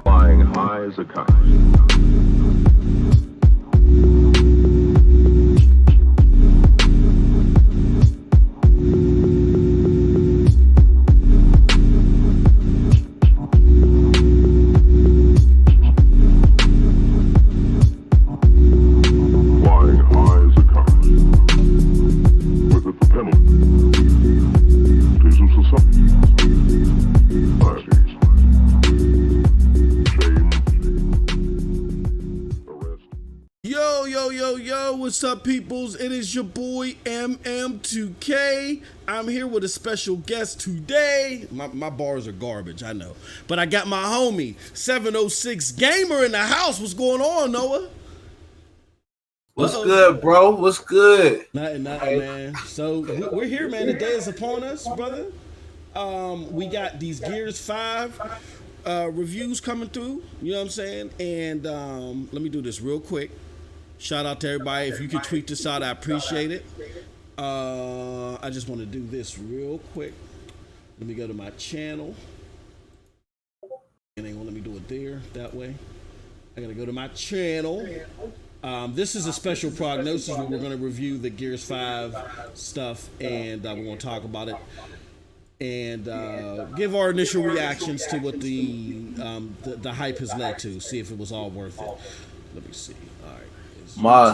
Flying high as a kite. What's up, peoples? It is your boy MM2K. I'm here with a special guest today. My bars are garbage, I know. But I got my homie, 706 Gamer in the house. What's going on, Noah? What's good, bro? What's good? Nothing, man. So we're here, man. The day is upon us, brother. We got these Gears 5 reviews coming through. You know what I'm saying? And let me do this real quick. Shout out to everybody. If you could tweet this out, I appreciate it. I just want to do this real quick. Let me go to my channel. And they won't let me do it there, that way. I gotta go to my channel. This is a special prognosis where we're gonna review the Gears 5 stuff, and we're gonna talk about it and give our initial reactions to what the hype has led to. See if it was all worth it. Let me see. All right.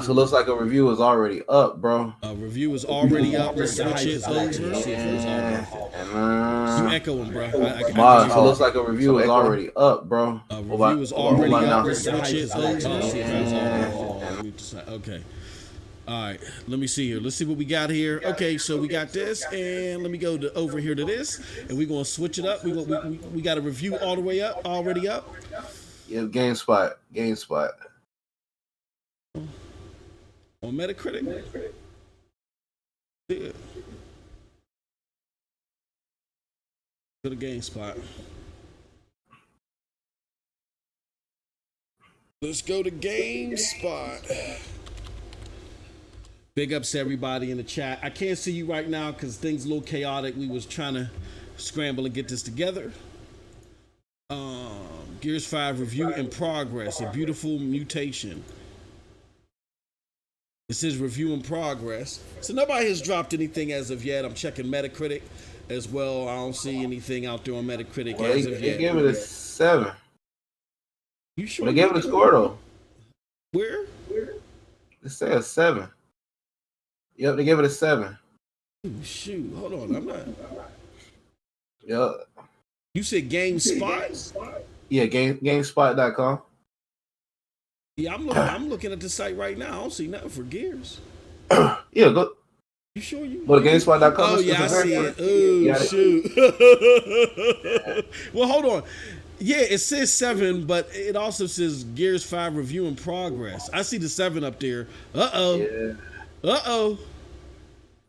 So it looks like a review is already up, bro. A review is already up. Let's switch it over. See if it was all worth it. You echoing, bro. So it looks like a review is already up, bro. A review is already up. Let's switch it over. See if it was all worth it. Okay. All right. Let me see here. Let's see what we got here. Okay, so we got this, and let me go over here to this, and we're gonna switch it up. We got a review all the way up, already up. Yeah, GameSpot. On Metacritic? Yeah. Go to GameSpot. Let's go to GameSpot. Big ups to everybody in the chat. I can't see you right now because things a little chaotic. We was trying to scramble and get this together. Gears 5 review in progress. A beautiful mutation. It says review in progress. So nobody has dropped anything as of yet. I'm checking Metacritic as well. I don't see anything out there on Metacritic as of yet. They gave it a 7. You sure? They gave it a score though. Where? It says 7. Yep, they gave it a 7. Ooh, shoot, hold on. I'm not. Yep. You said GameSpot? Yeah, GameSpot.com. Yeah, I'm looking at the site right now. I don't see nothing for Gears. Yeah, go. You sure you? Go to GameSpot.com. Oh yeah, I see it. Oh shoot. Well, hold on. Yeah, it says 7, but it also says Gears 5 review in progress. I see the 7 up there. Yeah.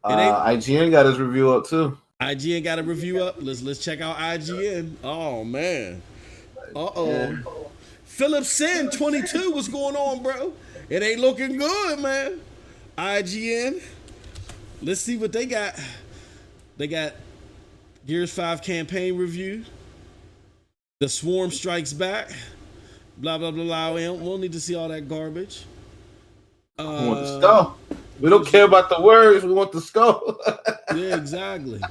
IGN got his review up too. IGN got a review up. Let's check out IGN. Oh man. Philip Sin 22, what's going on, bro? It ain't looking good, man. IGN. Let's see what they got. They got Gears 5 campaign review. The Swarm strikes back. Blah blah blah blah. We don't need to see all that garbage. We want the skull. We don't care about the words. We want the skull. Yeah, exactly.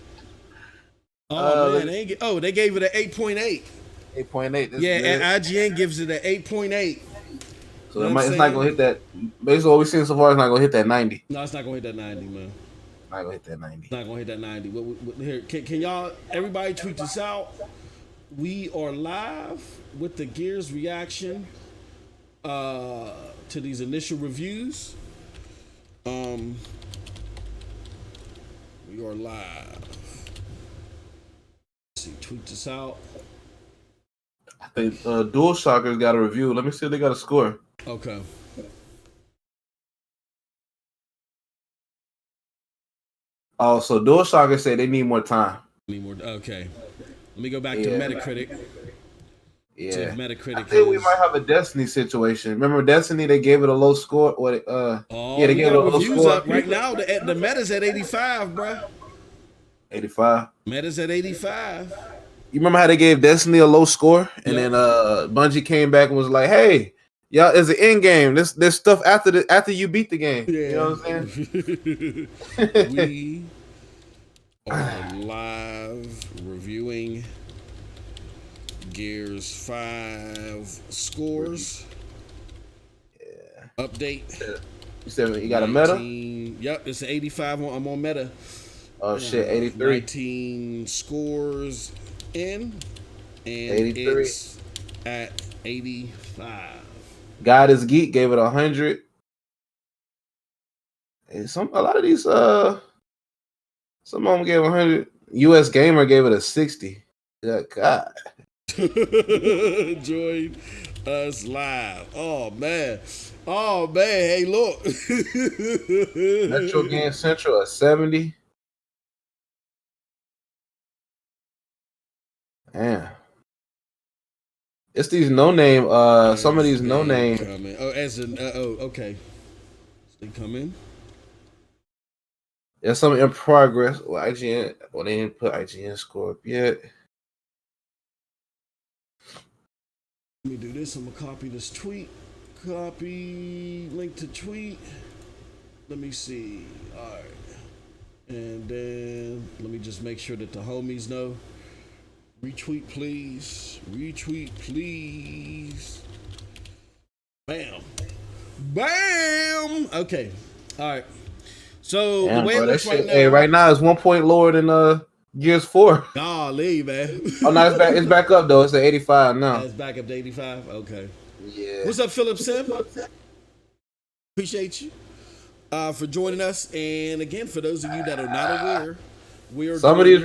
Oh man, they gave it an 8.8. 8.8. Yeah, good. And IGN gives it an 8.8. So it's not gonna hit that. Basically, what we've seen so far is not gonna hit that 90. No, it's not gonna hit that 90, man. Not gonna hit that 90. It's not gonna hit that 90. Here, can y'all, everybody, tweet this out? We are live with the Gears reaction to these initial reviews. We are live. Let's see, tweet this out. I think DualShockers got a review. Let me see if they got a score. Okay. Oh, so DualShockers say they need more time. Okay. Let me go back to Metacritic. Yeah, I Metacritic think we has. might have a Destiny situation. Remember Destiny? They gave it a low score. What? Oh, Yeah, they we gave it a got low reviews score. up right now. The meta's at 85, bruh. 85. Meta's at 85. You remember how they gave Destiny a low score, and Yep. then Bungie came back and was like, "Hey, y'all, it's an end game. There's stuff after you beat the game. You know what I'm saying?" We are live reviewing Gears 5 scores. Yeah. Update. You said you got a meta? Yep, it's an 85. I'm on meta. Oh shit, 83. 19 scores in, and 83. it's at 85. God is Geek gave it 100. And a lot of these some of them gave 100. US Gamer gave it a 60. Yeah, God. Join us live. Oh man. Hey, look. Metro Game Central a 70. Damn. It's these no name. Some of these no name. Oh, okay. They come in. There's some in progress. Well, IGN. Well, they didn't put IGN score up yet. Let me do this. I'm gonna copy this tweet. Copy link to tweet. Let me see. All right. And then let me just make sure that the homies know. Retweet, please. Retweet, please. Bam. Bam. Okay. All right. So Damn, the way bro, it looks right now. Hey, right now it's 1 point lower than Gears 4. Golly, man. Oh no, it's back up though. It's at 85 now. It's back up to 85. Okay. Yeah. What's up, Philip Sim? Appreciate you for joining us. And again, for those of you that are not aware, some of these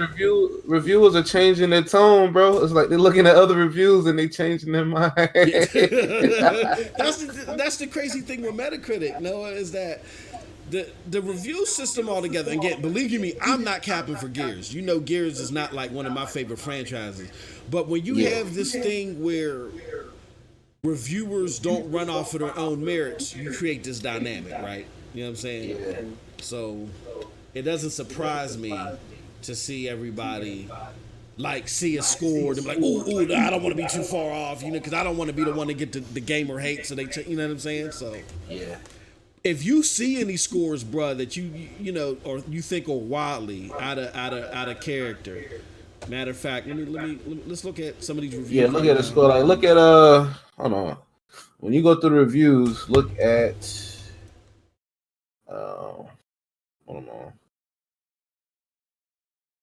reviewers are changing their tone, bro. It's like they're looking at other reviews and they changing their mind. That's the crazy thing with Metacritic, Noah, is that the review system altogether. Again, believe you me, I'm not capping for Gears. You know, Gears is not like one of my favorite franchises. But when you have this thing where reviewers don't run off of their own merits, you create this dynamic, right? You know what I'm saying? Yeah. So it doesn't surprise me to see everybody like see a score and be like, ooh, I don't want to be too far off, you know, because I don't want to be the one to get the gamer hate. So you know what I'm saying? So yeah. If you see any scores, bruh, that you know, or you think are wildly out of character. Matter of fact, let's look at some of these reviews. Yeah, look at the score. Like, look at hold on. When you go through the reviews, look at hold on.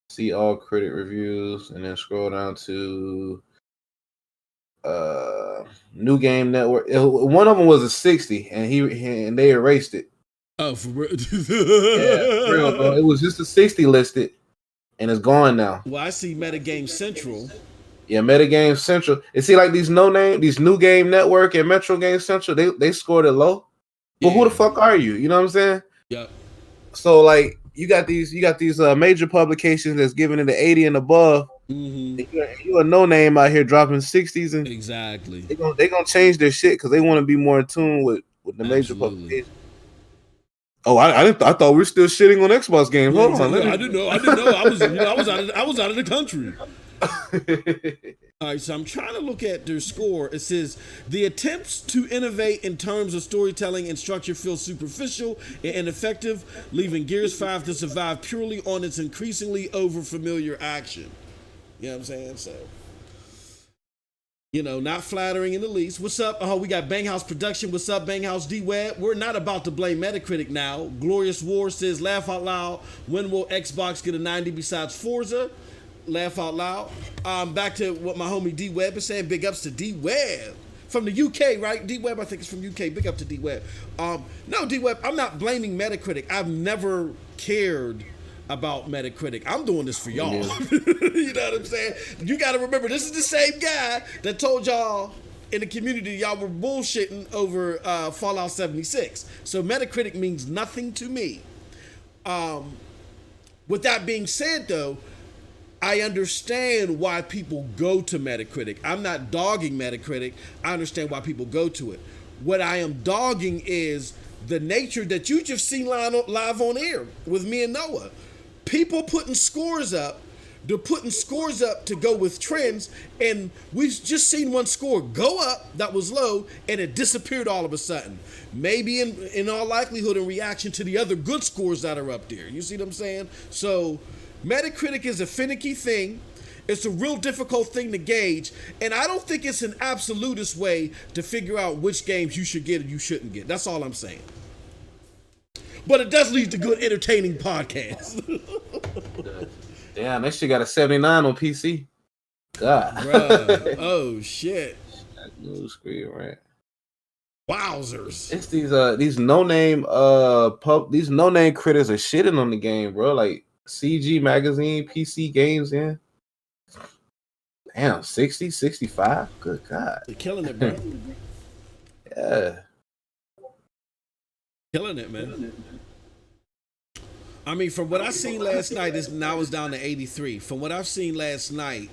See all critic reviews, and then scroll down to New Game Network. One of them was a 60, and they erased it. Oh, for real? Yeah, for real, bro. It was just a 60 listed, and it's gone now. Well, I see Metagame Central. Yeah, Metagame Central. You see, like these New Game Network and Metro Game Central, they scored it low. But who the fuck are you? You know what I'm saying? Yep. So you got these major publications that's giving it an 80 and above. Mm-hmm. You a no name out here dropping 60s, and exactly they gonna change their shit because they want to be more in tune with the major publications. Oh, I thought we were still shitting on Xbox games. Hold on, I didn't know. I was out of the country. All right, so I'm trying to look at their score. It says the attempts to innovate in terms of storytelling and structure feel superficial and ineffective, leaving Gears 5 to survive purely on its increasingly over-familiar action. You know what I'm saying? So, you know, not flattering in the least. What's up? Oh, we got Banghouse Production. What's up, Banghouse D-Web? We're not about to blame Metacritic now. Glorious War says, laugh out loud. When will Xbox get a 90 besides Forza? Laugh out loud. Back to what my homie D-Web is saying. Big ups to D-Web. From the UK, right? D-Web, I think it's from UK. Big up to D-Web. No, D-Web, I'm not blaming Metacritic. I've never cared about Metacritic. I'm doing this for y'all. You know what I'm saying? You got to remember, this is the same guy that told y'all in the community y'all were bullshitting over Fallout 76. So Metacritic means nothing to me. With that being said, though, I understand why people go to Metacritic. I'm not dogging Metacritic. I understand why people go to it. What I am dogging is the nature that you just seen live on air with me and Noah. People putting scores up. They're putting scores up to go with trends, and we've just seen one score go up that was low, and it disappeared all of a sudden. Maybe in all likelihood in reaction to the other good scores that are up there. You see what I'm saying? So Metacritic is a finicky thing. It's a real difficult thing to gauge, and I don't think it's an absolutist way to figure out which games you should get and you shouldn't get. That's all I'm saying. But it does lead to good, entertaining podcasts. Damn, that shit got a 79 on PC. God. Bruh. Oh shit. New screen, right? Wowzers. It's these no name critters are shitting on the game, bro. Like CG Magazine, PC Games, yeah. Damn, 60, 65? Good God. They're killing it, bro. Yeah. Killing it, man. I mean, from what I seen last night, now it's down to 83. From what I've seen last night,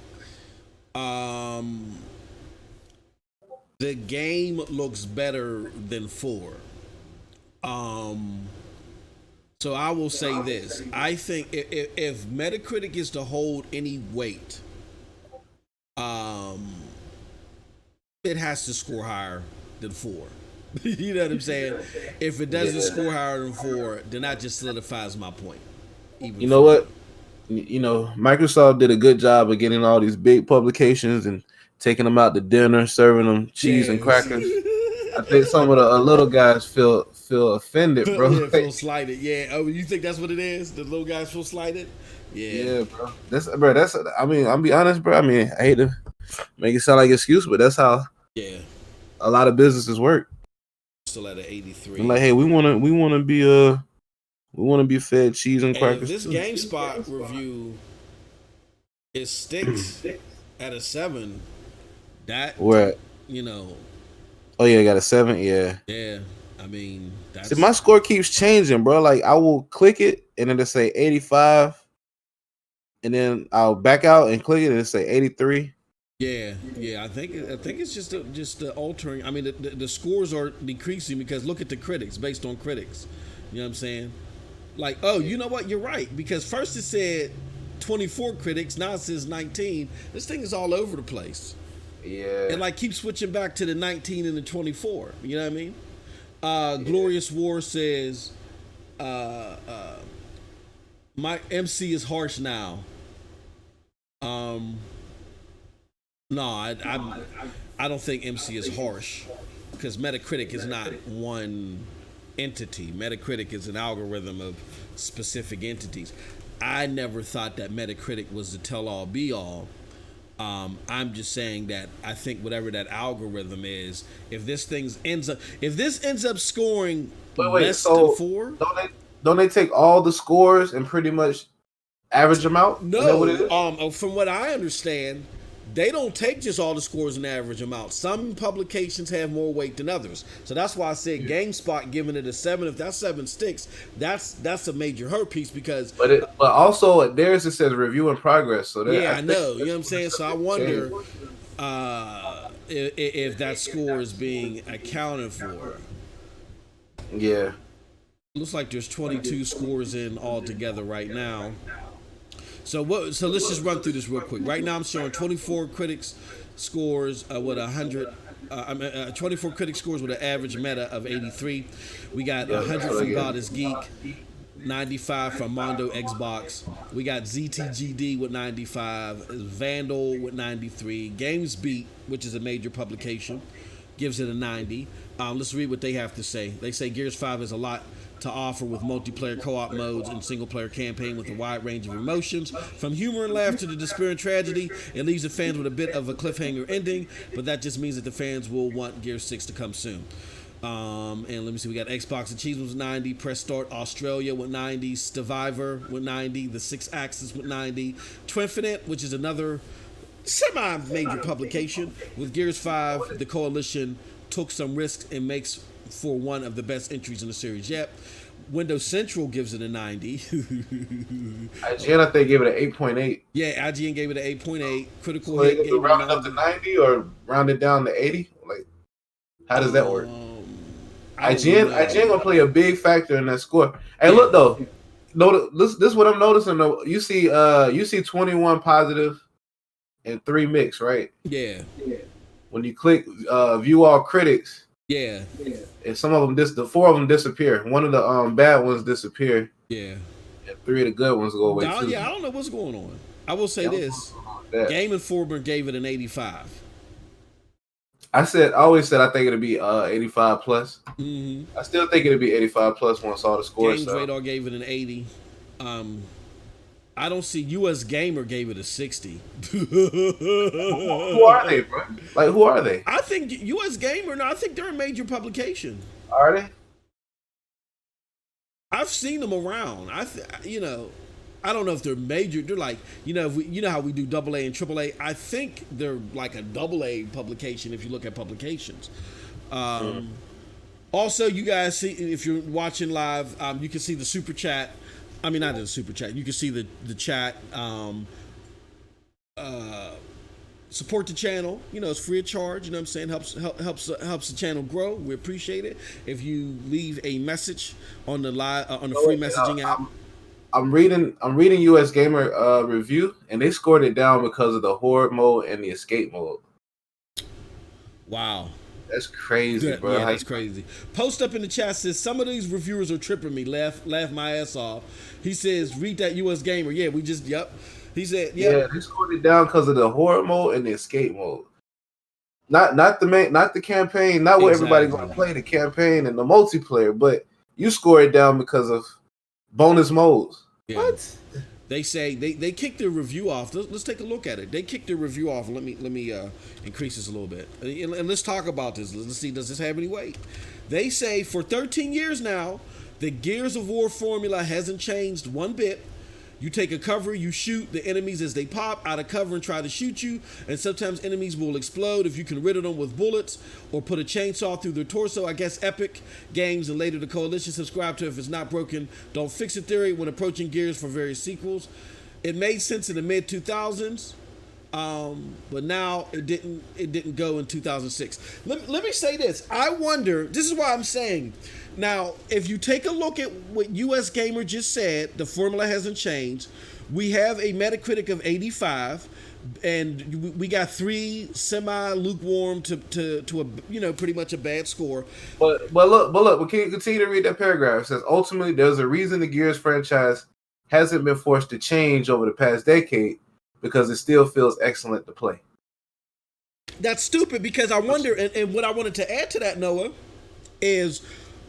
the game looks better than 4. So I will say this. I think if Metacritic is to hold any weight, it has to score higher than 4. You know what I'm saying? If it doesn't score higher than 4, then that just solidifies my point. You know what? You know, Microsoft did a good job of getting all these big publications and taking them out to dinner, serving them cheese and crackers. I think some of the little guys feel offended, bro. Yeah, feel slighted. Yeah. Oh, you think that's what it is? The little guys feel slighted? Yeah, bro. That's. I mean, I'll be honest, bro. I mean, I hate to make it sound like an excuse, but that's how a lot of businesses work. Still at an 83. I'm like, hey, we want to be fed cheese and crackers. If this GameSpot review it sticks at a 7, that where Oh yeah, I got a 7. Yeah. Yeah. I mean, that's... See, my score keeps changing, bro. Like I will click it and it'll say 85, and then I'll back out and click it and it'll say 83. Yeah. I think it's just altering. I mean, the scores are decreasing because look at the critics based on critics. You know what I'm saying? Like, oh, you know what? You're right, because first it said 24 critics, now it says 19. This thing is all over the place. Yeah. And like keep switching back to the 19 and the 24. You know what I mean? Glorious War says my MC is harsh now. No, I don't think MC is harsh because Metacritic is not one entity. Metacritic is an algorithm of specific entities. I never thought that Metacritic was the tell-all be-all. I'm just saying that I think whatever that algorithm is, if this ends up scoring less than 4, don't they take all the scores and pretty much average them out? No, from what I understand, they don't take just all the scores and average them out. Some publications have more weight than others. So that's why I said GameSpot giving it a 7. If that 7 sticks, that's a major hurt piece because... But also theirs it says review in progress. So I know. You know what I'm saying? So I wonder if that score is being accounted for. Yeah. Looks like there's 22 scores in altogether right now. So let's just run through this real quick. Right now I'm showing 24 critics scores with 24 critic scores with an average meta of 83. We got 100 from God is Geek, 95 from Mondo Xbox. We got ZTGD with 95, Vandal with 93, GamesBeat, which is a major publication, gives it a 90. Let's read what they have to say. They say Gears 5 has a lot to offer with multiplayer co-op modes and single-player campaign with a wide range of emotions, from humor and laughter to despair and tragedy. It leaves the fans with a bit of a cliffhanger ending, but that just means that the fans will want Gears 6 to come soon. And let me see, we got Xbox Achievements with 90, Press Start Australia with 90, Survivor with 90, The 6 Axis with 90, Twinfinite, which is another semi-major publication. With Gears 5, the Coalition took some risks and makes for one of the best entries in the series yet. Windows Central gives it a 90. IGN, I think, gave it an 8.8. Yeah, IGN gave it an 8.8. Critical So they Hit get to gave it a round it up to 90. 90 or round it down to 80? Like, how does that work? I don't IGN know. gonna play a big factor in that score. Hey, Yeah. look though, notice this is what I'm noticing though. You see 21 positive and 3 mixed, right? Yeah. When you click view all critics, Yeah. and some of them the 4 of them disappear. One of the bad ones disappear. Yeah. And 3 of the good ones go away too. Yeah, I don't know what's going on. I will say this. Game Informer gave it an 85. I always said I think it'd be 85 plus. Mm-hmm. I still think it'd be 85 plus once all the scores. Games Radar gave it an 80. I don't see US Gamer gave it a 60. Who are they, bro? Like, who are they? I think US Gamer, no, I think they're a major publication. Are they? I've seen them around. I don't know if they're major. They're like, how we do AA and AAA. I think they're like a AA publication if you look at publications. Also, you guys see, if you're watching live, you can see the super chat. I mean, not the super chat. You can see the chat. Support the channel. It's free of charge. You know what I'm saying? Helps the channel grow. We appreciate it. If you leave a message on the live on the free messaging app. I'm reading US Gamer review, and they scored it down because of the horde mode and the escape mode. Wow. That's crazy, bro. Yeah, that's crazy. Postup in the chat says, some of these reviewers are tripping me. Laugh my ass off. He says, read that US Gamer. Yeah, He said, yeah, they scored it down because of the horde mode and the escape mode. Not the campaign, not what everybody's gonna play, the campaign and the multiplayer, but you score it down because of bonus modes. Yeah. What? They say they kicked their review off. Let's take a look at it. They kicked their review off. Let me increase this a little bit. And let's talk about this. Let's see, does this have any weight? They say for 13 years now, the Gears of War formula hasn't changed one bit. You take a cover, you shoot the enemies as they pop out of cover and try to shoot you, and sometimes enemies will explode if you can riddle them with bullets or put a chainsaw through their torso. I guess Epic Games and later the Coalition subscribe to if it's not broken, don't fix it theory when approaching Gears for various sequels. It made sense in the mid 2000s, but now it didn't go in 2006. Let me say this. I wonder, this is why I'm saying, now, if you take a look at what US Gamer just said, the formula hasn't changed. We have a Metacritic of 85, and we got 3 semi-lukewarm to a pretty much a bad score. But look, we can continue to read that paragraph. It says ultimately there's a reason the Gears franchise hasn't been forced to change over the past decade because it still feels excellent to play. That's stupid because I wonder, and what I wanted to add to that, Noah, is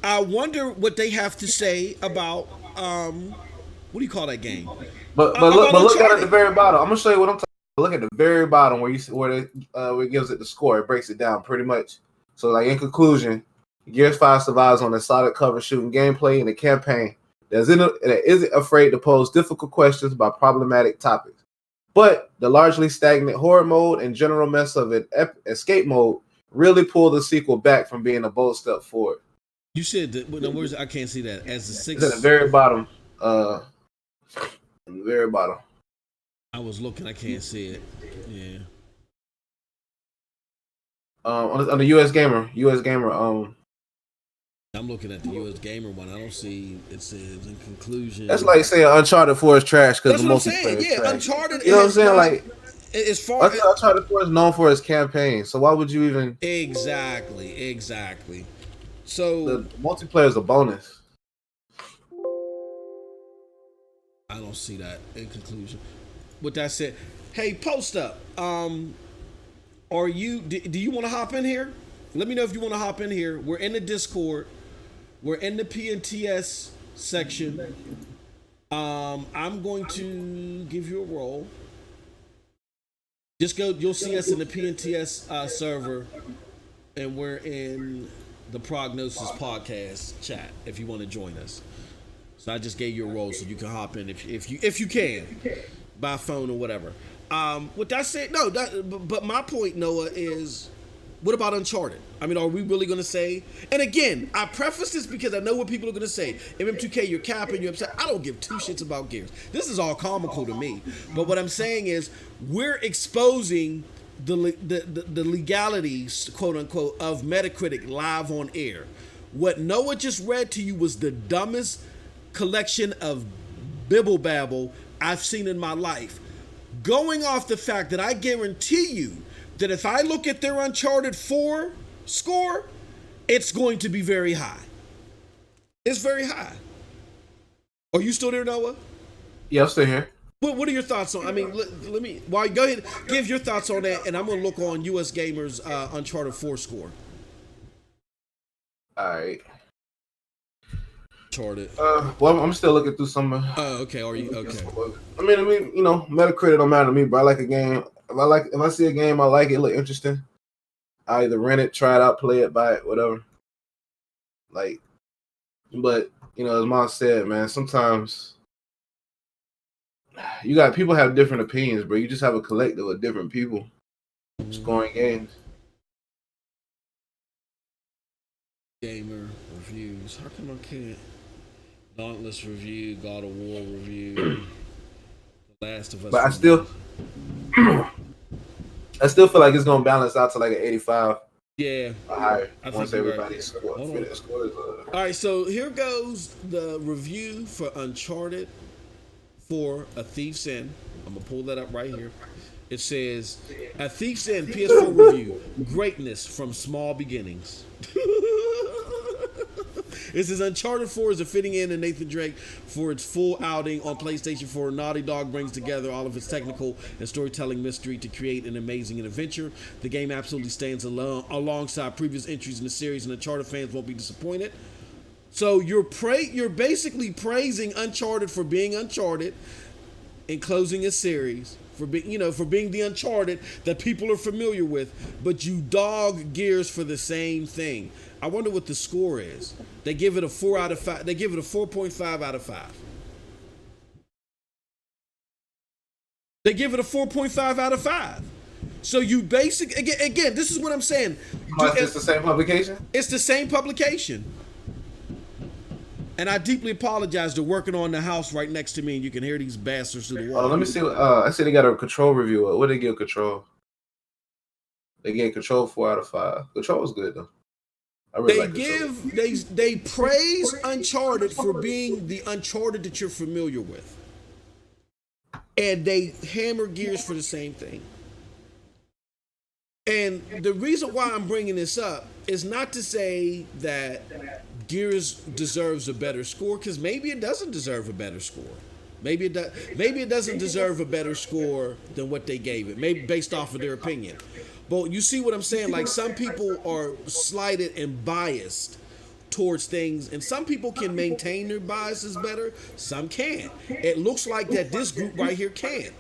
I wonder what they have to say about what do you call that game? But look down at the very bottom. I'm gonna show you what I'm talking about. Look at the very bottom where it gives it the score. It breaks it down pretty much. So like in conclusion, Gears 5 survives on a solid cover shooting gameplay and a campaign that isn't afraid to pose difficult questions about problematic topics. But the largely stagnant horror mode and general mess of an escape mode really pull the sequel back from being a bold step forward. You said that. No, I can't see that as the 6. It's at the very bottom. The very bottom. I was looking. I can't see it. Yeah. On the US Gamer. I'm looking at the US Gamer one. I don't see. It says in conclusion. That's like saying Uncharted 4 is trash because the multiplayer is trash. Uncharted. You know what I'm saying? Like, as far as Uncharted 4 is known for its campaign, so why would you even? Exactly. So the multiplayer is a bonus. I don't see that in conclusion. With that said, hey, Postup, do you want to hop in here? Let me know if you want to hop in here. We're in the Discord. We're in the PNTS section. I'm going to give you a role. Just go. You'll see us in the PNTS server, and we're in the Prognosis podcast chat if you want to join us. So I just gave you a role so you can hop in if you can by phone or whatever. With that said, but my point, Noah, is What about Uncharted? I mean, are we really going to say? And again, I preface this because I know what people are going to say. MM2K, you're capping, you're upset. I don't give two shits about Gears. This is all comical to me. But what I'm saying is, we're exposing the legalities, quote unquote, of Metacritic live on air. What Noah just read to you was the dumbest collection of bibble babble I've seen in my life. Going off the fact that I guarantee you that if I look at their Uncharted 4 score, it's going to be very high. It's very high. Are you still there, Noah? Yeah, I'm still here. What are your thoughts on? I mean, let me. Why go ahead, give your thoughts on that, and I'm gonna look on US Gamers Uncharted 4 score. All right. Uncharted. Well, I'm still looking through some. Oh, okay. Are you okay? I mean, you know, Metacritic don't matter to me, but I like a game. If I see a game I like, it look interesting, I either rent it, try it out, play it, buy it, whatever. Like, but you know, as Mom said, man, sometimes you got people have different opinions, bro. You just have a collective of different people scoring games. Gamer reviews. How come I can't? Dauntless review, God of War review, The Last of Us. But I still feel like it's gonna balance out to like an 85. Yeah. Or higher once you're everybody right. scores. All right, so here goes the review for Uncharted for A Thief's End. I'm gonna pull that up right here. It says, A Thief's End PS4 review, greatness from small beginnings. It says Uncharted 4 is a fitting end to Nathan Drake for its full outing on PlayStation 4. Naughty Dog brings together all of its technical and storytelling mystery to create an amazing adventure. The game absolutely stands alone alongside previous entries in the series, and Uncharted fans won't be disappointed. So you're basically praising Uncharted for being Uncharted and closing a series, for being the Uncharted that people are familiar with, but you dog Gears for the same thing. I wonder what the score is. They give it a 4 out of 5. They give it a 4.5 out of 5. They give it a 4.5 out of 5. So you again, this is what I'm saying. It's the same publication? It's the same publication. And I deeply apologize. They're working on the house right next to me, and you can hear these bastards through the wall. Let me see. I see they got a Control review. What did they give Control? They gave Control 4 out of 5. Control was good though. I really they praise Uncharted for being the Uncharted that you're familiar with, and they hammer Gears for the same thing. And the reason why I'm bringing this up is not to say that Gears deserves a better score, because maybe it doesn't deserve a better score. Maybe it doesn't deserve a better score than what they gave it, maybe based off of their opinion. But you see what I'm saying? Like, some people are slighted and biased towards things, and some people can maintain their biases better, some can't. It looks like that this group right here can.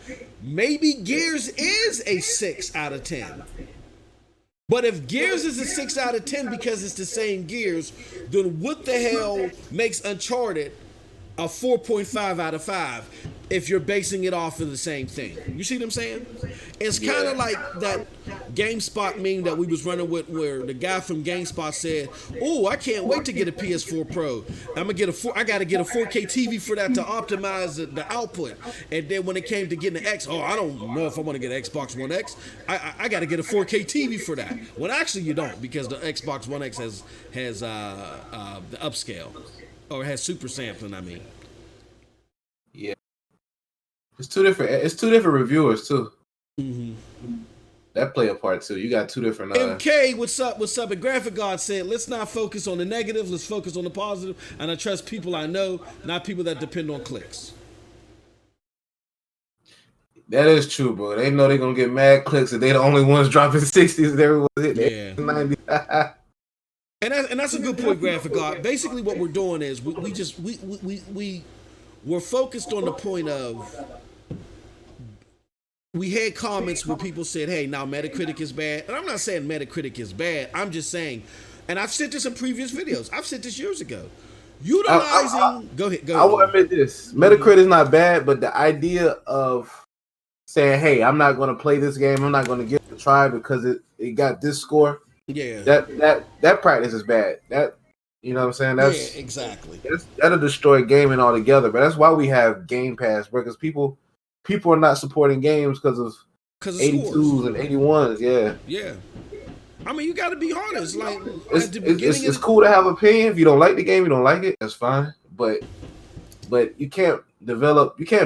Maybe Gears is a 6 out of 10. But if Gears is a 6 out of 10 because it's the same Gears, then what the hell makes Uncharted a 4.5 out of 5 if you're basing it off of the same thing? You see what I'm saying? It's kind of like that GameSpot meme that we was running with, where the guy from GameSpot said, "Oh, I can't wait to get a PS4 Pro. I got to get a 4K TV for that to optimize the output." And then when it came to getting the X, I don't know if I want to get an Xbox One X. I got to get a 4K TV for that. Well, actually, you don't, because the Xbox One X has the upscale, or has super sampling. I mean, yeah, it's two different reviewers too. Mm-hmm. That play a part too. You got two different. MK, what's up? What's up? And Graphic God said, "Let's not focus on the negative. Let's focus on the positive. And I trust people I know, not people that depend on clicks." That is true, bro. They know they're gonna get mad clicks, and they the only ones dropping 60s. And everyone's hitting 90. And that's a good point, Graphic God. Basically, what we're doing is we're focused on the point of, we had comments where people said, "Hey, now Metacritic is bad." And I'm not saying Metacritic is bad. I'm just saying, and I've said this in previous videos. I've said this years ago. Utilizing, go ahead. I will admit this: Metacritic is not bad, but the idea of saying, "Hey, I'm not going to play this game. I'm not going to give it a try because it got this score," Yeah. That practice is bad. That you know what I'm saying? Yeah, exactly. That'll destroy gaming altogether. But that's why we have Game Pass, because people are not supporting games because of Scores. 82s and 81s. Yeah. Yeah. I mean, you got to be honest. Like at the beginning It's cool to have an opinion. If you don't like the game, you don't like it. That's fine. But you can't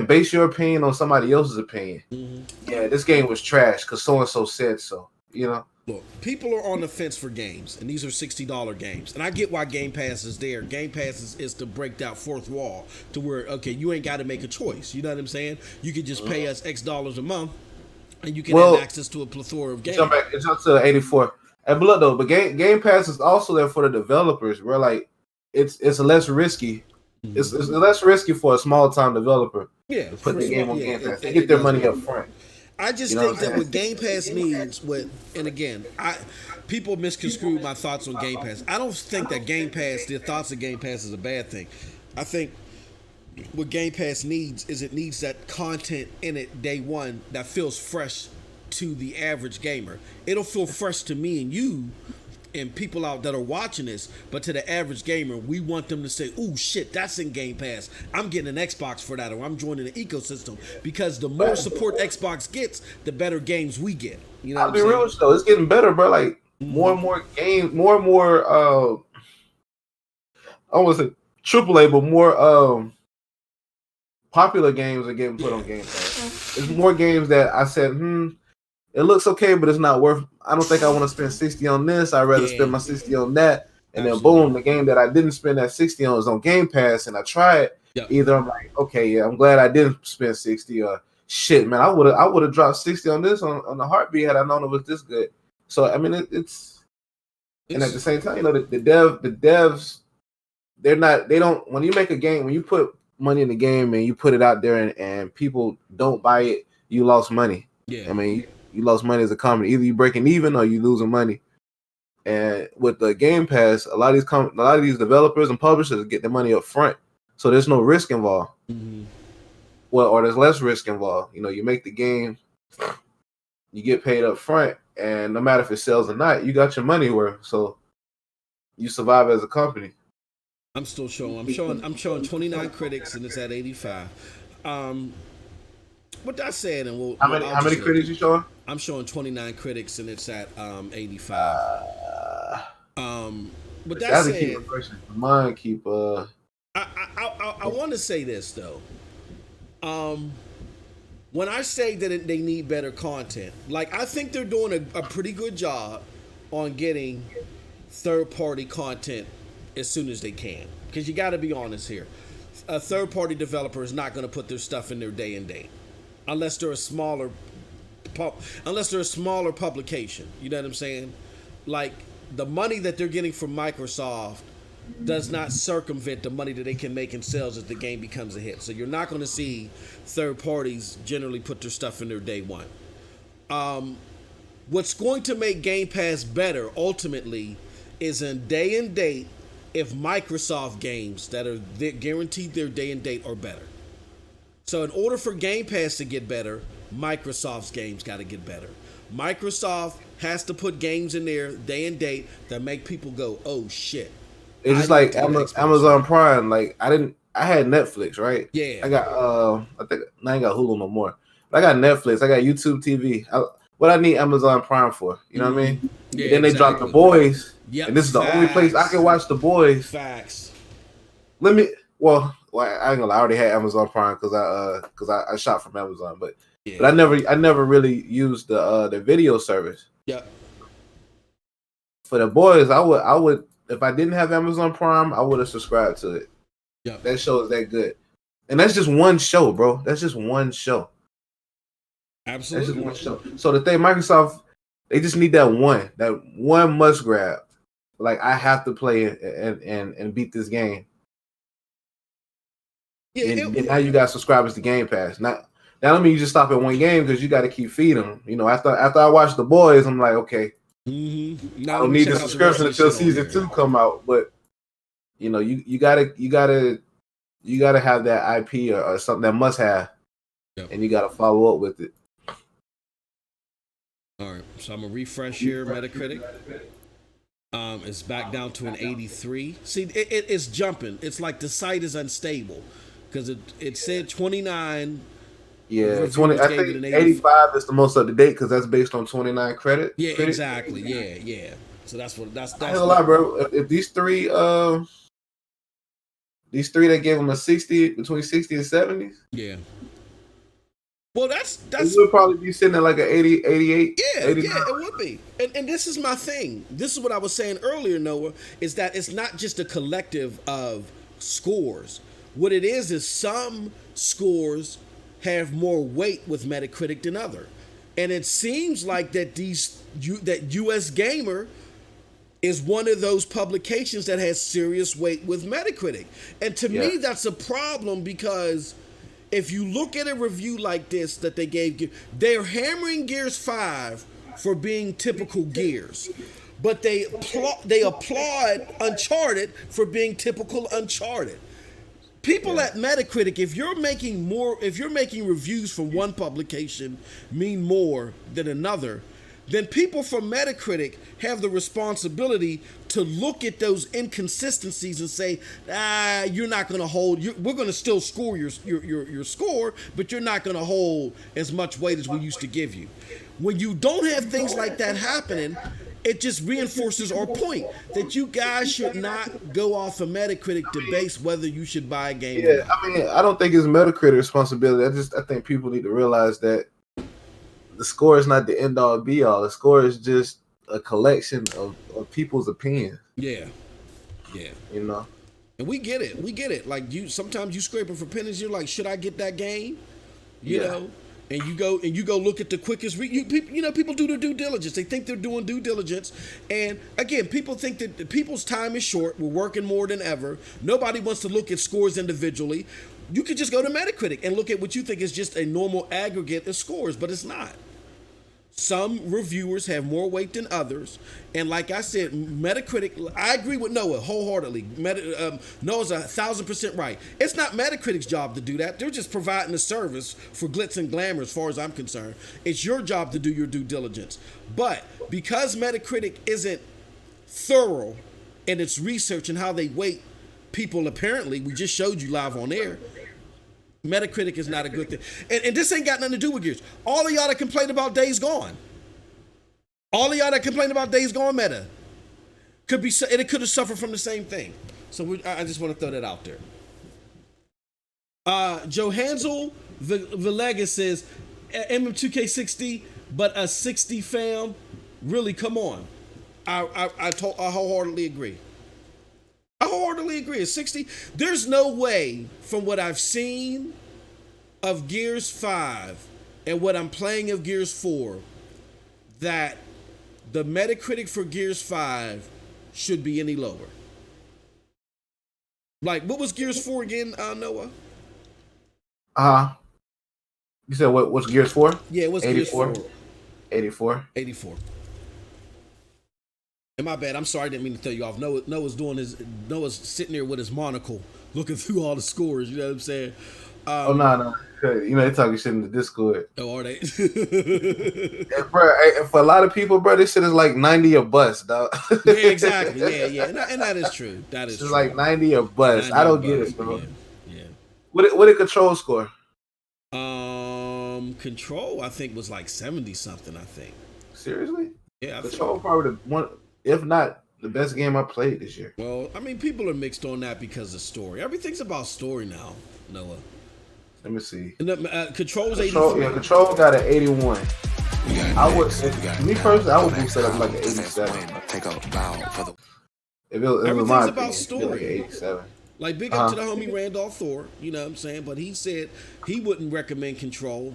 base your opinion on somebody else's opinion. Mm-hmm. Yeah, this game was trash because so and so said so. You know. Look, people are on the fence for games, and these are $60 games. And I get why Game Pass is there. Game Pass is to break that fourth wall to where, okay, you ain't got to make a choice. You know what I'm saying? You can just pay us X dollars a month, and you can have access to a plethora of games. It's up to 84. And look though, but Game Pass is also there for the developers. Where like it's less risky. Mm-hmm. It's less risky for a small time developer. Yeah, to put the game on Game Pass. They get their money up front. I just think that what Game Pass needs, and again, people misconstrue my thoughts on Game Pass. I don't think that the thoughts of Game Pass is a bad thing. I think what Game Pass needs is it needs that content in it day one that feels fresh to the average gamer. It'll feel fresh to me and you and people out that are watching this, but to the average gamer, we want them to say, "Ooh, shit, that's in Game Pass. I'm getting an Xbox for that, or I'm joining the ecosystem." Because the more support Xbox gets, the better games we get. You know, I'll be real though, it's getting better, bro. Like more and more games, more and more. I want to say AAA, but more popular games are getting put on Game Pass. There's more games that I said, it looks okay, but it's not worth. I don't think I want to spend 60 on this. I'd rather spend my 60 on that. And then boom, the game that I didn't spend that 60 on is on Game Pass, and I try it. Yep. Either I'm like, okay, yeah, I'm glad I didn't spend 60, or shit, man, I would have dropped 60 on this on the heartbeat had I known it was this good. So I mean, it's and at the same time, you know, the devs, they don't when you make a game, when you put money in the game and you put it out there and people don't buy it, you lost money. Yeah, I mean. You lost money as a company. Either you breaking even or you losing money. And with the Game Pass, a lot of these developers and publishers get their money up front, so there's no risk involved. Mm-hmm. Well, or there's less risk involved. You know, you make the game, you get paid up front, and no matter if it sells or not, you got your money worth. So you survive as a company. I'm showing 29 critics, and it's at 85. What that said, and how many critics you showing? I'm showing 29 critics, and it's at 85. But that said, mine keep. I want to say this though. When I say that they need better content, like I think they're doing a pretty good job on getting third-party content as soon as they can. Because you got to be honest here, a third-party developer is not going to put their stuff in their day and date. Unless they're a smaller publication, you know what I'm saying? Like the money that they're getting from Microsoft does not circumvent the money that they can make in sales as the game becomes a hit. So you're not going to see third parties generally put their stuff in their day one. What's going to make Game Pass better ultimately is in day and date if Microsoft games that are guaranteed their day and date are better. So in order for Game Pass to get better, Microsoft's games got to get better. Microsoft has to put games in there day and date that make people go, "Oh shit." It's just like Amazon Prime. Like I had Netflix, right? Yeah. I got I think I ain't got Hulu no more. But I got Netflix. I got YouTube TV. What I need Amazon Prime for? You know what I mean? Yeah, then they dropped The Boys. Yeah. And this is the only place I can watch The Boys. Facts. Well, I ain't gonna lie, I already had Amazon Prime because I shop from Amazon, but I never really used the video service. Yeah. For The Boys, I would if I didn't have Amazon Prime, I would have subscribed to it. Yeah. That show is that good, and that's just one show, bro. That's just one show. Absolutely. That's just one show. So the thing, Microsoft, they just need that one must grab. Like I have to play and beat this game. Yeah, and now you got subscribers to Game Pass. That don't mean you just stop at one game because you got to keep feeding them. You know, after I watch The Boys, I'm like, okay, I don't need the subscription until season 2 come out. But you know, you gotta have that IP or something that must have, and you gotta follow up with it. All right, so I'm gonna refresh here, Metacritic. It's back down to an 83. See, it's jumping. It's like the site is unstable because it said 29. Yeah, 20. I think 85 is the most up to date because that's based on 29 credit. Yeah, exactly. Yeah. So that's. I ain't a lot, bro. If these three that gave them a 60 between 60 and 70s. Yeah. Well, that's would probably be sitting at like an 80, 88. Yeah, 89. Yeah, it would be. And this is my thing. This is what I was saying earlier, Noah, is that it's not just a collective of scores. What it is some scores have more weight with Metacritic than other. And it seems like that that US Gamer is one of those publications that has serious weight with Metacritic. And to me, that's a problem because if you look at a review like this that they gave, they're hammering Gears 5 for being typical Gears. But they applaud Uncharted for being typical Uncharted. People at Metacritic, if you're making reviews from one publication mean more than another, then people from Metacritic have the responsibility to look at those inconsistencies and say, you're not going to hold. We're going to still score your score, but you're not going to hold as much weight as we used to give you. When you don't have things like that happening, it just reinforces our point that you guys should not go off of Metacritic to base whether you should buy a game. Yeah, I mean, I don't think it's Metacritic responsibility. I think people need to realize that the score is not the end all be all. The score is just a collection of people's opinions. Yeah. You know, and we get it. Like sometimes you scraping for pennies. You're like, should I get that game? You know. And you go look at the quickest. People do their due diligence. They think they're doing due diligence, and again, people think that people's time is short. We're working more than ever. Nobody wants to look at scores individually. You could just go to Metacritic and look at what you think is just a normal aggregate of scores, but it's not. Some reviewers have more weight than others, and like I said, Metacritic. I agree with Noah wholeheartedly. Noah's 1,000% right. It's not Metacritic's job to do that. They're just providing a service for glitz and glamour, as far as I'm concerned. It's your job to do your due diligence. But because Metacritic isn't thorough in its research and how they weight people, apparently, we just showed you live on air. Metacritic is not a good thing. And this ain't got nothing to do with Gears. All of y'all that complain about Days Gone. Meta. It could have suffered from the same thing. So I just want to throw that out there. Johansel Villegas says, MM2K60, but a 60 fam? Really, come on. I wholeheartedly agree. It's 60. There's no way, from what I've seen of Gears 5 and what I'm playing of Gears 4, that the Metacritic for Gears 5 should be any lower. Like, what was Gears 4 again, Noah? You said what's Gears 4? Yeah, it was 84? Gears 4. 84. And my bad, I'm sorry, I didn't mean to throw you off. Noah's sitting there with his monocle, looking through all the scores, you know what I'm saying? No. You know, they're talking shit in the Discord. Oh, are they? And, bro, for a lot of people, bro, this shit is like 90 a bust, dog. Yeah, exactly. Yeah. And that is true. It's like 90 a bust. I don't get it, bro. Yeah. What did Control score? Control, I think, was like 70 something, I think. Seriously? Yeah. Control probably the one, if not the best game I played this year. Well, I mean, people are mixed on that because of story. Everything's about story now, Noah. Let me see. Control's 83. Yeah, Control got an 81. I would boost it up like an 87. Everything's about story. Like 87. Like, big up to the homie Randolph Thor, you know what I'm saying? But he said he wouldn't recommend Control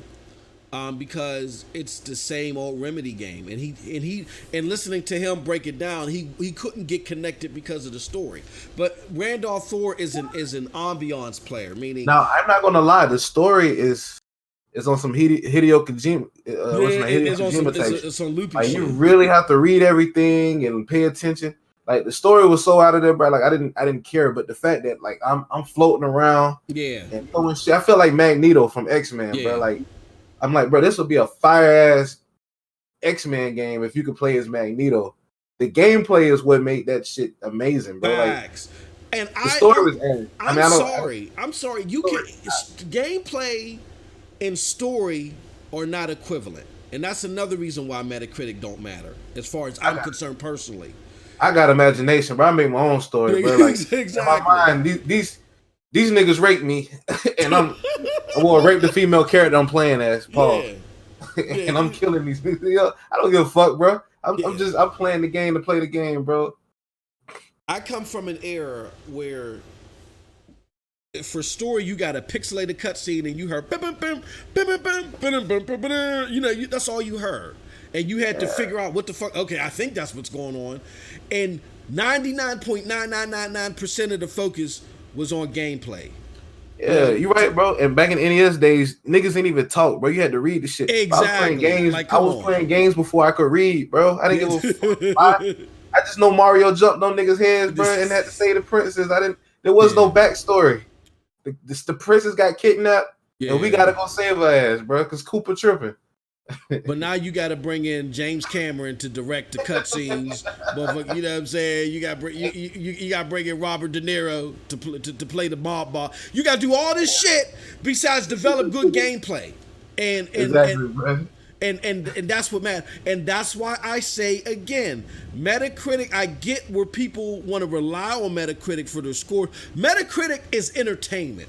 because it's the same old Remedy game. And listening to him break it down, he couldn't get connected because of the story. But Randolph Thor is an ambiance player, meaning. Now, I'm not gonna lie, the story is on some Hideo Kojima. It's on loopy like, shit. you really have to read everything and pay attention. Like, the story was so out of there, bro. Like, I didn't care, but the fact that like I'm floating around, and throwing shit. I feel like Magneto from X-Men, bro. Like, I'm like, bro, this would be a fire ass X-Men game if you could play as Magneto. the gameplay is what made that shit amazing, bro. Facts. And the story was ass. I'm sorry. You can gameplay and story are not equivalent, and that's another reason why Metacritic don't matter as far as I'm concerned personally. I got imagination, but I make my own story, bro. Like exactly. In my mind, these niggas rape me, and I rape the female character I'm playing as, Paul, and I'm killing these niggas. I don't give a fuck, bro. I'm playing the game to play the game, bro. I come from an era where for story you got a pixelated cutscene and you heard that's all you heard, and you had to figure out what the fuck. Okay, I think that's what's going on, and 99.9999% of the focus was on gameplay. Yeah, you're right, bro. And back in NES days, niggas didn't even talk, bro. You had to read the shit. Exactly. I was playing games. I was playing games before I could read, bro. I didn't give a fuck. I just know Mario jumped on niggas' heads, bro, and had to save the princess. There was no backstory. The princess got kidnapped, and we gotta go save her ass, bro, because Cooper tripping. But now you got to bring in James Cameron to direct the cutscenes. You know what I'm saying? You got to bring in Robert De Niro to play the mob boss. You got to do all this shit besides develop good gameplay. And that's what matters. And that's why I say again, Metacritic. I get where people want to rely on Metacritic for their score. Metacritic is entertainment.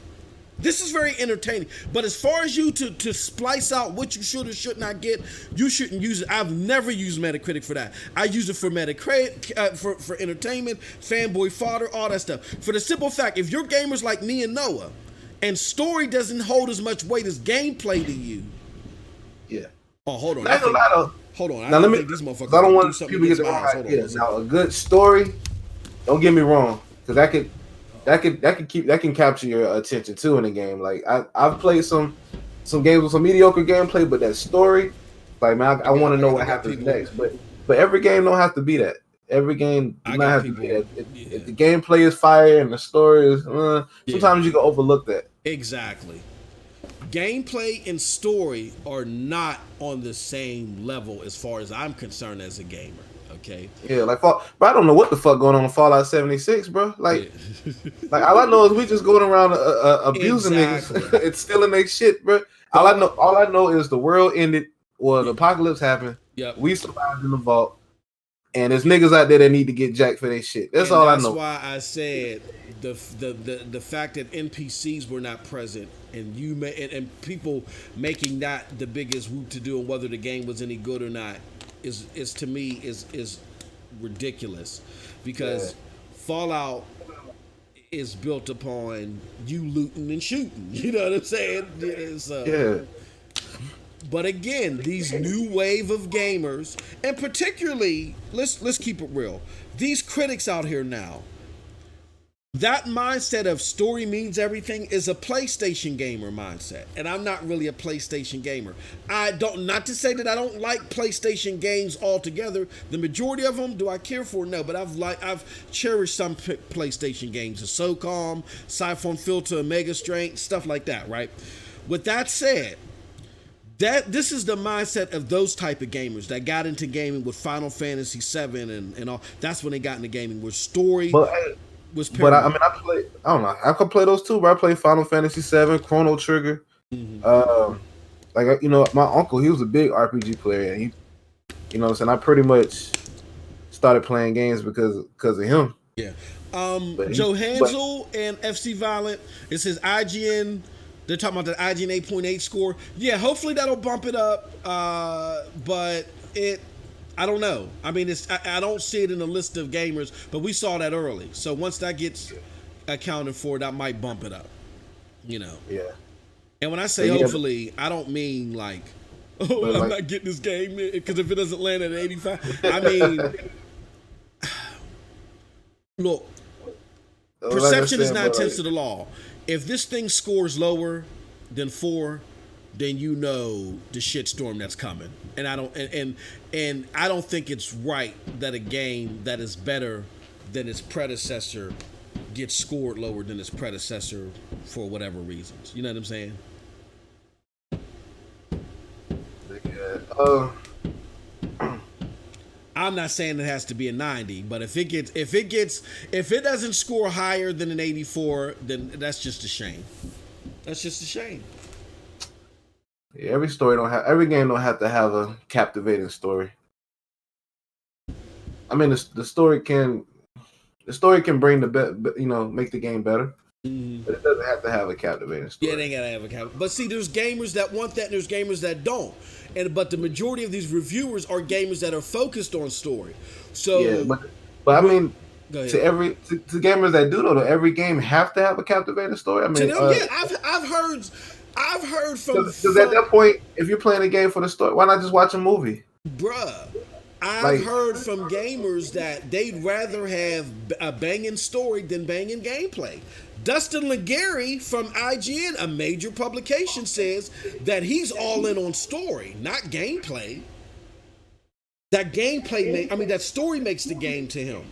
This is very entertaining, but as far as you to splice out what you should or should not get, you shouldn't use it. I've never used Metacritic for that. I use it for Metacritic, for entertainment, fanboy fodder, all that stuff. For the simple fact, if you're gamers like me and Noah, and story doesn't hold as much weight as gameplay to you. Yeah. Oh, hold on. Hold on. Now let me. These motherfuckers. I don't want people to get the wrong idea. Now a good story. Don't get me wrong, because that can capture your attention too in a game. Like I've played some games with some mediocre gameplay, but that story, like man, I want to know what happens next. But every game don't have to be that. Every game does not have to be that. If the gameplay is fire and the story is, sometimes you can overlook that. Exactly. Gameplay and story are not on the same level as far as I'm concerned as a gamer. Okay. Yeah, but I don't know what the fuck going on in Fallout 76, bro. Like all I know is we just going around abusing niggas and stealing their shit, bro. All I know is the world ended, the apocalypse happened. Yep. We survived in the vault, and there's niggas out there that need to get jacked for their shit. That's all I know. That's why I said the fact that NPCs were not present and and people making that the biggest whoop to do on whether the game was any good or not. Is to me is ridiculous, because Fallout is built upon you looting and shooting. You know what I'm saying? But again, these new wave of gamers, and particularly let's keep it real, these critics out here now. That mindset of story means everything is a PlayStation gamer mindset. And I'm not really a PlayStation gamer. Not to say that I don't like PlayStation games altogether. The majority of them, do I care for? No, but I've cherished some PlayStation games. The SOCOM, Siphon Filter, Mega Strength, stuff like that, right? With that said, this is the mindset of those type of gamers that got into gaming with Final Fantasy VII and all. That's when they got into gaming with story. But I could play those too. But I play Final Fantasy VII, Chrono Trigger. Mm-hmm. My uncle, he was a big RPG player, and I pretty much started playing games because of him. Yeah. Joe Hansel and FC Violent. It says IGN. They're talking about the IGN 8.8 score. Yeah, hopefully that'll bump it up. But I don't know. I mean, I don't see it in the list of gamers, but we saw that early. So once that gets accounted for, that might bump it up. Yeah. And when I say hopefully, I don't mean like, I'm not getting this game because if it doesn't land at 85, I mean, look, perception is 9/10 of the law. If this thing scores lower than 4, then you know the shitstorm that's coming. And I don't think it's right that a game that is better than its predecessor gets scored lower than its predecessor for whatever reasons. You know what I'm saying? I'm not saying it has to be a 90, but if it doesn't score higher than an 84, then that's just a shame. That's just a shame. Yeah, every game don't have to have a captivating story. I mean, the story can bring make the game better, but it doesn't have to have a captivating story. Yeah, it ain't gotta have a captivating. But see, there's gamers that want that, and there's gamers that don't. But the majority of these reviewers are gamers that are focused on story. So yeah, but I mean, to gamers that do though, every game have to have a captivating story. I mean, to them, yeah, I've heard from because at that point, if you're playing a game for the story, why not just watch a movie, bruh? I've heard from gamers that they'd rather have a banging story than banging gameplay. Dustin Legary from IGN, a major publication, says that he's all in on story, not gameplay. That story makes the game to him.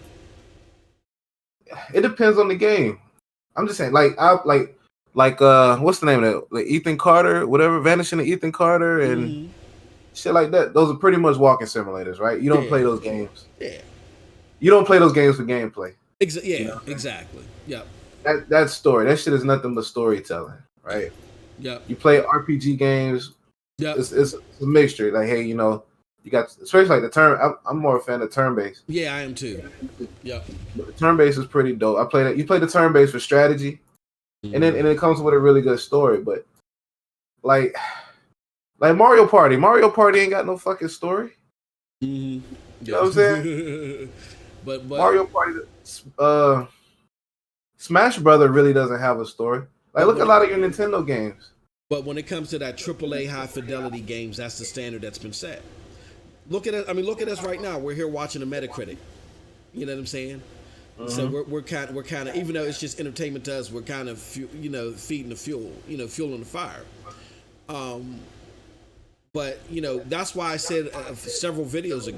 It depends on the game. I'm just saying, what's the name of that? Like Ethan Carter, whatever, Vanishing of Ethan Carter, and shit like that. Those are pretty much walking simulators, right? You don't play those games. Yeah. You don't play those games for gameplay. Exactly. Yep. That story, that shit is nothing but storytelling, right? Yep. You play RPG games. Yep. It's a mixture. Like, hey, you got, especially like the turn. I'm more a fan of turn-based. Yeah, I am too. Yep. But the turn-based is pretty dope. I play that. You play the turn-based for strategy, and then it comes with a really good story. But like Mario Party ain't got no fucking story. Mm-hmm. You know what I'm saying? but Mario Party, Smash Brother really doesn't have a story. Like, look at a lot of your Nintendo games. But when it comes to that AAA high fidelity games, that's the standard that's been set. Look at it. I mean, look at us right now. We're here watching a Metacritic. You know what I'm saying? Mm-hmm. So we're kind of, even though it's just entertainment to us, we're kind of feeding the fuel, fueling the fire. But that's why I said several dozen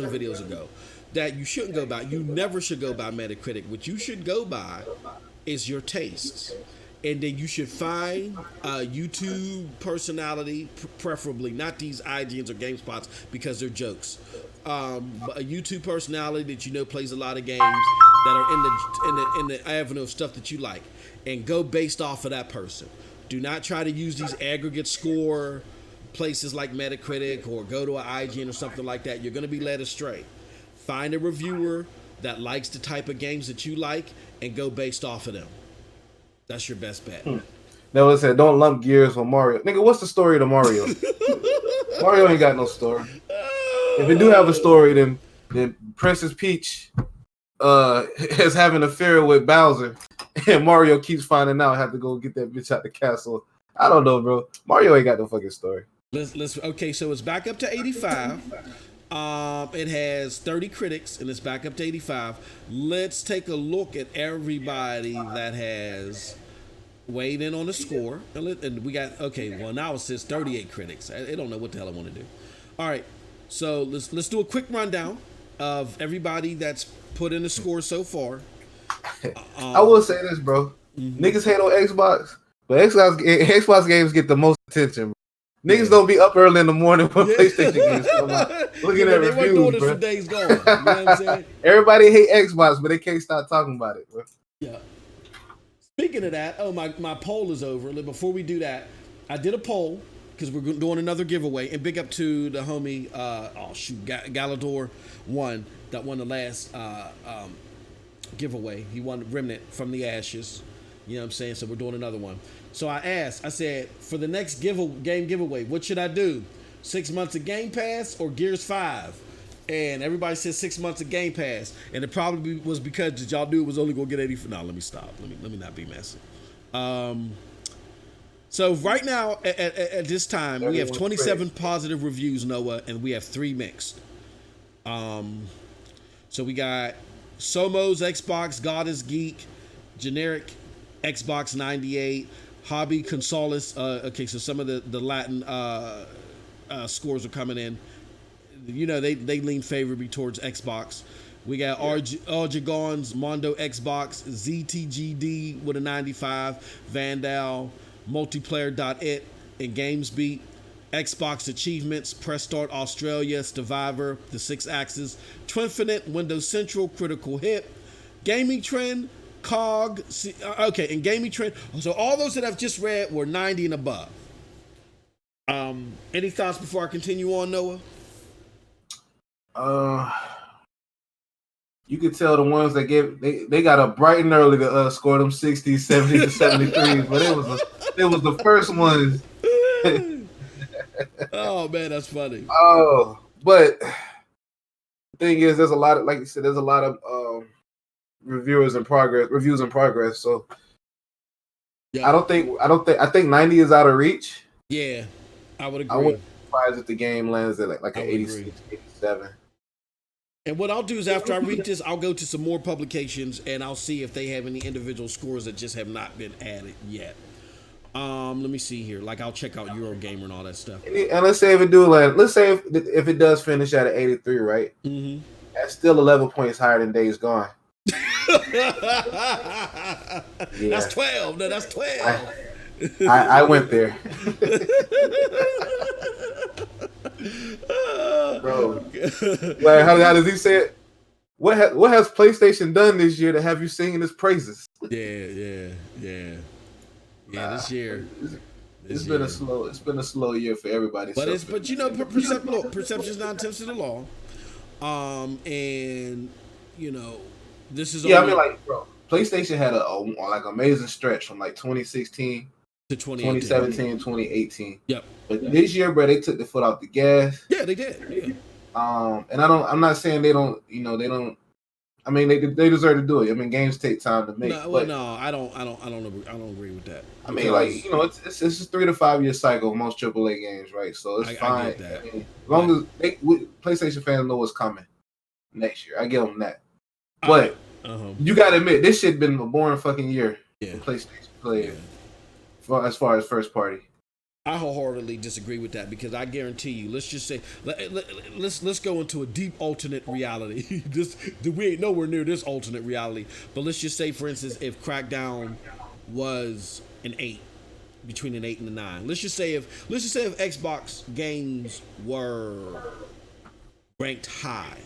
videos ago, that you never should go by Metacritic. What you should go by is your tastes. And then you should find a YouTube personality, preferably not these IGNs or GameSpots because they're jokes. But a YouTube personality that plays a lot of games that are in the avenue of stuff that you like, and go based off of that person. Do not try to use these aggregate score places like Metacritic or go to an IGN or something like that. You're going to be led astray. Find a reviewer that likes the type of games that you like and go based off of them. That's your best bet. Now it said, don't lump Gears on Mario. Nigga, what's the story to Mario? Mario ain't got no story. If it do have a story, then Princess Peach is having an affair with Bowser, and Mario keeps finding out, have to go get that bitch out the castle. I don't know, bro. Mario ain't got no fucking story. Okay, so it's back up to 85. It has 30 critics, and it's back up to 85. Let's take a look at everybody that has weighed in on the score. And we got, now it says 38 critics. I don't know what the hell I want to do. All right, so let's do a quick rundown of everybody that's put in the score so far. I will say this, bro. Mm-hmm. Niggas hate on Xbox, but Xbox games get the most attention, bro. Niggas don't be up early in the morning when PlayStation games come out. Looking at reviews, bro. They weren't doing this for days gone. You know what I'm saying? Everybody hate Xbox, but they can't stop talking about it, bro. Yeah. Speaking of that, my poll is over. Before we do that, I did a poll because we're doing another giveaway. And big up to the homie, Galador won the last giveaway. He won Remnant from the Ashes. You know what I'm saying? So we're doing another one. So I said, for the next game giveaway, what should I do? 6 months of Game Pass or Gears 5? And everybody said 6 months of Game Pass. And it probably was because y'all knew it was only going to get 80. No, let me stop. Let me not be messy. So right now, at this time, we have 27 positive reviews, Noah, and we have 3 mixed. So we got Somo's Xbox, God is Geek, Generic Xbox 98, Hobby Consoles. So some of the Latin scores are coming in. They lean favorably towards Xbox. We got Arjagon's Mondo Xbox, ZTGD with a 95, Vandal, Multiplayer.it, and GamesBeat. Xbox achievements, Press Start Australia, Survivor, The Six Axis, Twinfinite, Windows Central, Critical Hit, Gaming Trend, COG, okay, and Gaming Trend. So all those that I've just read were 90 and above. Any thoughts before I continue on, Noah? You could tell the ones that they got up bright and early to score them 60s, 70s, and 73s, but it was the first ones. Oh man, that's funny. Oh, but the thing is, there's a lot of, like you said, there's a lot of reviews in progress. So yeah. I think 90 is out of reach. Yeah, I would agree. I wouldn't be surprised if the game lands at like an 86, 87. And what I'll do is after I read this, I'll go to some more publications and I'll see if they have any individual scores that just have not been added yet. Let me see here. Like I'll check out Eurogamer and all that stuff. And let's say if it let's say if it does finish at an 83, right? Mm-hmm. That's still 11 points higher than Days Gone. Yeah. That's 12. No, that's 12. I went there. Bro, like how does he say it? What has PlayStation done this year to have you singing its praises? Yeah. This year, it's been a slow year for everybody. But you know, perception is not intention to the law. And you know, this is I mean, like, bro, PlayStation had a like amazing stretch from like 2016 to 2017, 2018. Yep. But this year, bro, they took the foot off the gas. Yeah, they did. Yeah. And I'm not saying they don't. I mean, they deserve to do it. I mean, games take time to make. No, I don't agree with that. I mean, like, it's a 3 to 5 year cycle of most AAA games, right? So it's fine. I get that. I mean, as long as PlayStation fans know what's coming next year, I give them that. But you gotta admit, this shit been a boring fucking year for PlayStation players. As far as first party. I wholeheartedly disagree with that because I guarantee you. Let's just say let's go into a deep alternate reality. We ain't nowhere near this alternate reality. But let's just say, for instance, if Crackdown was an 8, between an 8 and a 9. Let's just say if Xbox games were ranked high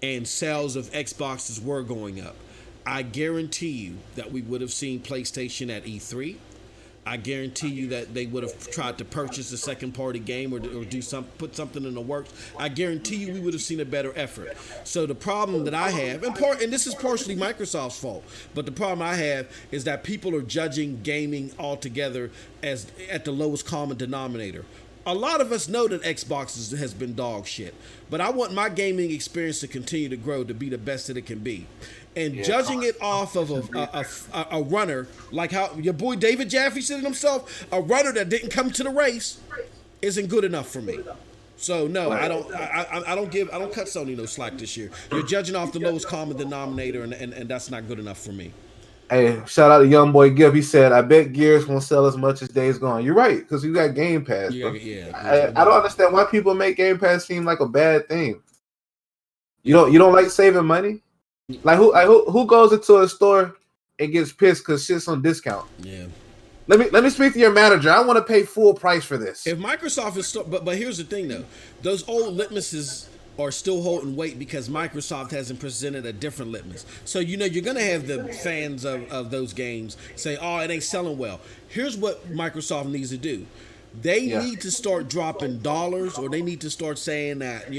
and sales of Xboxes were going up, I guarantee you that we would have seen PlayStation at E3. I guarantee you that they would have tried to purchase a second-party game or put something in the works. I guarantee you we would have seen a better effort. So the problem that I have, and this is partially Microsoft's fault, but the problem I have is that people are judging gaming altogether as at the lowest common denominator. A lot of us know that Xbox has been dog shit, but I want my gaming experience to continue to grow to be the best that it can be. And judging it off of a runner, like how your boy David Jaffe said it himself, a runner that didn't come to the race isn't good enough for me. So no, I don't cut Sony no slack this year. You're judging off the lowest common denominator, and that's not good enough for me. Hey, shout out to young boy Gib. He said, "I bet Gears won't sell as much as Days Gone." You're right, because you got Game Pass. I don't understand why people make Game Pass seem like a bad thing. You don't like saving money? Like who goes into a store and gets pissed because shit's on discount? Yeah. Let me speak to your manager. I want to pay full price for this. If Microsoft is but here's the thing though, those old litmuses are still holding weight because Microsoft hasn't presented a different litmus. So you're gonna have the fans of those games say, "Oh, it ain't selling well." Here's what Microsoft needs to do. They need to start dropping dollars, or they need to start saying that,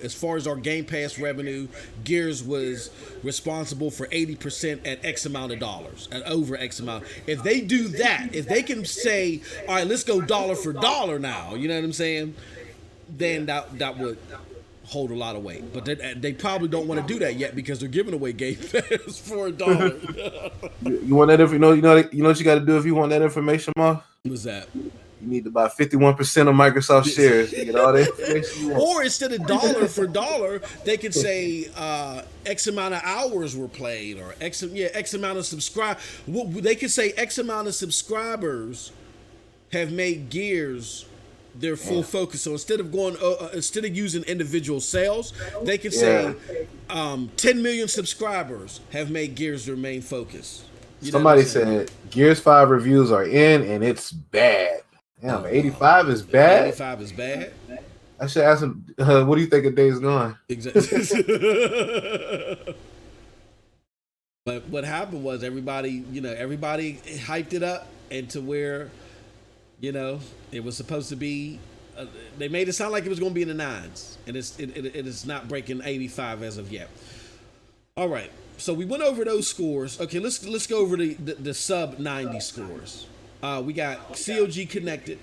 as far as our Game Pass revenue, Gears was responsible for 80% at X amount of dollars, at over X amount. If they do that, if they can say, all right, let's go dollar for dollar now, you know what I'm saying? Then that would hold a lot of weight. But they probably don't want to do that yet because they're giving away Game Pass for $1. You want that? You know what you got to do if you want that information, Ma? What's that? You need to buy 51% of Microsoft shares to get all that information you want. Or instead of dollar for dollar, they could say X amount of hours were played, or X amount of subscribers. They could say X amount of subscribers have made Gears their full focus. So instead of using individual sales, they could say 10 million subscribers have made Gears their main focus. Somebody said Gears 5 reviews are in and it's bad. Damn, 85 is bad. 85 is bad. I should ask him. What do you think of Days Gone? Exactly. But what happened was everybody hyped it up into where, it was supposed to be. They made it sound like it was going to be in the nines, and it is not breaking 85 as of yet. All right, so we went over those scores. Okay, let's go over the sub 90 scores. We got COG Connected,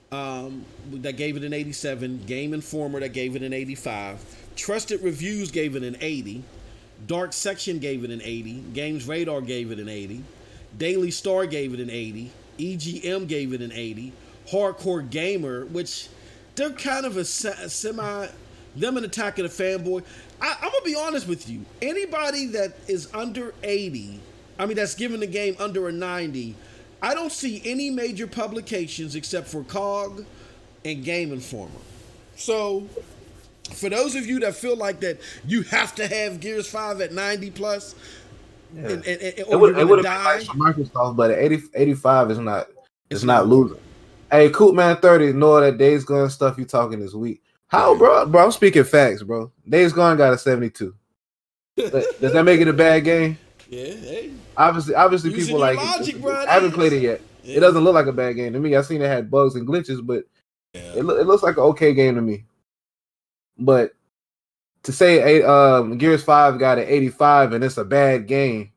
that gave it an 87. Game Informer that gave it an 85. Trusted Reviews gave it an 80. Dark Section gave it an 80. Games Radar gave it an 80. Daily Star gave it an 80. EGM gave it an 80. Hardcore Gamer, which they're kind of a semi, them and Attack of the Fanboy. I'm going to be honest with you. Anybody that is under 80, that's giving the game under a 90, I don't see any major publications except for COG and Game Informer. So, for those of you that feel like that you have to have Gears 5 at 90 plus, Yeah. it would have been nice for Microsoft, but 85 is not. It's not losing. Hey, Coopman 30, know that Days Gone stuff you talking this week. How, bro? Bro, I'm speaking facts, bro. Days Gone got a 72. Does that make it a bad game? Yeah, hey. Obviously people like logic, it. Bro, I haven't played it yet. Yeah. It doesn't look like a bad game to me. I seen it had bugs and glitches, but it looks like an okay game to me. But to say Gears 5 got an 85 and it's a bad game,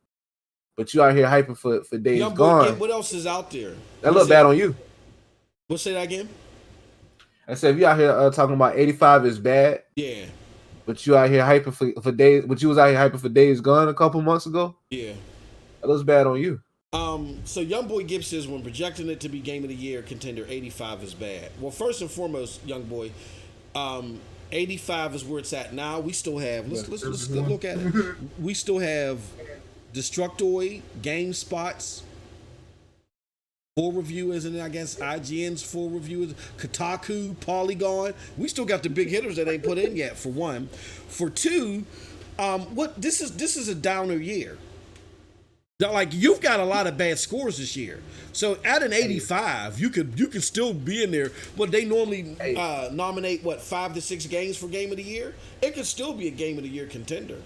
but you out here hyping for Days Gone. What else is out there? That look bad on you. We'll say that again. I said if you out here talking about 85 is bad. Yeah. But you out here hyping for Days. But you was out here hyping for Days Gone a couple months ago. Yeah. That looks bad on you. So Youngboy Gibbs says when projecting it to be Game of the Year contender, 85 is bad. Well, first and foremost, Youngboy, 85 is where it's at now. We still have. Let's look at it. We still have Destructoid, GameSpot's full review, isn't it? I guess IGN's full review is Kotaku, Polygon. We still got the big hitters that ain't put in yet. For one, for two, this is a downer year. Like you've got a lot of bad scores this year. So at an 85, you could still be in there. But they normally nominate 5 to 6 games for Game of the Year. It could still be a Game of the Year contender.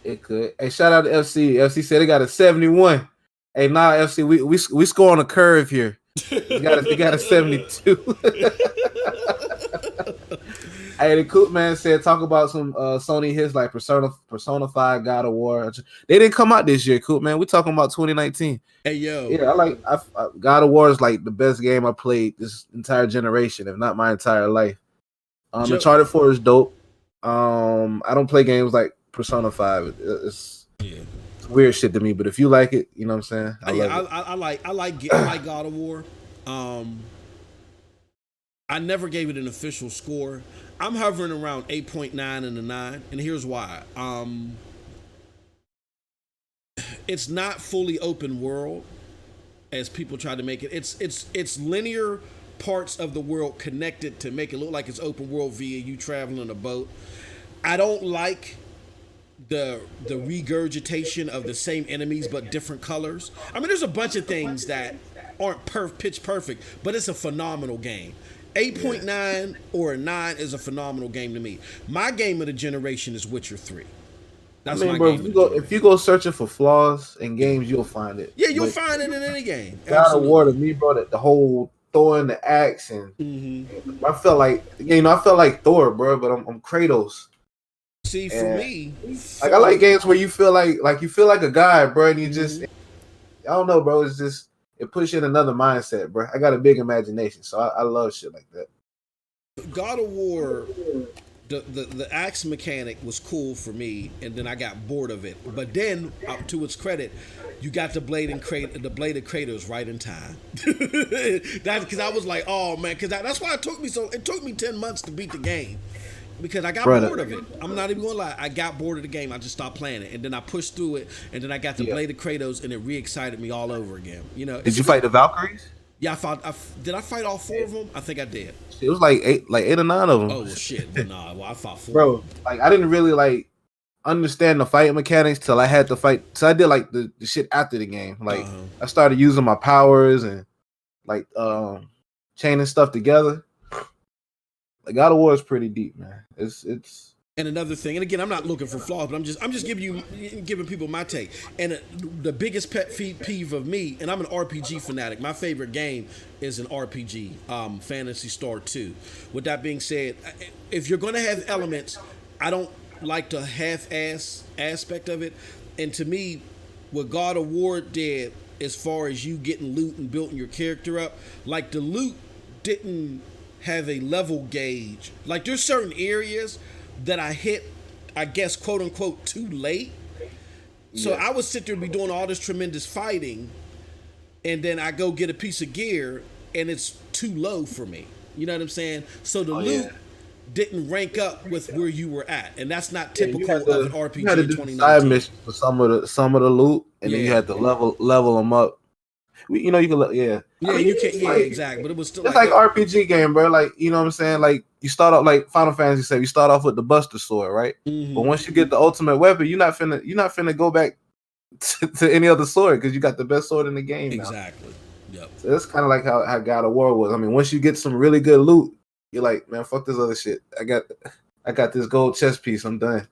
It could. Hey, shout out to FC. FC said they got a 71. Hey, nah, FC, we score on a curve here. You got a 72. Hey, the Coop man said talk about some Sony hits like Persona 5, God of War. They didn't come out this year, Coop man. We talking about 2019. Hey yo, yeah, I God of War is like the best game I played this entire generation, if not my entire life. Uncharted 4 is dope. I don't play games like Persona 5. It's weird shit to me, but if you like it, you know what I'm saying. I like God of War. I never gave it an official score. I'm hovering around 8.9 and a 9, and here's why. It's not fully open world as people try to make it. It's linear parts of the world connected to make it look like it's open world via you traveling on a boat. I don't like the regurgitation of the same enemies but different colors. There's a bunch of things that aren't pitch perfect, but it's a phenomenal game. 8.9 or a 9 is a phenomenal game to me. My game of the generation is Witcher 3. That's my bro, game. If you go searching for flaws in games, you'll find it. Yeah, you'll find it in any game. God of War to me, bro, the whole throwing the axe and I felt like Thor, bro, but I'm Kratos. See, for me, I like games where you feel like a guy, bro, and you just, I don't know, bro. It's just it puts you in another mindset, bro. I got a big imagination, so I love shit like that. God of War, the axe mechanic was cool for me, and then I got bored of it. But then, to its credit, you got the blade of Kratos right in time. That's because I was like, oh man, because that's why it took me 10 months to beat the game. Because I got bored of it. I'm not even gonna lie. I got bored of the game. I just stopped playing it, and then I pushed through it, and then I got the blade of Kratos, and it re-excited me all over again. Did you fight the Valkyries? Yeah, did I fight all 4 of them? I think I did. It was like 8 or 9 of them. Oh well, shit, but nah. Well, I fought 4. Bro, like I didn't really understand the fighting mechanics till I had to fight. So I did like the shit after the game. Like I started using my powers and like chaining stuff together. Like God of War is pretty deep, man. It's And another thing, and again, I'm not looking for flaws, but I'm just giving people my take. And the biggest pet peeve of me, and I'm an RPG fanatic. My favorite game is an RPG, Phantasy Star 2. With that being said, if you're going to have elements, I don't like the half-ass aspect of it. And to me, what God of War did, as far as you getting loot and building your character up, like the loot didn't have a level gauge. Like there's certain areas that I hit, I guess, quote unquote, too late. So I would sit there and be doing all this tremendous fighting, and then I go get a piece of gear, and it's too low for me. You know what I'm saying? So the loot didn't rank up with where you were at, and that's not typical of an RPG. You had to do side missions for some of the loot, and then you had to level them up. You know, you can you can't. Yeah, exactly. But it was still it's like RPG game, bro. Like, you know what I'm saying? Like, you start off like Final Fantasy said, you start off with the Buster Sword, right? Mm-hmm. But once you get the ultimate weapon, you're not finna go back to any other sword because you got the best sword in the game. Exactly. Now. Yep. So that's kind of like how God of War was. I mean, once you get some really good loot, you're like, man, fuck this other shit. I got this gold chest piece. I'm done.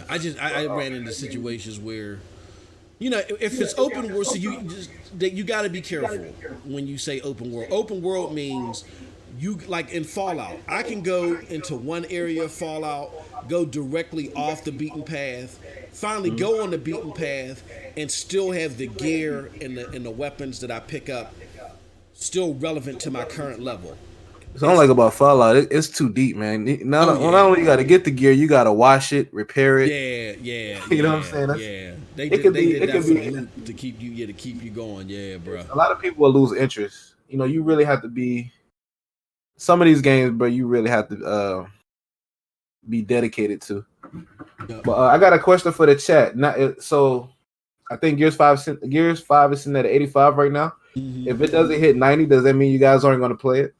I ran into situations where, you know, if it's open world, so you got to be careful when you say open world. Open world means you, like in Fallout, I can go into one area of Fallout, go directly off the beaten path, finally go on the beaten path, and still have the gear and the weapons that I pick up still relevant to my current level. So I don't like about Fallout. It's too deep, man. Not only you got to get the gear, you got to wash it, repair it. Yeah. You know what I'm saying? They did that for the loop to keep you going. Yeah, bro. A lot of people will lose interest. You know, you really have to be. Some of these games, bro, you really have to be dedicated to. Yep. But I got a question for the chat. So I think Gears 5 is sitting at 85 right now. Mm-hmm. If it doesn't hit 90, does that mean you guys aren't going to play it?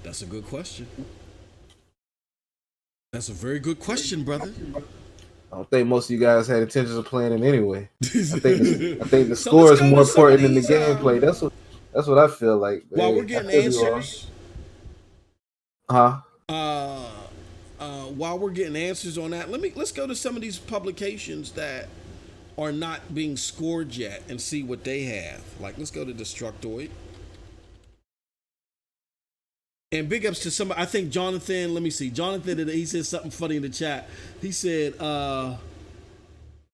That's a good question. That's a very good question, brother. I don't think most of you guys had intentions of playing it anyway. I think the score is more important than the gameplay. That's what I feel like. While we're getting answers, while we're getting answers on that, let's go to some of these publications that are not being scored yet and see what they have. Like, let's go to Destructoid. And big ups to somebody. I think Jonathan. Let me see. Jonathan. He said something funny in the chat. He said,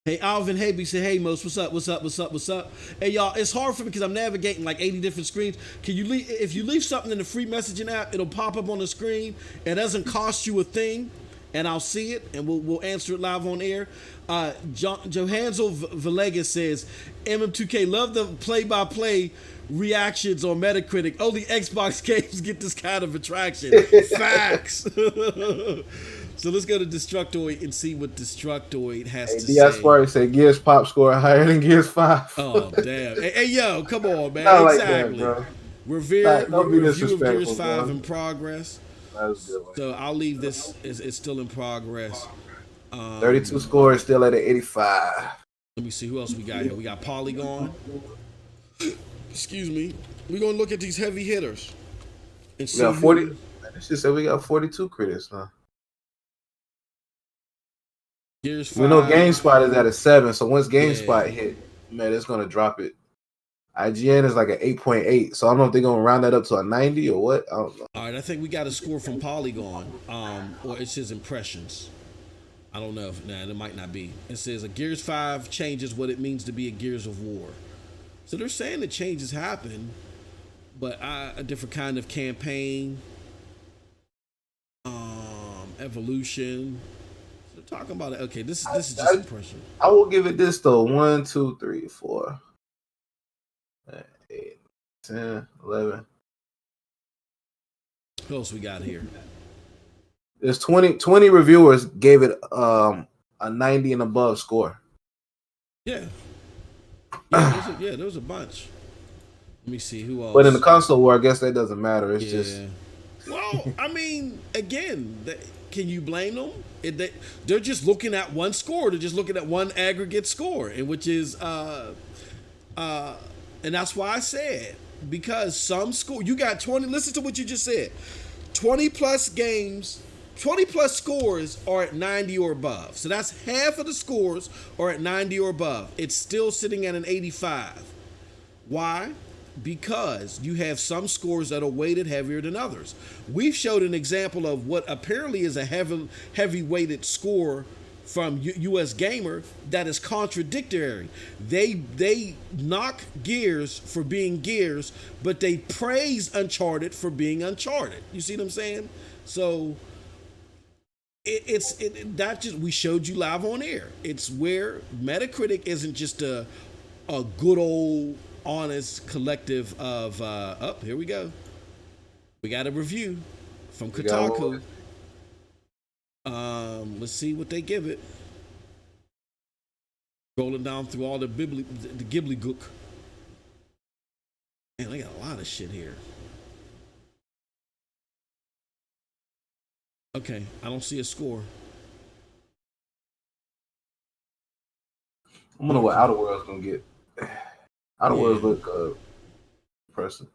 "Hey Alvin Habe said, hey Most, what's up? Hey y'all, it's hard for me because I'm navigating like 80 different screens. Can you leave? If you leave something in the free messaging app, it'll pop up on the screen. It doesn't cost you a thing, and I'll see it, and we'll answer it live on air." Johansel Villegas says, "MM2K, love the play-by-play reactions on Metacritic. Only Xbox games get this kind of attraction." Facts. So let's go to Destructoid and see what Destructoid has to say. Diaspora said Gears Pop score higher than Gears 5. Oh, damn. Hey, yo, come on, man. Not exactly. Like that, bro. Review of Gears 5 in progress. That was a good one. So I'll leave this. It's still in progress. 32 score is still at an 85. Let me see who else we got here. We got Polygon. Excuse me. We're going to look at these heavy hitters. And see 40. This just said we got 42 critics now. Gears 5. We know GameSpot is at a 7, so once GameSpot hit, man, it's gonna drop it. IGN is like an 8.8, so I don't know if they're gonna round that up to a 90 or what. I don't know. All right, I think we got a score from Polygon, or it says impressions. I don't know if it might not be. It says a Gears 5 changes what it means to be a Gears of War. So they're saying the changes happen, but a different kind of campaign, evolution. Talking about it. Okay, this is just impression. I will give it this though. 1, 2, 3, 4, 8, 10, 11. What else we got here? There's 20 reviewers gave it a 90 and above score. Yeah, there was a bunch. Let me see who else. But in the console war, I guess that doesn't matter. It's just. Well, I mean, again, can you blame them? They're just looking at one score. They're just looking at one aggregate score, and which is And that's why I said, because some school, you got 20, listen to what you just said. 20 plus games, 20 plus scores are at 90 or above. So that's half of the scores are at 90 or above. It's still sitting at an 85. Why? Because you have some scores that are weighted heavier than others. We've showed an example of what apparently is a heavy weighted score from US Gamer that is contradictory. They knock Gears for being Gears, but they praise Uncharted for being Uncharted. You see what I'm saying? So that just, we showed you live on air. It's where Metacritic isn't just a good old honest collective of here we go. We got a review from Kotaku. Let's see what they give it. Rolling down through all the Ghibli gook. Man, they got a lot of shit here. Okay, I don't see a score. I wonder what Outer World's gonna get. Outer Worlds look impressive.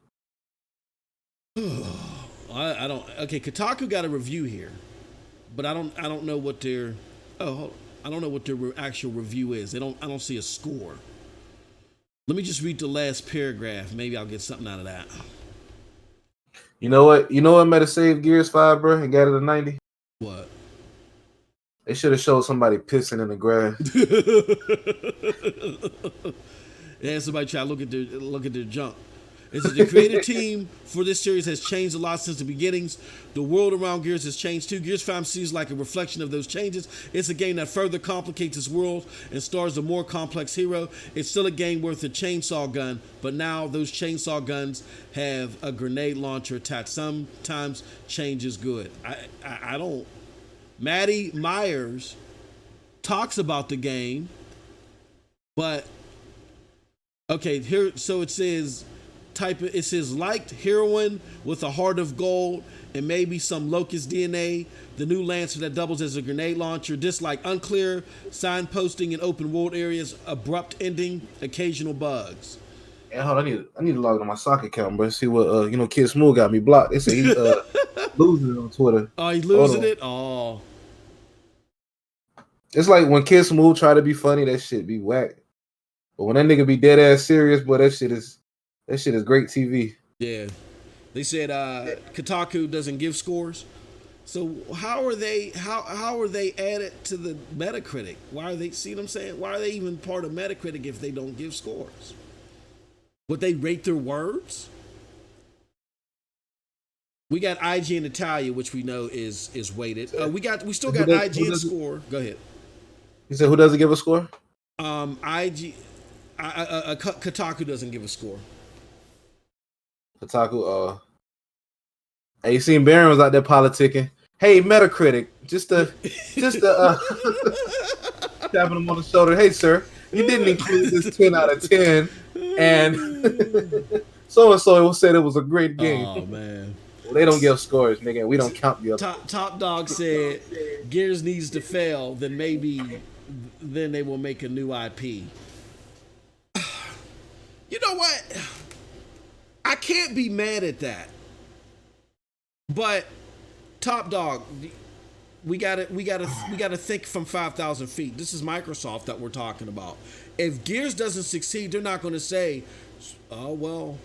I don't. Okay, Kotaku got a review here, but I don't know what their. Oh, hold on. I don't know what their actual review is. I don't see a score. Let me just read the last paragraph. Maybe I'll get something out of that. You know what? You know what made us save Gears 5, bro, and got it a 90? What? They should have showed somebody pissing in the grass. Yeah, somebody try to look at their junk. It says the creative team for this series has changed a lot since the beginnings. The world around Gears has changed too. Gears 5 seems like a reflection of those changes. It's a game that further complicates its world and stars a more complex hero. It's still a game worth a chainsaw gun, but now those chainsaw guns have a grenade launcher attached. Sometimes change is good. I don't. Maddie Myers talks about the game, but okay, here, so it says it says liked heroine with a heart of gold and maybe some locust DNA. The new Lancer that doubles as a grenade launcher. Dislike unclear signposting in open world areas. Abrupt ending. Occasional bugs. Yeah, hold on, I need to log in my soccer account, bro. See what Kid Smooth got me blocked. They say he's losing it on Twitter. Oh, he's losing it. Oh, it's like when Kid Smooth try to be funny, that shit be whack. But when that nigga be dead ass serious, boy, that shit is great TV. Yeah. They said Kotaku doesn't give scores. So how are they added to the Metacritic? Why are they, see what I'm saying? Why are they even part of Metacritic if they don't give scores? Would they rate their words? We got IGN Italia, which we know is weighted. We still got IGN score. Go ahead. You said who doesn't give a score? Kotaku doesn't give a score. Kotaku, hey, you seen Barron was out there politicking. Hey, Metacritic, just tapping him on the shoulder. Hey, sir, you didn't include this 10 out of 10, and so said it was a great game. Oh man, well, they don't give scores, nigga. We don't count the other. Top Dog said Gears needs to fail, then they will make a new IP. You know what? I can't be mad at that. But Top Dog, we gotta think from 5,000 feet. This is Microsoft that we're talking about. If Gears doesn't succeed, they're not going to say, "Oh well,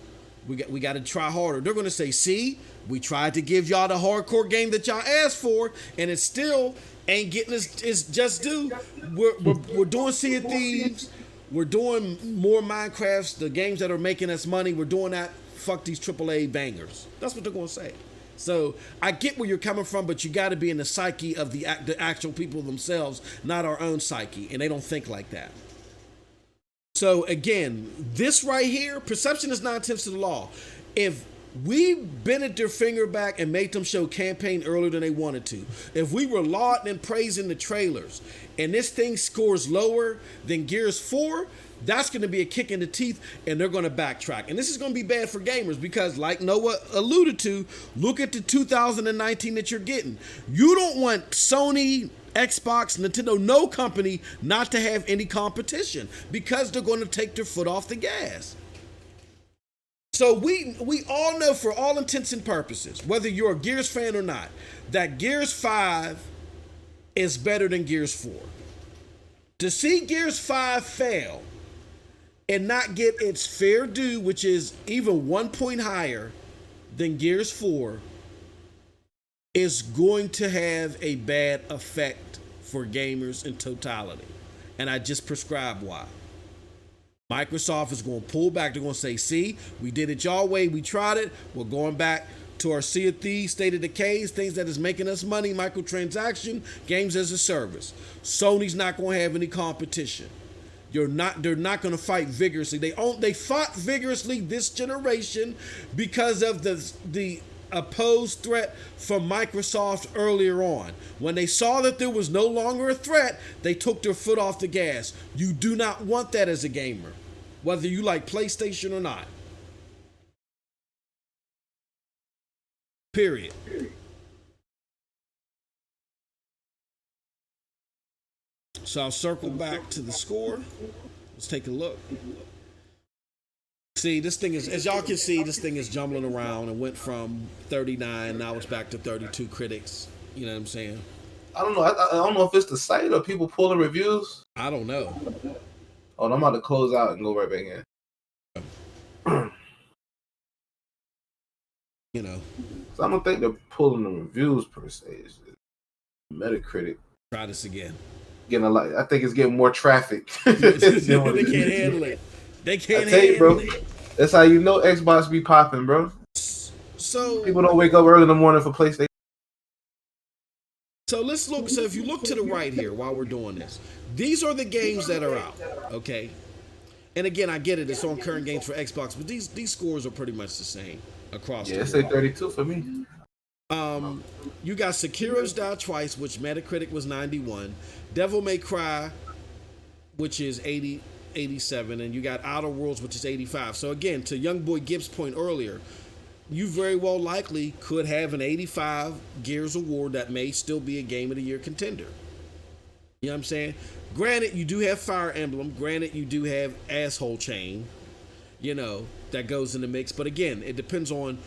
we got to try harder." They're going to say, "See, we tried to give y'all the hardcore game that y'all asked for, and it still ain't getting its just due. We're doing Sea of Thieves." We're doing more Minecrafts, the games that are making us money. We're doing that. Fuck these AAA bangers. That's what they're going to say. So I get where you're coming from, but you got to be in the psyche of the actual people themselves, not our own psyche. And they don't think like that. So again, this right here, perception is 9/10 of the law. If we bended their finger back and made them show campaign earlier than they wanted to, if we were lauding and praising the trailers, and this thing scores lower than Gears 4, that's going to be a kick in the teeth, and they're going to backtrack. And this is going to be bad for gamers because, like Noah alluded to, look at the 2019 that you're getting. You don't want Sony, Xbox, Nintendo, no company not to have any competition because they're going to take their foot off the gas. So we all know, for all intents and purposes, whether you're a Gears fan or not, that Gears 5 is better than Gears 4. To see Gears 5 fail and not get its fair due, which is even 1 point higher than Gears 4, is going to have a bad effect for gamers in totality. And I just prescribed why. Microsoft is going to pull back. They're going to say, see, we did it y'all way. We tried it. We're going back to our Sea of Thieves, State of Decays, things that is making us money, microtransaction, games as a service. Sony's not going to have any competition. They're not going to fight vigorously. They fought vigorously this generation because of the opposed threat from Microsoft earlier on. When they saw that there was no longer a threat, they took their foot off the gas. You do not want that as a gamer, whether you like PlayStation or not. Period. So I'll circle back to the score. Let's take a look. See, this thing is, as y'all can see, this thing is jumbling around and went from 39, now it's back to 32 critics. You know what I'm saying? I don't know. I don't know if it's the site or people pulling reviews. I don't know. Oh, I'm about to close out and go right back in. You know. So I don't think they're pulling the reviews per se. It's just Metacritic. Try this again. Getting a lot. I think it's getting more traffic. They can't handle it. They can't handle it. That's how you know Xbox be popping, bro. So people don't wake up early in the morning for PlayStation. So let's look. So if you look to the right here while we're doing this, these are the games that are out. Okay. And again, I get it. It's on current games for Xbox, but these scores are pretty much the same across. Yeah, say 32 for me. You got Sekiro's Die Twice, which Metacritic was 91. Devil May Cry, which is 87, and you got Outer Worlds, which is 85. So again, to Young Boy Gibbs' point earlier, you very well likely could have an 85 Gears award that may still be a Game of the Year contender. You know what I'm saying? Granted, you do have Fire Emblem. Granted, you do have Asshole Chain, you know, that goes in the mix. But again, it depends on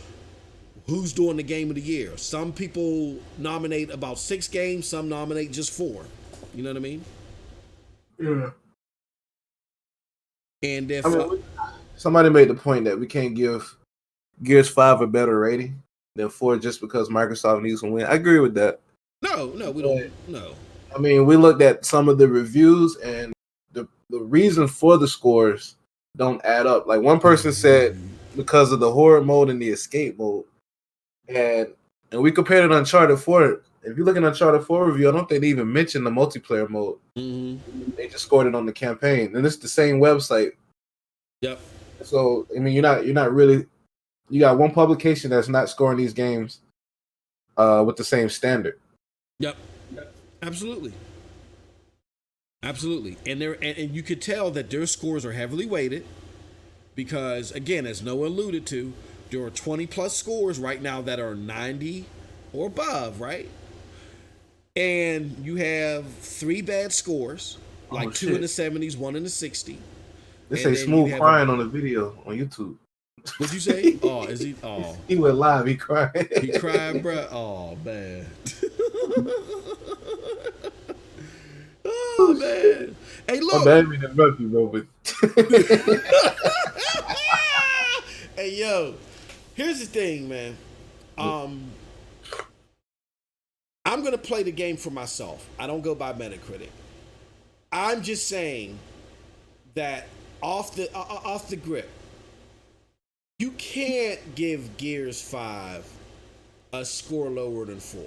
who's doing the Game of the Year. Some people nominate about 6 games. Some nominate just 4. You know what I mean? Yeah. And if somebody made the point that we can't give Gears 5 a better rating than 4 just because Microsoft needs to win. I agree with that. No, we don't. No. I mean, we looked at some of the reviews and the reason for the scores don't add up. Like one person said because of the horror mode and the escape mode. And we compared it to Uncharted 4. If you look at Uncharted 4 review, I don't think they even mentioned the multiplayer mode. Mm-hmm. They just scored it on the campaign. And it's the same website. Yep. So, I mean, you're not really... You got one publication that's not scoring these games with the same standard. Yep. Absolutely. Absolutely. And you could tell that their scores are heavily weighted because, again, as Noah alluded to, there are 20 plus scores right now that are 90 or above, right? And you have 3 bad scores, like 2 in the 70s, 1 in the 60. They say Smooth crying on the video on YouTube. What'd you say? Oh, is he? Oh, he went live. He cried. He cried, bro. Oh man. Oh man. Hey, look. My bad, the rugby, bro. But hey, yo. Here's the thing, man. I'm gonna play the game for myself. I don't go by Metacritic. I'm just saying that off the grip. You can't give Gears 5 a score lower than 4.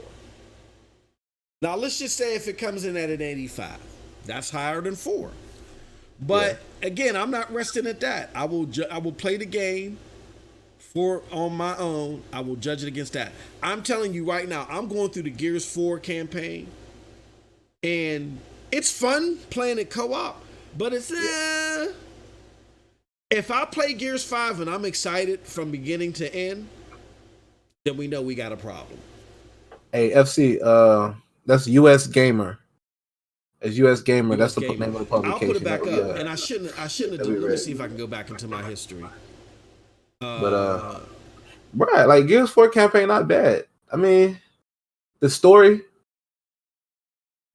Now, let's just say if it comes in at an 85. That's higher than 4. But, again, I'm not resting at that. I will play the game on my own. I will judge it against that. I'm telling you right now, I'm going through the Gears 4 campaign. And it's fun playing it co-op. But it's... If I play Gears 5 and I'm excited from beginning to end, then we know we got a problem. Hey, FC, that's US Gamer. It's US Gamer. That's the name of the publication. I'll put it back up. And I shouldn't have done. Let me see if I can go back into my history. But right, like Gears 4 campaign not bad. I mean, the story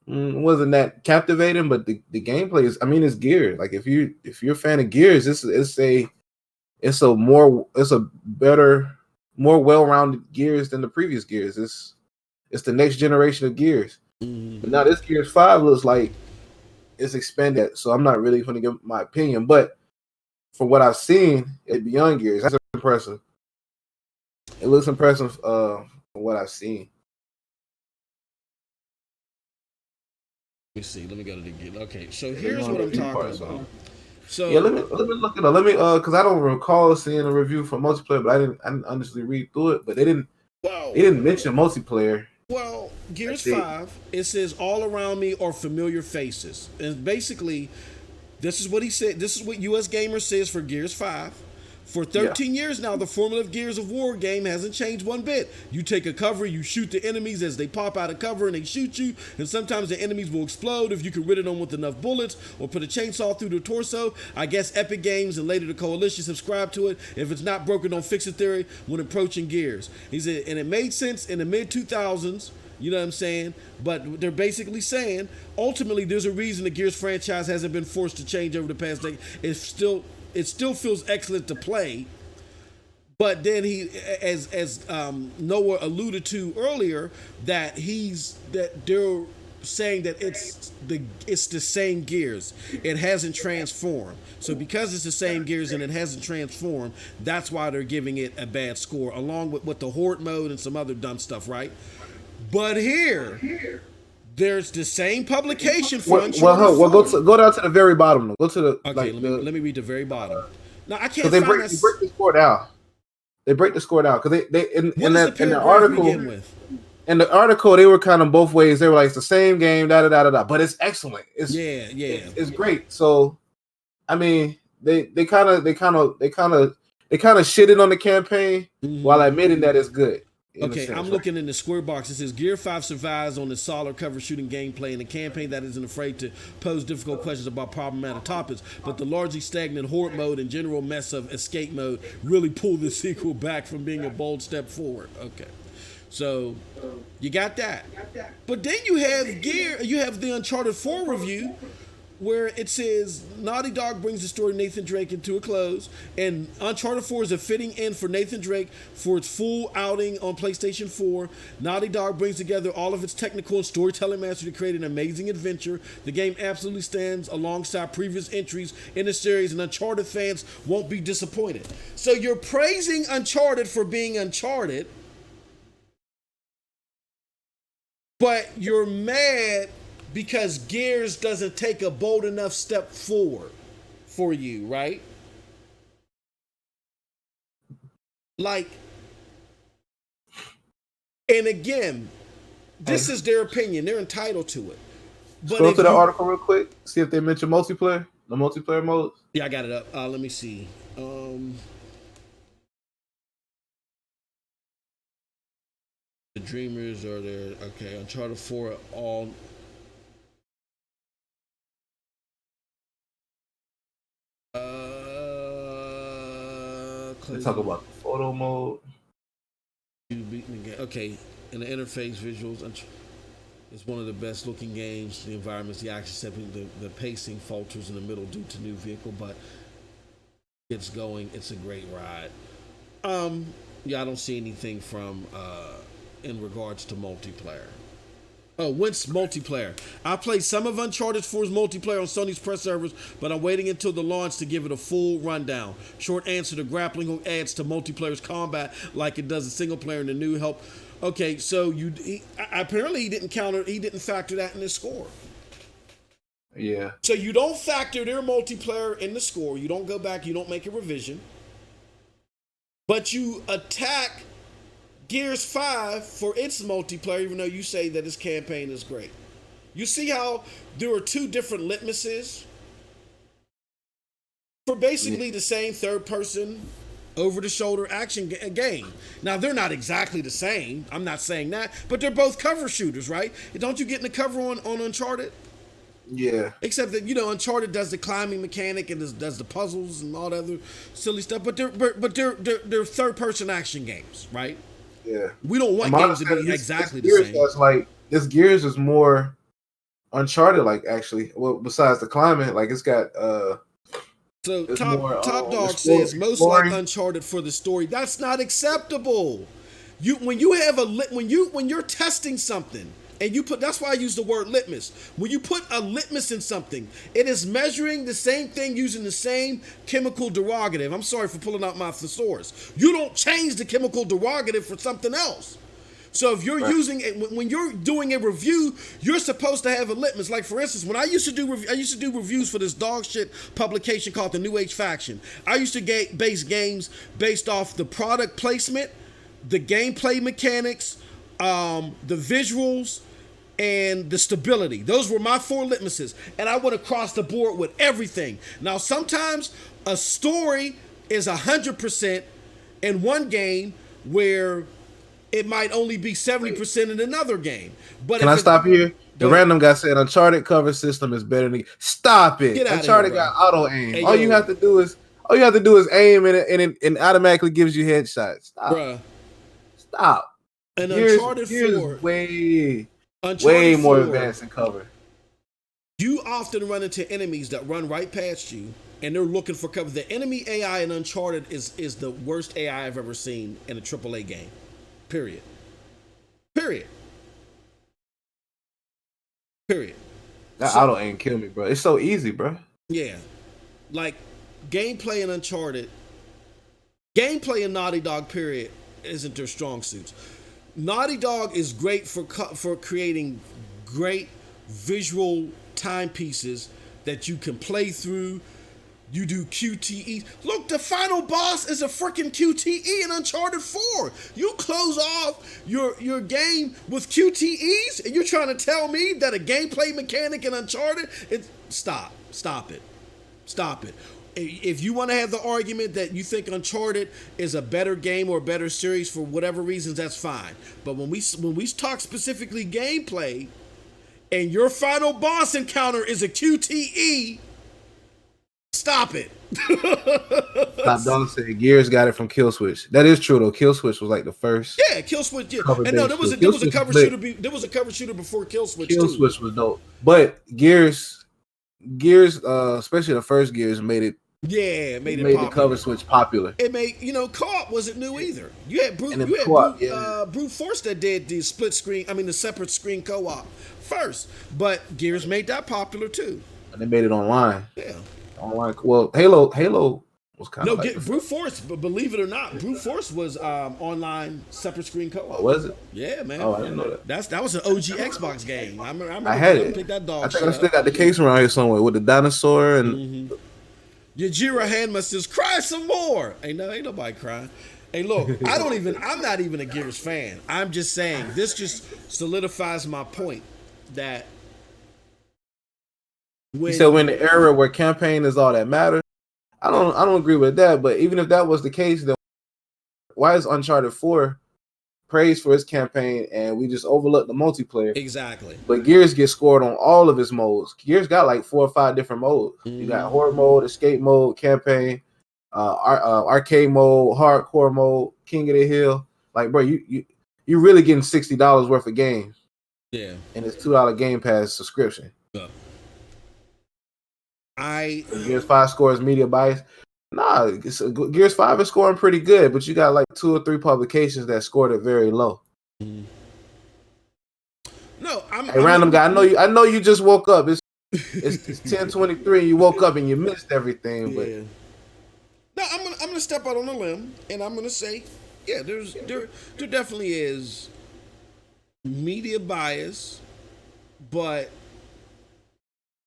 wasn't that captivating, but the gameplay is. I mean, it's Gears. Like if you're a fan of Gears, it's a better, more well-rounded Gears than the previous Gears. It's the next generation of Gears. But now this Gears 5 looks like it's expanded. So I'm not really going to give my opinion, but from what I've seen, it's beyond Gears. That's impressive. It looks impressive from what I've seen. Let me see. Let me go to the Gears. Okay, so here's what I'm talking about. So yeah, let me look it up. Let me because I don't recall seeing a review for multiplayer, but I didn't honestly read through it. But they didn't mention multiplayer. Well, Gears 5, it says all around me are familiar faces. And basically, this is what he said. This is what US Gamer says for Gears 5. For 13 years now, the formula of Gears of War game hasn't changed one bit. You take a cover, you shoot the enemies as they pop out of cover and they shoot you, and sometimes the enemies will explode if you can rid them with enough bullets or put a chainsaw through their torso. I guess Epic Games and later the Coalition subscribe to it. If it's not broken, don't fix it theory when approaching Gears. He said, and it made sense in the mid-2000s. You know what I'm saying? But they're basically saying, ultimately, there's a reason the Gears franchise hasn't been forced to change over the past decade. It still feels excellent to play, but then he, as Noah alluded to earlier, that they're saying that it's the same Gears. It hasn't transformed. So because it's the same Gears and it hasn't transformed, that's why they're giving it a bad score, along with the Horde mode and some other dumb stuff, right? But here, there's the same publication for Uncharted 4. Go down to the very bottom. Go to the let me read the very bottom. Now I can't. They break the score down. They break the score down because they in the article. In the article, they were kind of both ways. They were like, it's the same game, but it's excellent. It's great. So, I mean, they kind of shitted on the campaign while admitting that it's good. Okay, I'm looking in the square box. It says Gear 5 survives on the solid cover shooting gameplay and a campaign that isn't afraid to pose difficult questions about problematic topics, but the largely stagnant horde mode and general mess of escape mode really pull the sequel back from being a bold step forward. Okay. So you got that. But then you have the Uncharted 4 review where it says Naughty Dog brings the story of Nathan Drake into a close, and Uncharted 4 is a fitting end for Nathan Drake for its full outing on PlayStation 4. Naughty Dog brings together all of its technical and storytelling mastery to create an amazing adventure. The game absolutely stands alongside previous entries in the series, and Uncharted fans won't be disappointed. So you're praising Uncharted for being Uncharted, but you're mad because Gears doesn't take a bold enough step forward for you, right? Like, and again, this is their opinion. They're entitled to it. But scroll to the article real quick. See if they mention multiplayer, the multiplayer modes. Yeah, I got it up. Let me see. The Dreamers are there. Okay, Uncharted 4 all. They talk about the photo mode. Okay, and the interface visuals. It's one of the best looking games. The environments, the action setting, the pacing falters in the middle due to new vehicle, but it's going. It's a great ride. Yeah, I don't see anything from in regards to multiplayer. Oh, when's multiplayer? I played some of Uncharted 4's multiplayer on Sony's press servers, but I'm waiting until the launch to give it a full rundown. Short answer, the grappling hook adds to multiplayer's combat like it does a single player in the new help. Okay, so apparently he didn't factor that in his score. Yeah. So you don't factor their multiplayer in the score. You don't go back, you don't make a revision. But you attack Gears 5 for its multiplayer, even though you say that its campaign is great. You see how there are two different litmuses for basically the same third-person, over-the-shoulder action game. Now, they're not exactly the same. I'm not saying that. But they're both cover shooters, right? Don't you get in the cover on Uncharted? Yeah. Except that, you know, Uncharted does the climbing mechanic and does the puzzles and all the other silly stuff. But they're third person action games, right? Yeah. We don't want And my games to understanding, be this exactly the Gears same. that's like this Gears is more Uncharted like actually. Well, besides the climate, like it's got So it's more Top Dog says most like exploring. Uncharted for the story. That's not acceptable. When you're testing something and you put, that's why I use the word litmus. When you put a litmus in something, it is measuring the same thing using the same chemical derogative. I'm sorry for pulling out my thesaurus. You don't change the chemical derogative for something else. So if you're using it, when you're doing a review, you're supposed to have a litmus. Like for instance, when I used to do reviews for this dog shit publication called the New Age Faction. I used to base games based off the product placement, the gameplay mechanics, the visuals, and the stability. Those were my 4 litmuses, and I went across the board with everything. Now sometimes a story is 100% in one game where it might only be 70% in another game. But Can I stop here? The random guy said Uncharted cover system is better than. Stop it! Get out Uncharted of here, got auto aim. Hey, all you have to do is aim and it automatically gives you headshots. Stop. Bruh. Stop. And Here's Uncharted 4 way Uncharted more 4, advanced in cover. You often run into enemies that run right past you and they're looking for cover. The enemy AI in Uncharted is the worst AI I've ever seen in a AAA game. Period. That auto aim killed me, bro. It's so easy, bro. Yeah. Like gameplay in Uncharted, gameplay in Naughty Dog, period, isn't their strong suits. Naughty Dog is great for creating great visual timepieces that you can play through. You do QTE. Look, the final boss is a freaking QTE in Uncharted 4. You close off your game with QTEs, and you're trying to tell me that a gameplay mechanic in Uncharted? Stop it. If you want to have the argument that you think Uncharted is a better game or a better series for whatever reasons, that's fine. But when we talk specifically gameplay, and your final boss encounter is a QTE, stop it. Top Dog said Gears got it from Killswitch. That is true though. Killswitch was like the first. Yeah, Killswitch. Yeah. And no, there was a cover shooter. There was a cover shooter before Killswitch. Killswitch was dope, but Gears, especially the first Gears, made it. Yeah, it made the cover switch popular. It made, co-op wasn't new either. You had Brute Force that did the split screen. I mean, the separate screen co-op first, but Gears made that popular too. And they made it online. Yeah. Online. Well, Halo was kind of like Brute Force, but believe it or not, Brute Force was online separate screen co-op. Oh, was it? Yeah, man. Oh, I didn't know that. That was an OG Xbox game. I remember I had it. Pick that dog. I think I still got the case around here somewhere with the dinosaur and. Mm-hmm. Yajira Hanma says, "Cry some more." Ain't nobody crying. Hey, look, I'm not even a Gears fan. I'm just saying this just solidifies my point that. He said when the era where campaign is all that matters. I don't agree with that, but even if that was the case, then why is Uncharted 4 praised for its campaign and we just overlook the multiplayer? Exactly. But Gears gets scored on all of its modes. Gears got like 4 or 5 different modes. You got horror mode, escape mode, campaign, arcade mode, hardcore mode, King of the Hill. Like, bro, you're really getting $60 worth of games. Yeah. And it's $2 Game Pass subscription. Yeah. Gears 5 scores media bias. Nah, Gears 5 is scoring pretty good, but you got like 2 or 3 publications that scored it very low. Mm-hmm. No, hey, random guy. I know you just woke up. It's 10:23. You woke up and you missed everything. But yeah. No, I'm gonna step out on a limb and I'm gonna say, yeah, there definitely is media bias, but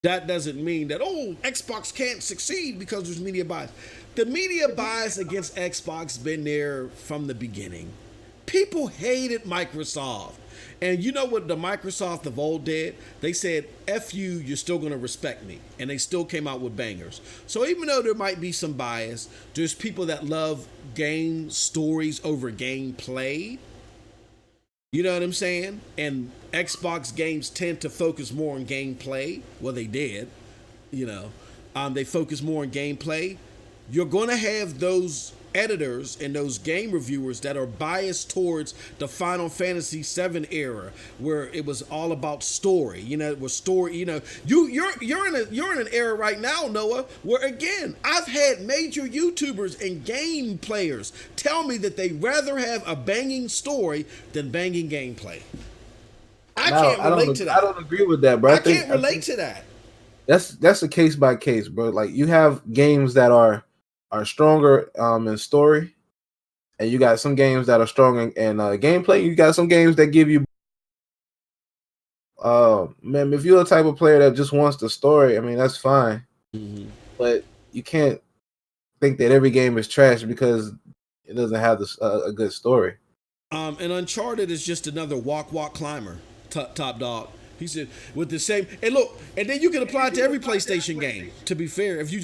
that doesn't mean that Xbox can't succeed because there's media bias. The media bias against Xbox been there from the beginning. People hated Microsoft. And you know what the Microsoft of old did? They said, F you, you're still going to respect me. And they still came out with bangers. So even though there might be some bias, there's people that love game stories over game play. You know what I'm saying? And Xbox games tend to focus more on gameplay. Well, they did. You know, they focus more on gameplay. You're going to have those editors and those game reviewers that are biased towards the Final Fantasy VII era, where it was all about story. You know, it was story. You know, you're in an era right now, Noah, where again I've had major YouTubers and game players tell me that they rather have a banging story than banging gameplay. I can't relate to that. I don't agree with that, bro. I can't relate to that. That's a case by case, bro. Like you have games that are stronger in story, and you got some games that are strong in gameplay. You got some games that give you, man. If you're a type of player that just wants the story, I mean that's fine, but you can't think that every game is trash because it doesn't have a good story. And Uncharted is just another walk climber, top dog. He said with the same, and look, and then you can apply it to every PlayStation game. To be fair, if you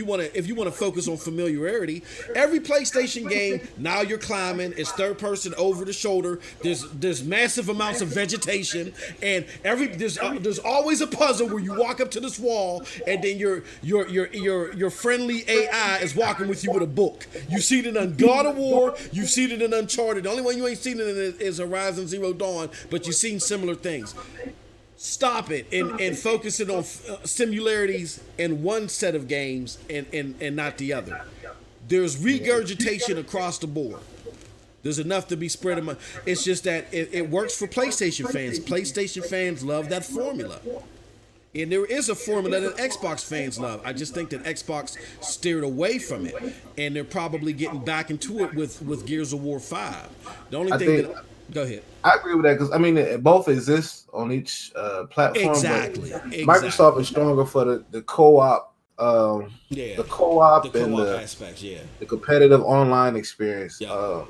want to focus on familiarity, every PlayStation game now you're climbing. It's third person over the shoulder. There's massive amounts of vegetation, and there's always a puzzle where you walk up to this wall, and then your friendly AI is walking with you with a book. You've seen it on God of War. You've seen it in Uncharted. The only one you ain't seen it in is Horizon Zero Dawn, but you've seen similar things. Stop it and focus it on similarities in one set of games and not the other. There's regurgitation across the board. There's enough to be spread among. It's just that it works for PlayStation fans. PlayStation fans love that formula. And there is a formula that Xbox fans love. I just think that Xbox steered away from it. And they're probably getting back into it with Gears of War 5. The only thing go ahead. I agree with that because I mean it both exist on each platform. Exactly. Microsoft is stronger for the co-op, the co-op and the aspects, the competitive online experience. Yeah.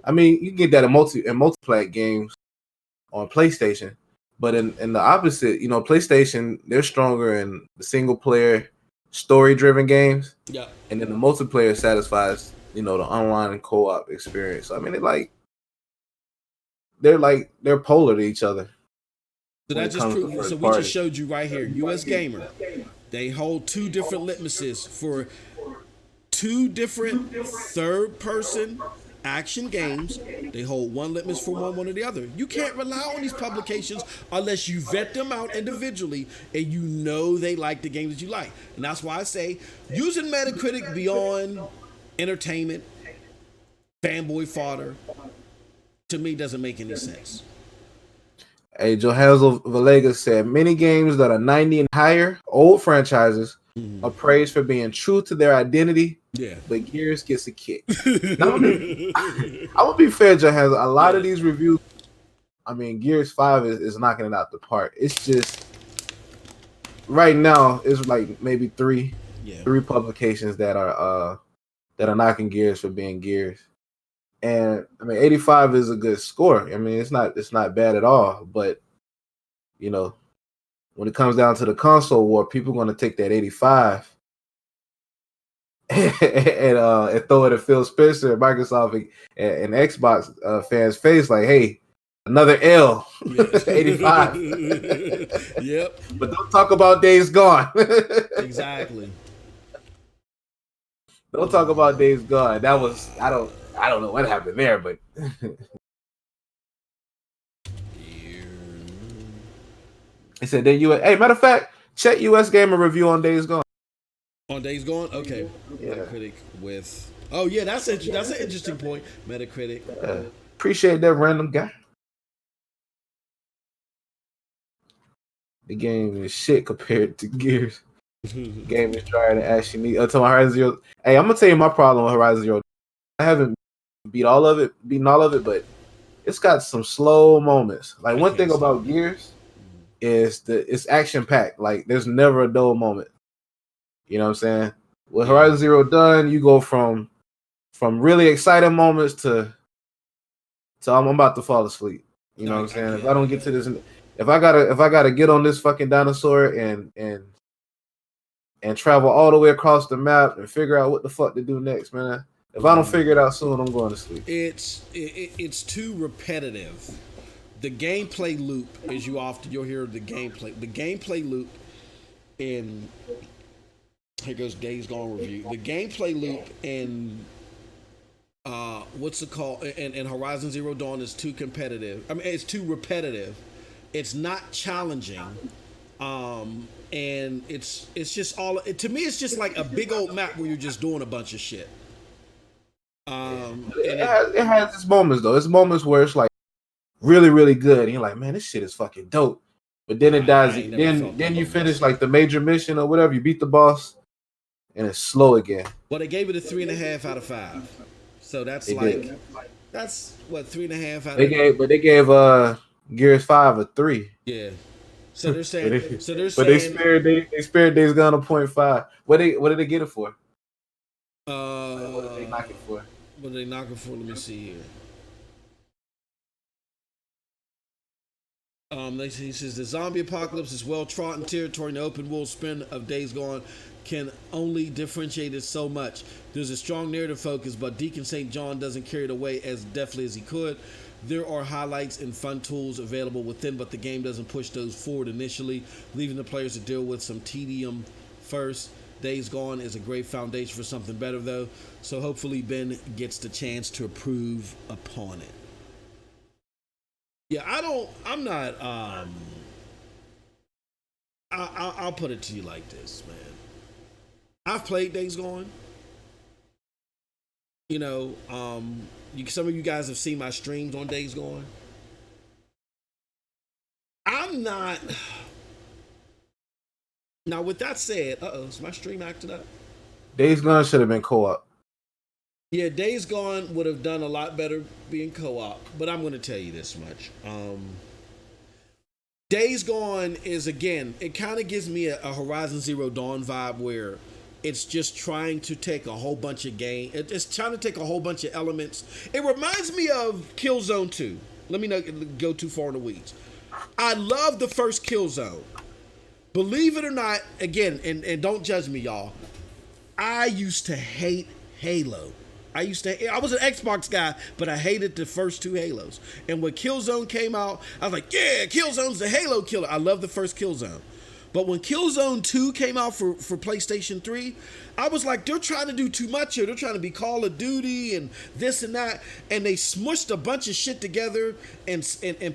I mean you can get that in multiplayer games on PlayStation, but in the opposite, you know, PlayStation they're stronger in the single player story-driven games. Yeah. And then the multiplayer satisfies, you know, the online and co-op experience. I mean they're polar to each other. So that just proves. So we just showed you right here, US Gamer. They hold two different litmuses for two different third-person action games. They hold one litmus for one or the other. You can't rely on these publications unless you vet them out individually and you know they like the games that you like. And that's why I say using Metacritic beyond entertainment, fanboy fodder, to me doesn't make any sense. Hey, Johansel Villegas said many games that are 90 and higher, old franchises, are praised for being true to their identity. Yeah. But Gears gets a kick. I would be fair, Johansel. A lot of these reviews, I mean, Gears 5 is knocking it out the park. It's just right now it's like maybe three publications that are knocking Gears for being Gears. And I mean, 85 is a good score. I mean, it's not bad at all. But you know, when it comes down to the console war, people are going to take that 85 and throw it at Phil Spencer, Microsoft, and Xbox fans' face, like, "Hey, another L, 85." Yep. But don't talk about Days Gone. Exactly. Don't talk about Days Gone. That was I don't know what happened there, but he said that hey, matter of fact, check US Gamer review on Days Gone. On Days Gone? Okay. Yeah. Metacritic with that's an interesting point. Metacritic. Appreciate that random guy. The game is shit compared to Gears. Game is trying to actually need to Horizon Zero. Hey, I'm gonna tell you my problem with Horizon Zero. I haven't beaten all of it, but it's got some slow moments. Like one thing about Gears is it's action packed. Like there's never a dull moment. You know what I'm saying? With Horizon Zero Dawn, you go from really exciting moments to I'm about to fall asleep. You know what I'm saying? If I don't get to this, if I gotta get on this fucking dinosaur and travel all the way across the map and figure out what the fuck to do next, man. If I don't figure it out soon, I'm going to sleep. It's too repetitive. the gameplay loop, as you'll hear the gameplay loop in, here goes Days Gone review. The gameplay loop in what's it called? In Horizon Zero Dawn is too competitive. I mean, it's too repetitive. It's not challenging. And it's just all, to me, it's just like a big old map where you're just doing a bunch of shit. It has its moments though. It's moments where it's like really, really good. And you're like, man, this shit is fucking dope. But then it dies. Then you finish like the major mission or whatever. You beat the boss, and it's slow again. Well, they gave it a 3.5 out of 5. So that's that's what 3.5 out of. But they gave Gears 5 a 3. Yeah. So they're saying. But they spared Days Gone a 0.5. What did they get it for? What did they knock it for? What did they knock it for? Let me see here. He says the zombie apocalypse is well-trodden territory, and the open world spin of Days Gone can only differentiate it so much. There's a strong narrative focus, but Deacon St. John doesn't carry it away as deftly as he could. There are highlights and fun tools available within, but the game doesn't push those forward initially, leaving the players to deal with some tedium first. Days Gone is a great foundation for something better, though, so hopefully Ben gets the chance to improve upon it. Yeah, I'm not, I'll put it to you like this, man. I've played Days Gone. You know, some of you guys have seen my streams on Days Gone. I'm not. Now, with that said, is my stream acting up? Days Gone should have been co-op. Yeah, Days Gone would have done a lot better being co-op, but I'm going to tell you this much. Days Gone is, again, it kind of gives me a Horizon Zero Dawn vibe where it's just trying to take a whole bunch of it's trying to take a whole bunch of elements. It reminds me of Killzone 2. Let me not go too far in the weeds. I love the first Killzone. Believe it or not, again, and don't judge me, y'all. I used to hate Halo. I was an Xbox guy, but I hated the first 2 Halos. And when Killzone came out, I was like, yeah, Killzone's the Halo killer. I love the first Killzone. But when Killzone 2 came out for PlayStation 3, I was like, they're trying to do too much here. They're trying to be Call of Duty and this and that. And they smushed a bunch of shit together and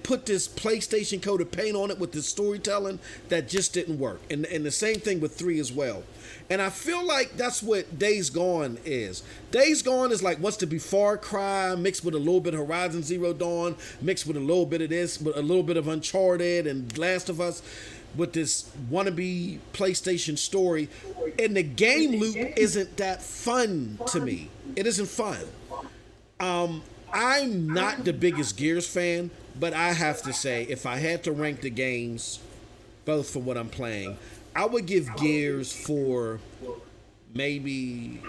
put this PlayStation coat of paint on it with this storytelling that just didn't work. And the same thing with 3 as well. And I feel like that's what Days Gone is. Days Gone is like wants to be Far Cry mixed with a little bit of Horizon Zero Dawn, mixed with a little bit of this, but a little bit of Uncharted and Last of Us, with this wannabe PlayStation story. And the game loop isn't that fun to me. It isn't fun. I'm not the biggest Gears fan, but I have to say, if I had to rank the games, both for what I'm playing, I would give Gears for maybe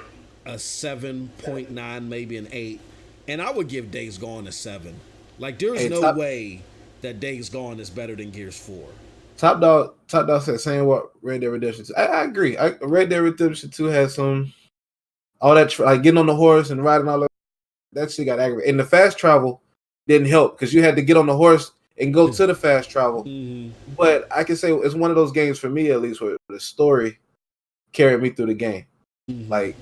a 7.9, maybe an 8. And I would give Days Gone a 7. Like, there's no way that Days Gone is better than Gears 4. Top Dog said saying what Red Dead Redemption 2. I agree. Red Dead Redemption 2 has some all that like getting on the horse and riding all that shit got aggravated. And the fast travel didn't help because you had to get on the horse and go to the fast travel. Mm-hmm. But I can say it's one of those games for me at least where the story carried me through the game. Mm-hmm. Like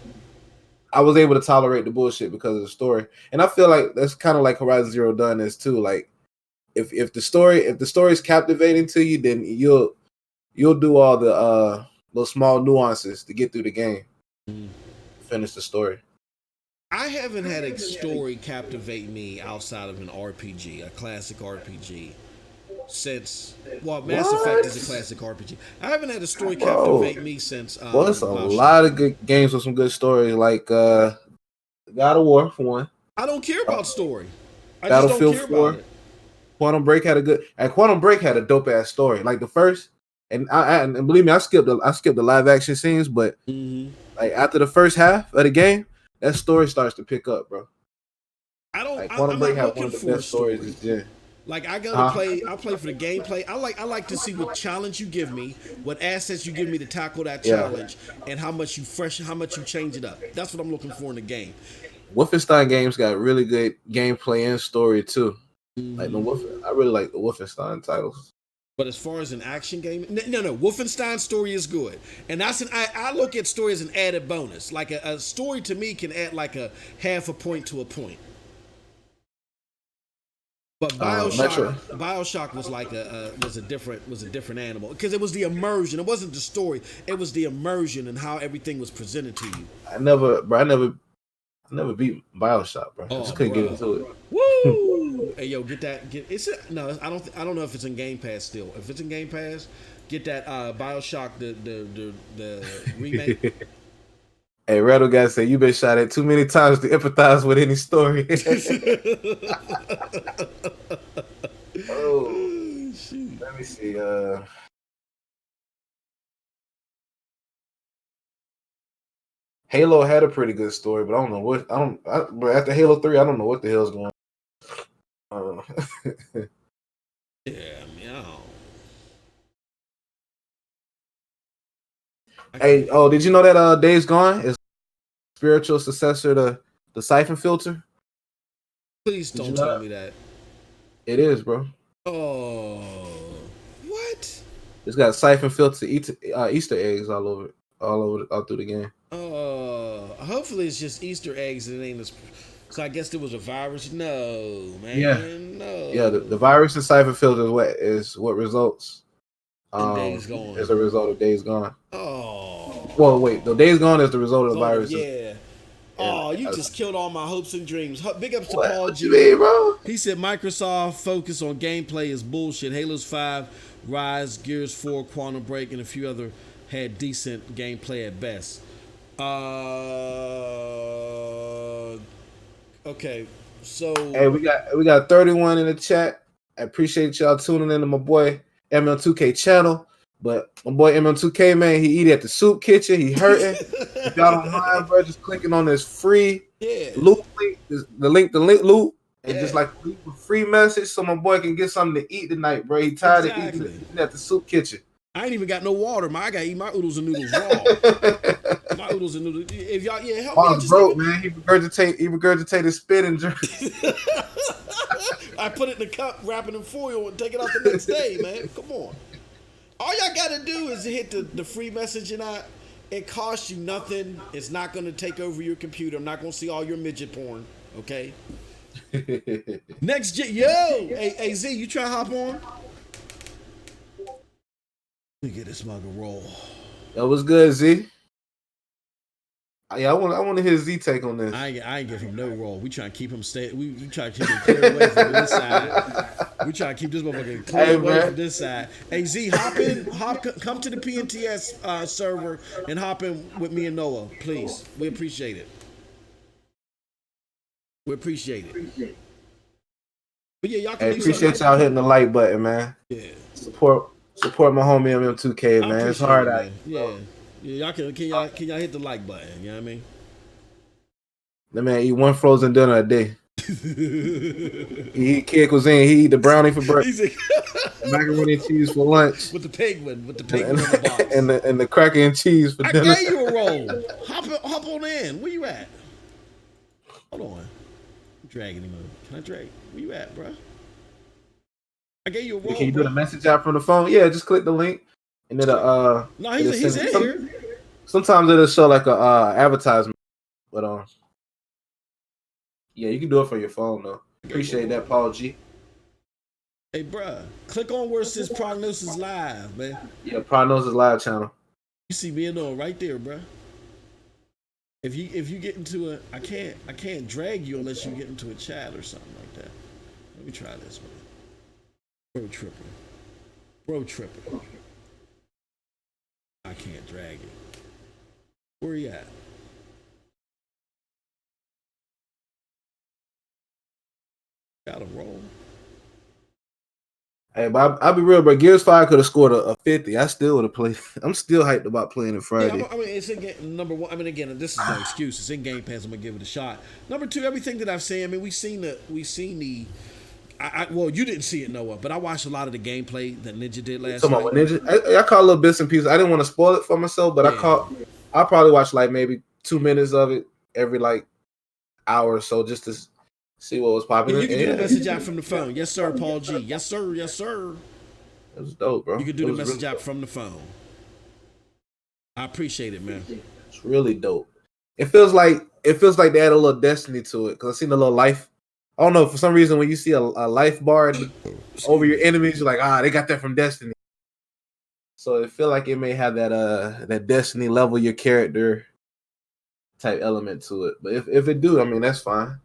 I was able to tolerate the bullshit because of the story. And I feel like that's kind of like Horizon Zero Dawn is too. Like if the story is captivating to you, then you'll do all the those small nuances to get through the game. Mm-hmm. Finish the story. I haven't had a story captivate me outside of an RPG, a classic RPG, since Mass Effect is a classic RPG. I haven't had a story captivate me since. It's a lot of good games with some good stories, like God of War for one. I don't care about story. I Battlefield just don't care 4. about it. Quantum Break had Quantum Break had a dope ass story. Like the first, and believe me, I skipped the live action scenes, but like after the first half of the game, that story starts to pick up, bro. Quantum Break had one of the best stories. Yeah. Like I play for the gameplay. I like to see what challenge you give me, what assets you give me to tackle that challenge, and how much you change it up. That's what I'm looking for in the game. Wolfenstein games got really good gameplay and story too. Like I really like the Wolfenstein titles. But as far as an action game, no, Wolfenstein's story is good, and I look at story as an added bonus. Like a story to me can add like a half a point to a point. But Bioshock was like was a different animal because it was the immersion. It wasn't the story. It was the immersion and how everything was presented to you. I never beat Bioshock, bro. I just couldn't get into it. Woo! Hey, yo, I don't know if it's in Game Pass still. If it's in Game Pass, get that Bioshock the remake. Hey, Rattle guy said you been shot at too many times to empathize with any story. Shoot. Let me see. Halo had a pretty good story, but I don't know but after Halo 3, I don't know what the hell's going on. Yeah, meow. Hey, did you know that Days Gone is spiritual successor to the Siphon Filter? Please don't tell me that. It is, bro. Oh, what? It's got Siphon Filter Easter eggs all through the game. Hopefully it's just Easter eggs and it ain't so I guess there was a virus. No, man. Yeah. No. Yeah, the virus in Siphon Filter is what results. Days Gone. As a result of Days Gone. Oh. Well, wait. The Days Gone is the result of the virus. Yeah. Oh, you just killed all my hopes and dreams. Big ups to Paul G. What you mean, bro? He said Microsoft focus on gameplay is bullshit. Halo's 5, Rise, Gears 4, Quantum Break, and a few other had decent gameplay at best. Okay, so hey, we got 31 in the chat. I appreciate y'all tuning in to my boy MM2K channel. But my boy MM2K, man, he eat at the soup kitchen. He hurting. If y'all don't mind, bro, just clicking on this free loop link, the link loop, and just like leave a free message so my boy can get something to eat tonight, bro. He tired of eating at the soup kitchen. I ain't even got no water, man. I gotta eat my oodles and noodles raw. My oodles and noodles. If y'all, help me. Oh, broke, man. He regurgitated spit and drink. I put it in the cup, wrap it in foil, and take it out the next day, man. Come on. All y'all gotta do is hit the free messaging app. It costs you nothing. It's not gonna take over your computer. I'm not gonna see all your midget porn. Okay. Next, hey Z, you try to hop on? Let me get this mug a roll. That was good, Z. Yeah, I want to hear Z take on this. I ain't give him no roll. We try to keep him we try to keep him clear away from this side. We try to keep this motherfucker clear away from this side. Hey Z, come to the PNTS server and hop in with me and Noah, please. We appreciate it. We appreciate it. But yeah, y'all can appreciate y'all hitting the like button, man. Yeah. Support my homie MM2K, man. It's hard out. Yeah. Yeah, y'all can y'all hit the like button, you know what I mean? That man eat one frozen dinner a day. He eat kid cuisine, he eat the brownie for breakfast. Macaroni and cheese for lunch. With the penguin on the box. and the cracker and cheese for dinner. I gave you a roll. Hop on in. Where you at? Hold on. I'm dragging him over. Can I drag? Where you at, bro? I gave you a roll. Can you do the message out from the phone? Yeah, just click the link. And it'll no, he's in here. Sometimes it'll show like a advertisement. But yeah, you can do it from your phone though. Appreciate that, Paul G. Hey, bruh, click on where it says Prognosis Live, man. Yeah, Prognosis Live channel. You see me and Noah right there, bruh. If you get into I can't drag you unless you get into a chat or something like that. Let me try this, man. Bro tripping. I can't drag it. Where you at? Gotta roll. Hey, but I'll be real, bro. Gears 5 could have scored a 50. I still would have played. I'm still hyped about playing it Friday. Yeah, I mean, it's in number one. I mean, again, this is no excuse. It's in Game Pass. I'm gonna give it a shot. Number two, everything that I've seen. I mean, we've seen the. Well, you didn't see it, Noah, but I watched a lot of the gameplay that Ninja did last night. Ninja, I caught little bits and pieces. I didn't want to spoil it for myself, but I probably watched like maybe 2 minutes of it every like hour or so just to See what was popular. You can do the Yeah, message app from the phone. Yes, sir, Paul G. Yes, sir. Yes, sir. it was dope, bro. You can do It the was message really app dope. from the phone. I appreciate it, man. It's really dope. It feels like they had a little destiny to it because I seen a little life. I don't know, for some reason when you see a life bar over your enemies, you're like, they got that from Destiny. So it feel like it may have that Destiny level your character type element to it. But if it do, I mean that's fine.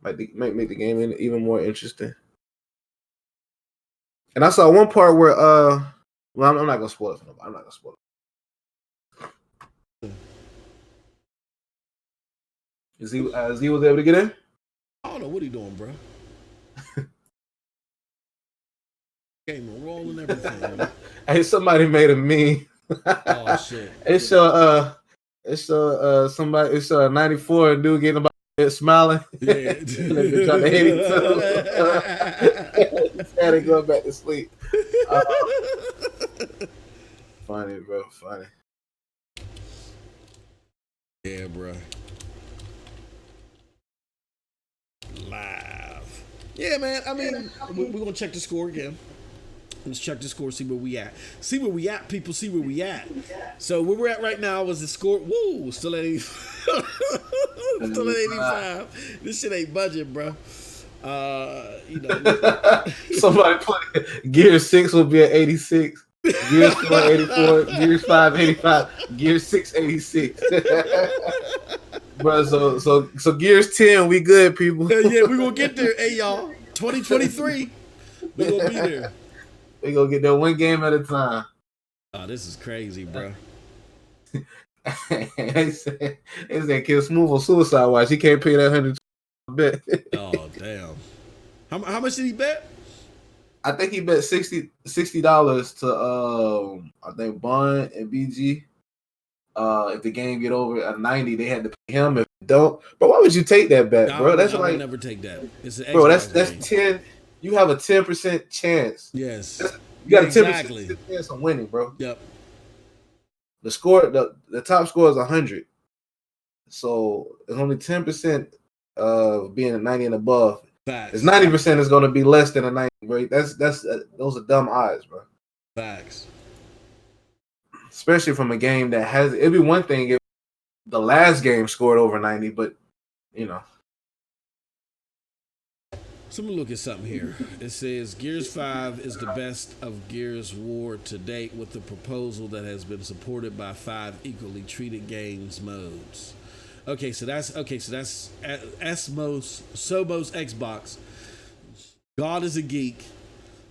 Might make the game even more interesting. And I saw one part where well, I'm not gonna spoil it for nobody. I'm not gonna spoil it. Is he was able to get in? I don't know what he doing, bro. Game roll and everything. Hey, somebody made a meme. Oh shit! It's somebody. It's a 94 dude getting about smiling. Yeah, Trying to hit it too. Sad and going back to sleep. Funny, bro. Funny. Yeah, bro. Live. Yeah, man. I mean, we're gonna check the score again. Let's check the score, see where we at. See where we at, people. See where we at. So where we're at right now is the score. Woo, still at 80. Still at 85. This shit ain't budget, bro. Somebody put Gear 6 will be at 86. Gears 4 84. Gears 5 85. Gears 6 86. Bro, so Gears 10, we good, people. Yeah, we gonna get there. Hey, y'all. 2023. We gonna be there. We gonna get there one game at a time. Oh, this is crazy, bro. They said Kill Smooth on Suicide Watch. He can't pay that $100 bet. Oh, damn. How much did he bet? I think he bet $60 to I think Bond and BG. If the game get over at 90, they had to pay him. If it don't, but why would you take that bet, bro? I would never take that. It's an bro. That's 10. You have a 10% chance. Yes, you got a 10% chance of winning, bro. Yep. The score, the top score is 100, so it's only 10% of being a 90 and above. Facts. It's 90% is going to be less than a 90, bro. Those are dumb odds, bro. Facts. Especially from a game that has. It'd be one thing if the last game scored over 90, but you know. So I'm gonna look at something here. It says Gears 5 is the best of Gears War to date, with the proposal that has been supported by 5 equally treated games modes. Okay, so that's Sobos Xbox. God is a geek.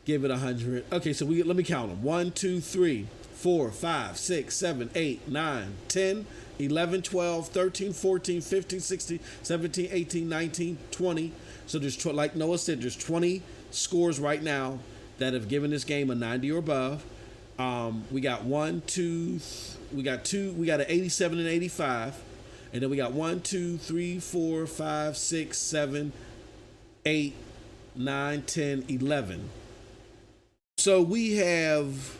Give it 100. Okay, so let me count them. 1, 2, 3, 4, 5, 6, 7, 8, 9, 10, 11, 12, 13, 14, 15, 16, 17, 18, 19, 20. So there's, like Noah said, there's 20 scores right now that have given this game a 90 or above. We got an 87 and 85. And then we got 1, 2, 3, 4, 5, 6, 7, 8, 9, 10, 11. So we have.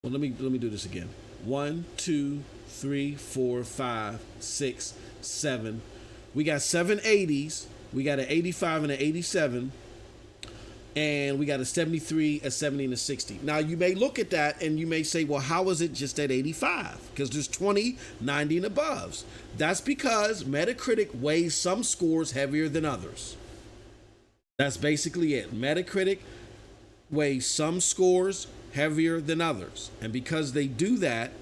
Well, let me do this again. 1, 2, 3, 4, 5, 6, 7. We got 7 80s. We got an 85 and an 87. And we got a 73, a 70, and a 60. Now, you may look at that and you may say, well, how is it just at 85? Because there's 20, 90, and aboves. That's because Metacritic weighs some scores heavier than others. That's basically it. Metacritic weighs some scores heavier than others. And because they do that,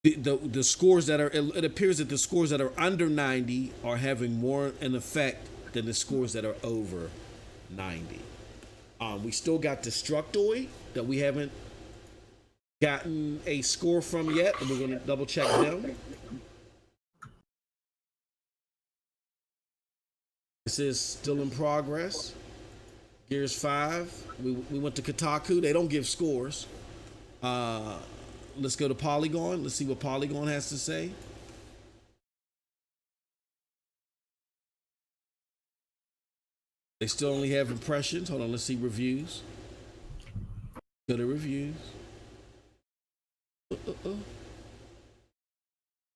the scores that are, it appears that the scores that are under 90 are having more an effect than the scores that are over 90. We still got Destructoid that we haven't gotten a score from yet, and we're going to double check them. This is still in progress. Gears 5. We went to Kotaku. They don't give scores. Let's go to Polygon. Let's see what Polygon has to say. They still only have impressions. Hold on, let's see reviews. Go to reviews.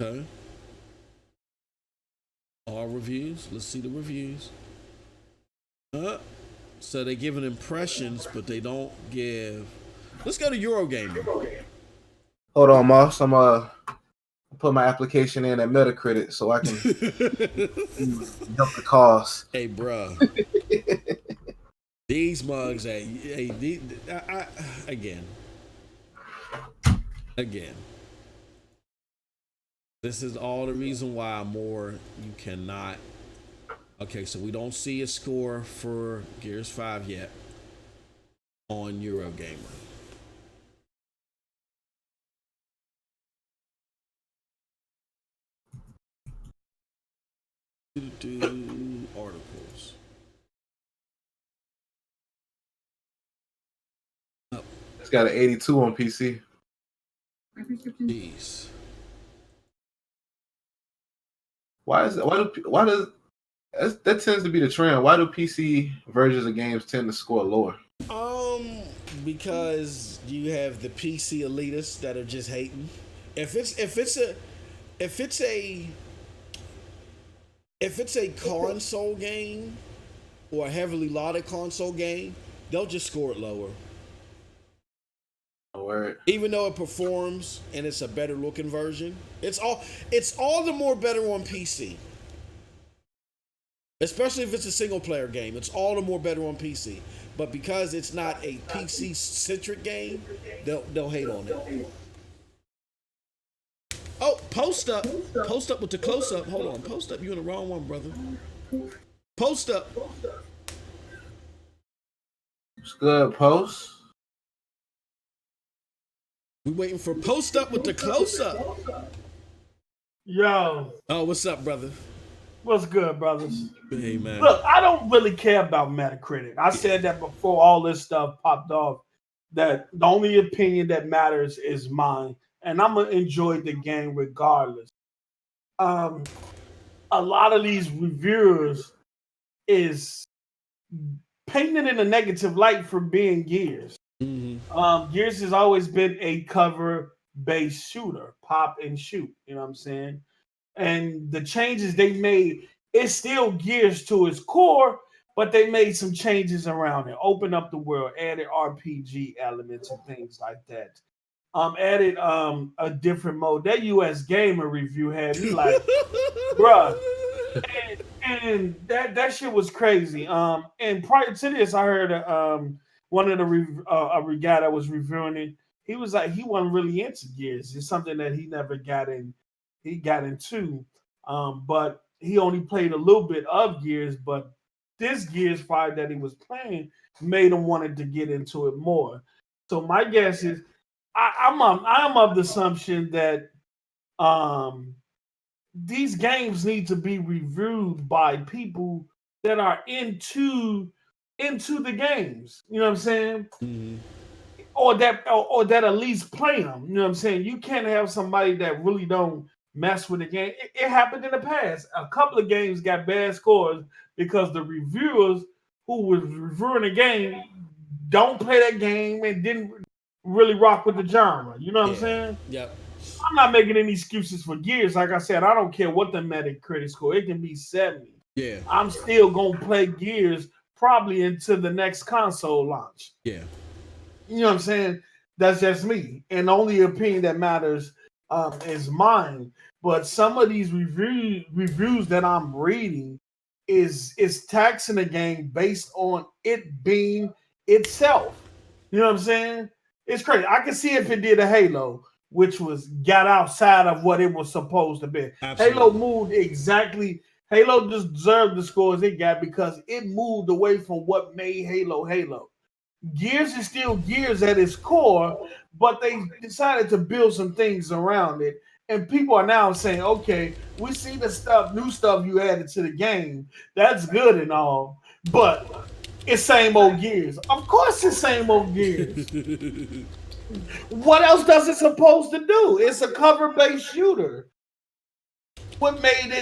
Okay. All reviews. Let's see the reviews. So they giving impressions, but they don't give. Let's go to Eurogamer. Hold on, Moss. I'm put my application in at Metacritic so I can help the cause. Hey, bruh. These mugs, again. This is all the reason why you cannot. Okay, so we don't see a score for Gears 5 yet on Eurogamer. Articles. Oh. It's got an 82 on PC. Jeez. Why does that tends to be the trend? Why do PC versions of games tend to score lower? Because you have the PC elitists that are just hating. If it's a console game or a heavily lauded console game, they'll just score it lower. Word. Even though it performs and it's a better looking version, it's all the more better on PC. Especially if it's a single player game, it's all the more better on PC. But because it's not a PC centric game, they'll hate on it. Oh, Postup with the close up. Hold on, Postup, you in the wrong one, brother. Postup. It's good, Post. We waiting for Postup with the close up. Yo. Oh, what's up, brother? What's good, brothers? Hey, man. Look, I don't really care about Metacritic. I said that before all this stuff popped off, that the only opinion that matters is mine, and I'm going to enjoy the game regardless. A lot of these reviewers is painted in a negative light for being Gears. Mm-hmm. Gears has always been a cover-based shooter, pop and shoot, you know what I'm saying? And the changes they made, it's still Gears to its core, but they made some changes around it. Opened up the world, added RPG elements and things like that. Added a different mode. That US Gamer review had me like, bruh. And that shit was crazy. And prior to this, I heard one of the a guy that was reviewing it. He was like, he wasn't really into Gears. It's something that he never got in. He got into, but he only played a little bit of Gears. But this Gears 5 that he was playing made him wanted to get into it more. So my guess is, I'm of the assumption that these games need to be reviewed by people that are into the games. You know what I'm saying? Mm-hmm. Or that at least play them. You know what I'm saying? You can't have somebody that really don't mess with the game. It happened in the past. A couple of games got bad scores because the reviewers who was reviewing the game don't play that game and didn't really rock with the genre. You know what I'm saying? Yep. I'm not making any excuses for Gears. Like I said, I don't care what the Metacritic score. It can be 70. Yeah. I'm still gonna play Gears probably until the next console launch. Yeah. You know what I'm saying? That's just me. And the only opinion that matters is mine. But some of these reviews that I'm reading is taxing the game based on it being itself. You know what I'm saying? It's crazy. I can see if it did a Halo, which got outside of what it was supposed to be. Absolutely. Halo moved exactly. Halo deserved the scores it got because it moved away from what made Halo Halo. Gears is still Gears at its core, but they decided to build some things around it. And people are now saying, okay, we see the new stuff you added to the game. That's good and all, but it's same old Gears. Of course it's same old Gears. What else does it supposed to do? It's a cover-based shooter. What made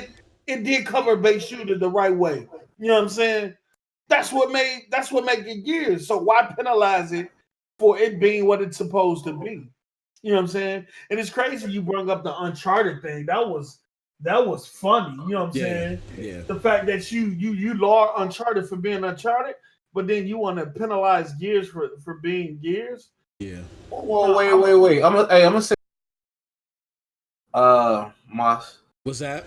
it did cover-based shooter the right way. You know what I'm saying? That's what made it Gears. So why penalize it for it being what it's supposed to be? You know what I'm saying? And it's crazy you brought up the Uncharted thing. That was funny. You know what I'm saying? Yeah. The fact that you laud Uncharted for being Uncharted, but then you want to penalize Gears for being Gears. Yeah. Well, wait. I'm gonna say, Moss. What's that?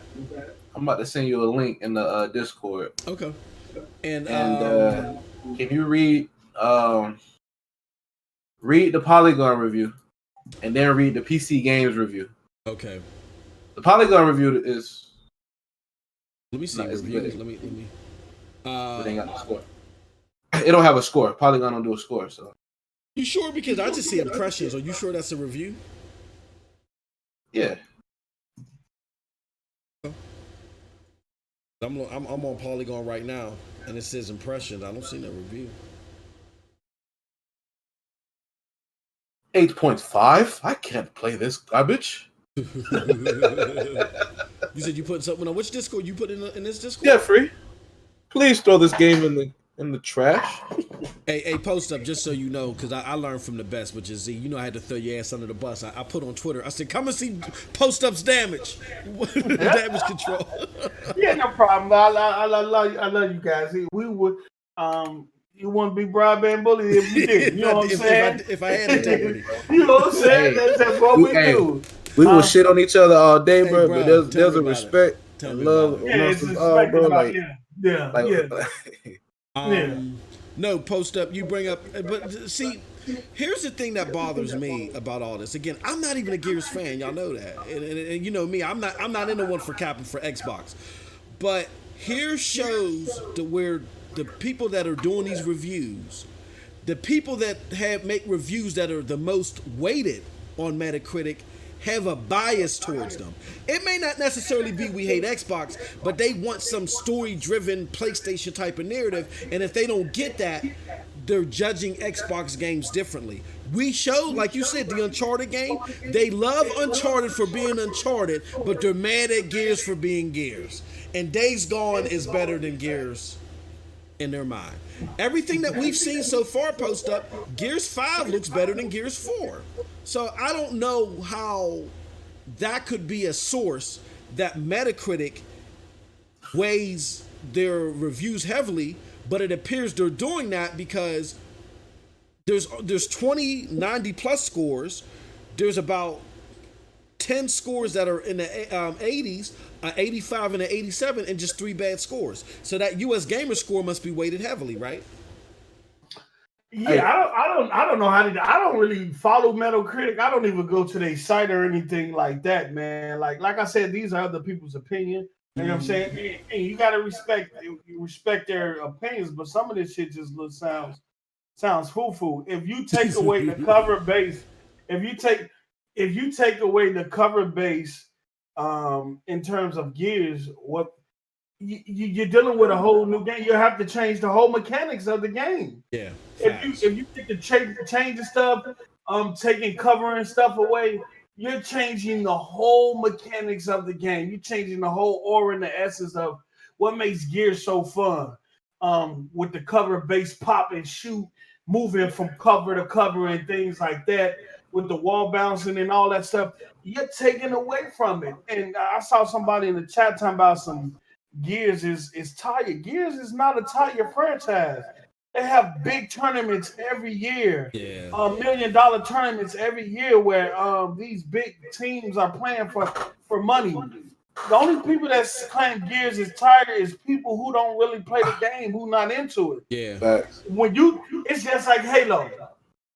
I'm about to send you a link in the Discord. Okay. And can you read the Polygon review, and then read the PC Games review? Okay. The Polygon review is. Let me see reviews. Let me. It ain't got no score. It don't have a score. Polygon don't do a score. So. You sure? Because I just see impressions. Are you sure that's a review? Yeah. I'm on Polygon right now, and it says impressions. I don't see no review. 8.5. I can't play this garbage. You said you put something on which Discord? You put in this Discord? Jeffrey, please throw this game in the trash. Hey, Postup, just so you know, because I learned from the best, which is Z. You know I had to throw your ass under the bus. I put on Twitter. I said, come and see Postup's damage. Damage control. Yeah, no problem. I love you guys. We would you wouldn't be Broadband Bully if you did. You know what I'm saying? If I had integrity. You know what I'm saying? That's what we do. We will shit on each other all day, bro. But there's a respect and love amongst us all, bro. Like, No, Postup, you bring up, but see, here's the thing that bothers me about all this. Again, I'm not even a Gears fan, y'all know that, and you know me, I'm not in the one for capping for Xbox, but here shows where the people that are doing these reviews, the people that make reviews that are the most weighted on Metacritic, have a bias towards them. It may not necessarily be we hate Xbox, but they want some story-driven PlayStation type of narrative, and if they don't get that, they're judging Xbox games differently. We showed, like you said, the Uncharted game. They love Uncharted for being Uncharted, but they're mad at Gears for being Gears. And Days Gone is better than Gears in their mind. Everything that we've seen so far, Postup, Gears 5 looks better than Gears 4. So I don't know how that could be a source that Metacritic weighs their reviews heavily, but it appears they're doing that because there's 20 90 plus scores. There's about 10 scores that are in the 80s, 85 and an 87, and just 3 bad scores. So that US Gamer score must be weighted heavily, right? Yeah, I don't know how to. I don't really follow Metacritic. I don't even go to their site or anything like that, man. Like I said, these are other people's opinion. You know what I'm saying? And you gotta respect their opinions, but some of this shit just sounds foo-foo. If you take away the cover base, if you take away the cover base, in terms of Gears, what you're dealing with a whole new game. You have to change the whole mechanics of the game. Yeah. If you get to change the stuff, taking cover and stuff away, you're changing the whole mechanics of the game. You're changing the whole aura and the essence of what makes Gears so fun. With the cover base pop and shoot, moving from cover to cover and things like that, with the wall bouncing and all that stuff, you're taking away from it. And I saw somebody in the chat talking about some Gears is tired. Gears is not a tired franchise. They have big tournaments every year. Yeah. $1 million tournaments every year where these big teams are playing for money. The only people that claim Gears is tired is people who don't really play the game, who not into it. Yeah. It's just like Halo.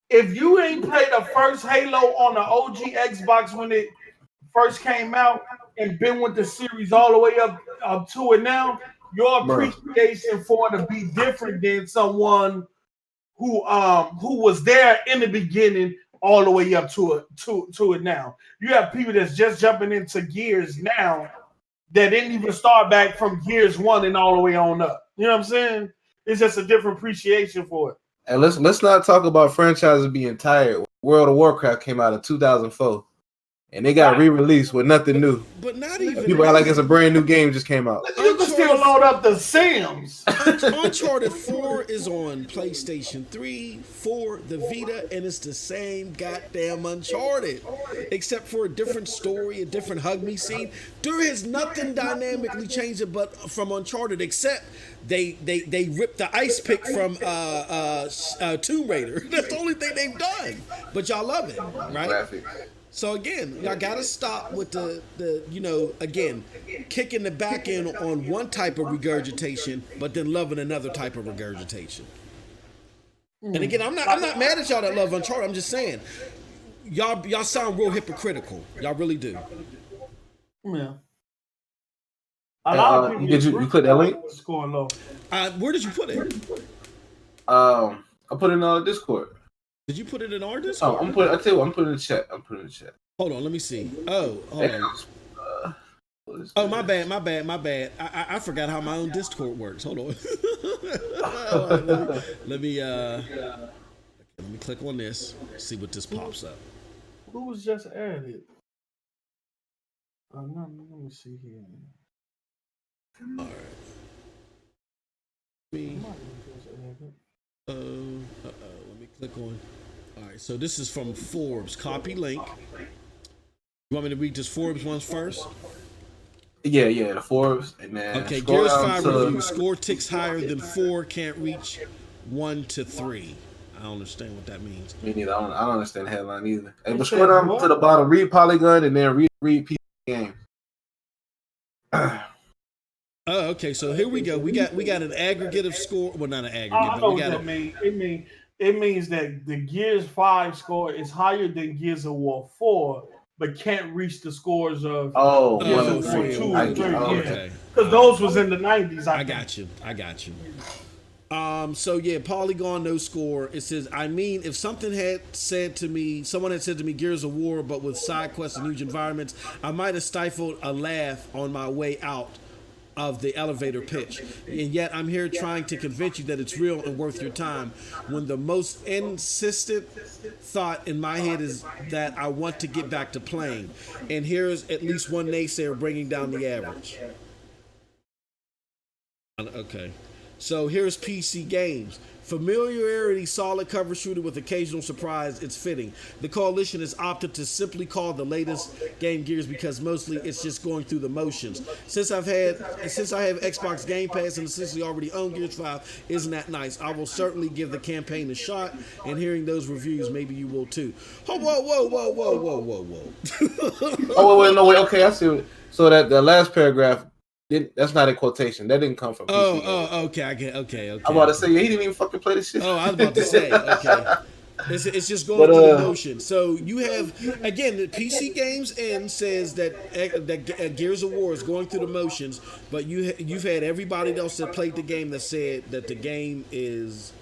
If you ain't played the first Halo on the OG Xbox when it first came out and been with the series all the way up to it now, your appreciation for it to be different than someone who was there in the beginning all the way up to it now. You have people that's just jumping into Gears now that didn't even start back from Gears 1 and all the way on up. You know what I'm saying? It's just a different appreciation for it. And let's not talk about franchises being tired. World of Warcraft came out in 2004, and they got re-released with nothing new. But not even People act like it's a brand new game just came out. You can still load up the Sims. Uncharted 4 is on PlayStation 3, 4, the Vita, and it's the same goddamn Uncharted, except for a different story, a different hug me scene. There is nothing dynamically changing, but from Uncharted, except they ripped the ice pick from Tomb Raider. That's the only thing they've done. But y'all love it, right? Graphics. So again, y'all gotta stop with the again, kicking the back end on one type of regurgitation, but then loving another type of regurgitation. And again, I'm not mad at y'all that love Uncharted. I'm just saying, y'all sound real hypocritical. Y'all really do. Yeah. A lot of people did you put that link? Scoring low. Where did you put it? I put it in Discord. Did you put it in our Discord? Oh, I'm putting it in the chat. Hold on, let me see. Oh, hold on. Oh, my bad. I forgot how my own Discord works. Hold on. let me click on this. See what this pops up. Who was just added? Let me see here. All right. Let me click on. All right, so this is from Forbes. Copy link. You want me to read this Forbes one first? Yeah, the Forbes, and then okay. Gears 5 review score ticks higher than 4. Can't reach 1 to 3. I don't understand what that means. Me neither. I don't understand the headline either. Hey, but scroll down to the bottom. Read Polygon, and then read PC game. Oh, okay. So here we go. We got an aggregate of score. Well, not an aggregate. I know what that means. It means that the Gears 5 score is higher than Gears of War 4, but can't reach the scores of Gears of War 2 and 3. Okay. Because those was in the 90s. I got you. So yeah, Polygon no score. It says, I mean, if someone had said to me Gears of War, but with side quests and huge environments, I might have stifled a laugh on my way out of the elevator pitch. And yet I'm here trying to convince you that it's real and worth your time, when the most insistent thought in my head is that I want to get back to playing. And here's at least one naysayer bringing down the average. Okay. So here's PC Games. Familiarity, solid cover shooter with occasional surprise, it's fitting. The coalition has opted to simply call the latest game Gears because mostly it's just going through the motions. Since I have Xbox Game Pass and essentially already own Gears 5, isn't that nice? I will certainly give the campaign a shot, and hearing those reviews, maybe you will too. Oh, whoa. Oh, wait, no, wait, okay, I see it. So that the last paragraph, that's not a quotation. That didn't come from PC. Okay. I get. Okay. I'm about to say, he didn't even fucking play this shit. Oh, I was about to say, okay. It's just going through the motion. So you have, again, the PC Games N says that Gears of War is going through the motions, but you've had everybody else that played the game that said that the game is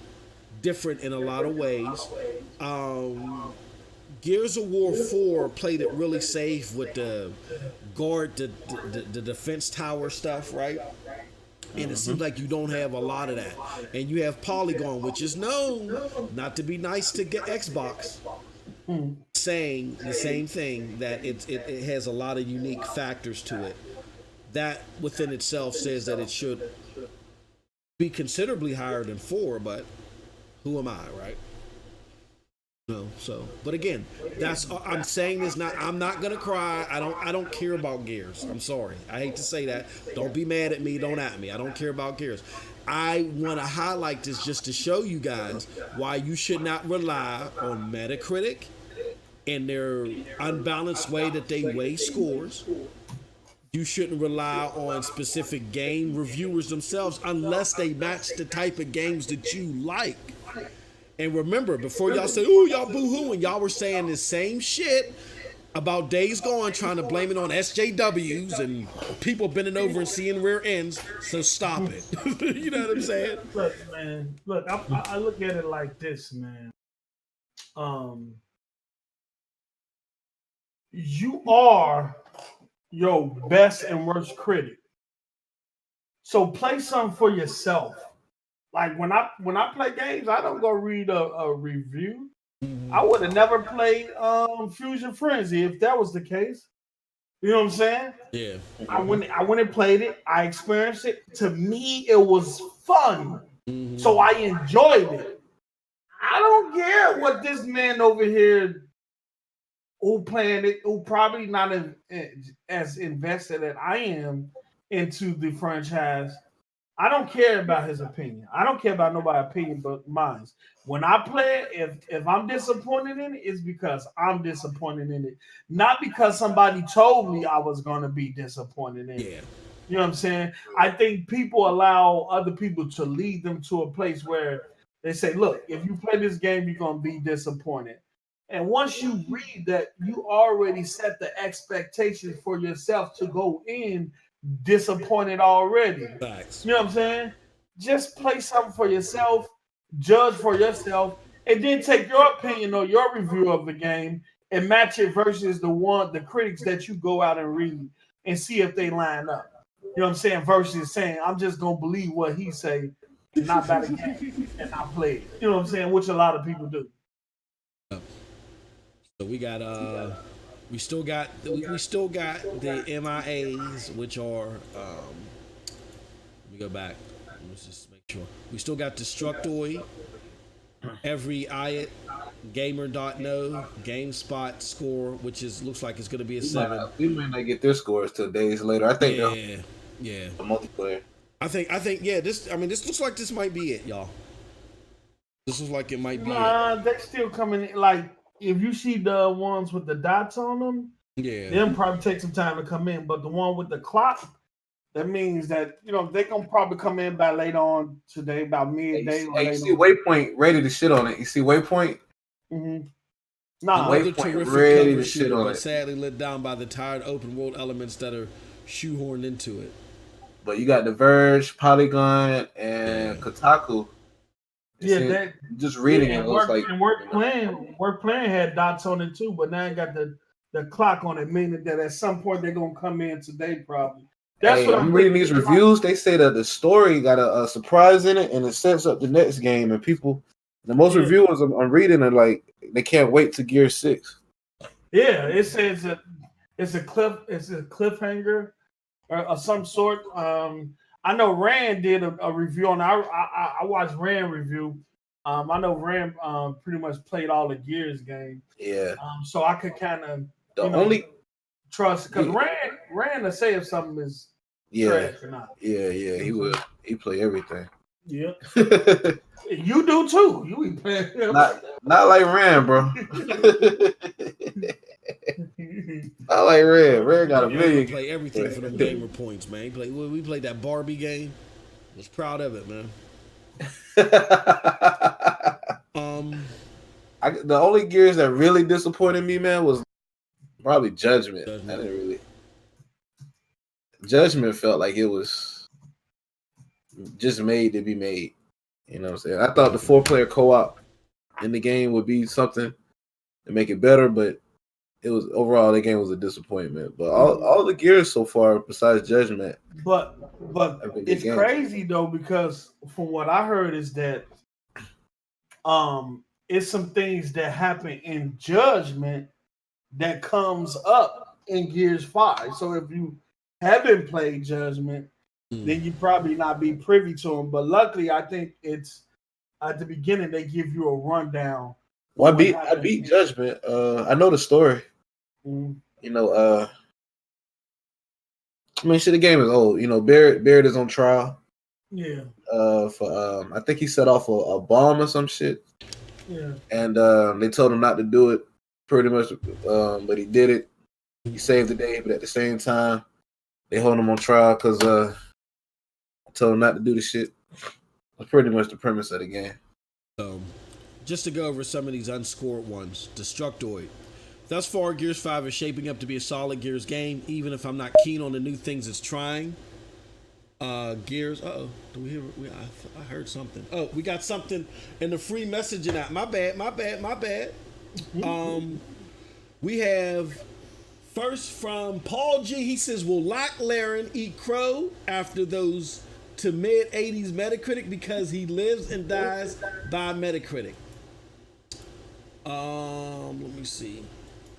different in a lot of ways. Gears of War 4 played it really safe with the guard, the defense tower stuff, right? And it seems like you don't have a lot of that. And you have Polygon, which is known not to be nice to get Xbox, saying the same thing, that it has a lot of unique factors to it. That within itself says that it should be considerably higher than 4, but who am I, right? No, so, but again, I'm saying this not. I'm not gonna cry. I don't care about Gears. I'm sorry. I hate to say that. Don't be mad at me. Don't at me. I don't care about Gears. I want to highlight this just to show you guys why you should not rely on Metacritic and their unbalanced way that they weigh scores. You shouldn't rely on specific game reviewers themselves unless they match the type of games that you like. And remember, before y'all say, "Ooh, y'all boo-hooing," y'all were saying the same shit about Days Gone, trying to blame it on SJWs and people bending over and seeing rear ends. So stop it. You know what I'm saying? Look, man. Look, I look at it like this, man. You are your best and worst critic. So play something for yourself. Like when I play games, I don't go read a review. I would have never played Fusion Frenzy if that was the case. You know what I'm saying? Yeah. I went and played it. I experienced it. To me, it was fun. So I enjoyed it. I don't care what this man over here who playing it, who probably not as invested as I am into the franchise. I don't care about his opinion. I don't care about nobody's opinion but mine. When I play it, if I'm disappointed in it, it's because I'm disappointed in it, not because somebody told me I was going to be disappointed in it. Yeah. You know what I'm saying? I think people allow other people to lead them to a place where they say, "Look, if you play this game, you're going to be disappointed." And once you read that, you already set the expectations for yourself to go in disappointed already. Facts. You know what I'm saying? Just play something for yourself, judge for yourself, and then take your opinion or your review of the game and match it versus the critics that you go out and read and see if they line up. You know what I'm saying? Versus saying, I'm just gonna believe what he say and not buy the game and not play it. You know what I'm saying? Which a lot of people do. So we got we still got the MIAs, which are let me go back. Let's just make sure. We still got Destructoid, Every Ayat, Gamer.no, GameSpot score, which is looks like it's gonna be a 7. We might not get their scores till days later. I think Yeah. the multiplayer. I think yeah, this looks like this might be it, y'all. This looks like it might be They still coming in. Like if you see the ones with the dots on them, it. Yeah. them probably take some time to come in. But the one with the clock, that means that they gonna probably come in by later on today, about midday. You see Waypoint ready to shit on it. You see Waypoint? Mm-hmm. Nah, Another Waypoint terrific ready cover to shit shooter, on but it. sadly let down by the tired open world elements that are shoehorned into it. But you got The Verge, Polygon, and Kotaku. that Just reading it looks like Work playing had dots on it too, but now it got the clock on it, meaning that at some point they're gonna come in today probably. That's what I'm reading these reviews. They say that the story got a surprise in it, and it sets up the next game. And people, the most reviewers I'm reading are like they can't wait to Gear 6. Yeah, it says it's a cliffhanger or some sort. I know Rand did a review on. I watched Rand review. I know Rand pretty much played all the Gears game. Yeah. So I could kind of only trust because Rand to say if something is trash or not. Yeah, he will. He play everything. Yeah. You do too. You be playing. Not like Rand, bro. Not like Red. Red got a million. Play everything for them gamer points, man. We played that Barbie game. Was proud of it, man. The only Gears that really disappointed me, man, was probably Judgment. I didn't really. Judgment felt like it was just made to be made. You know what I'm saying? I thought the 4-player co-op in the game would be something to make it better, but it was overall the game was a disappointment. But all the Gears so far, besides Judgment, but it's crazy though because from what I heard is that it's some things that happen in Judgment that comes up in Gears 5. So if you haven't played Judgment, then you probably not be privy to them. But luckily, I think it's at the beginning they give you a rundown. Well, I beat Judgment. I know the story. Mm-hmm. The game is old. Barrett is on trial. Yeah. For I think he set off a bomb or some shit. Yeah. And they told him not to do it, pretty much. But he did it. He saved the day, but at the same time, they hold him on trial because told him not to do the shit. That's pretty much the premise of the game. Just to go over some of these unscored ones. Destructoid. Thus far, Gears 5 is shaping up to be a solid Gears game, even if I'm not keen on the new things it's trying. Gears. Do we hear? I heard something. Oh, we got something in the free messaging app. My bad. We have first from Paul G. He says, "Will Lock Laren eat crow after those to mid-80s Metacritic because he lives and dies by Metacritic?" Let me see.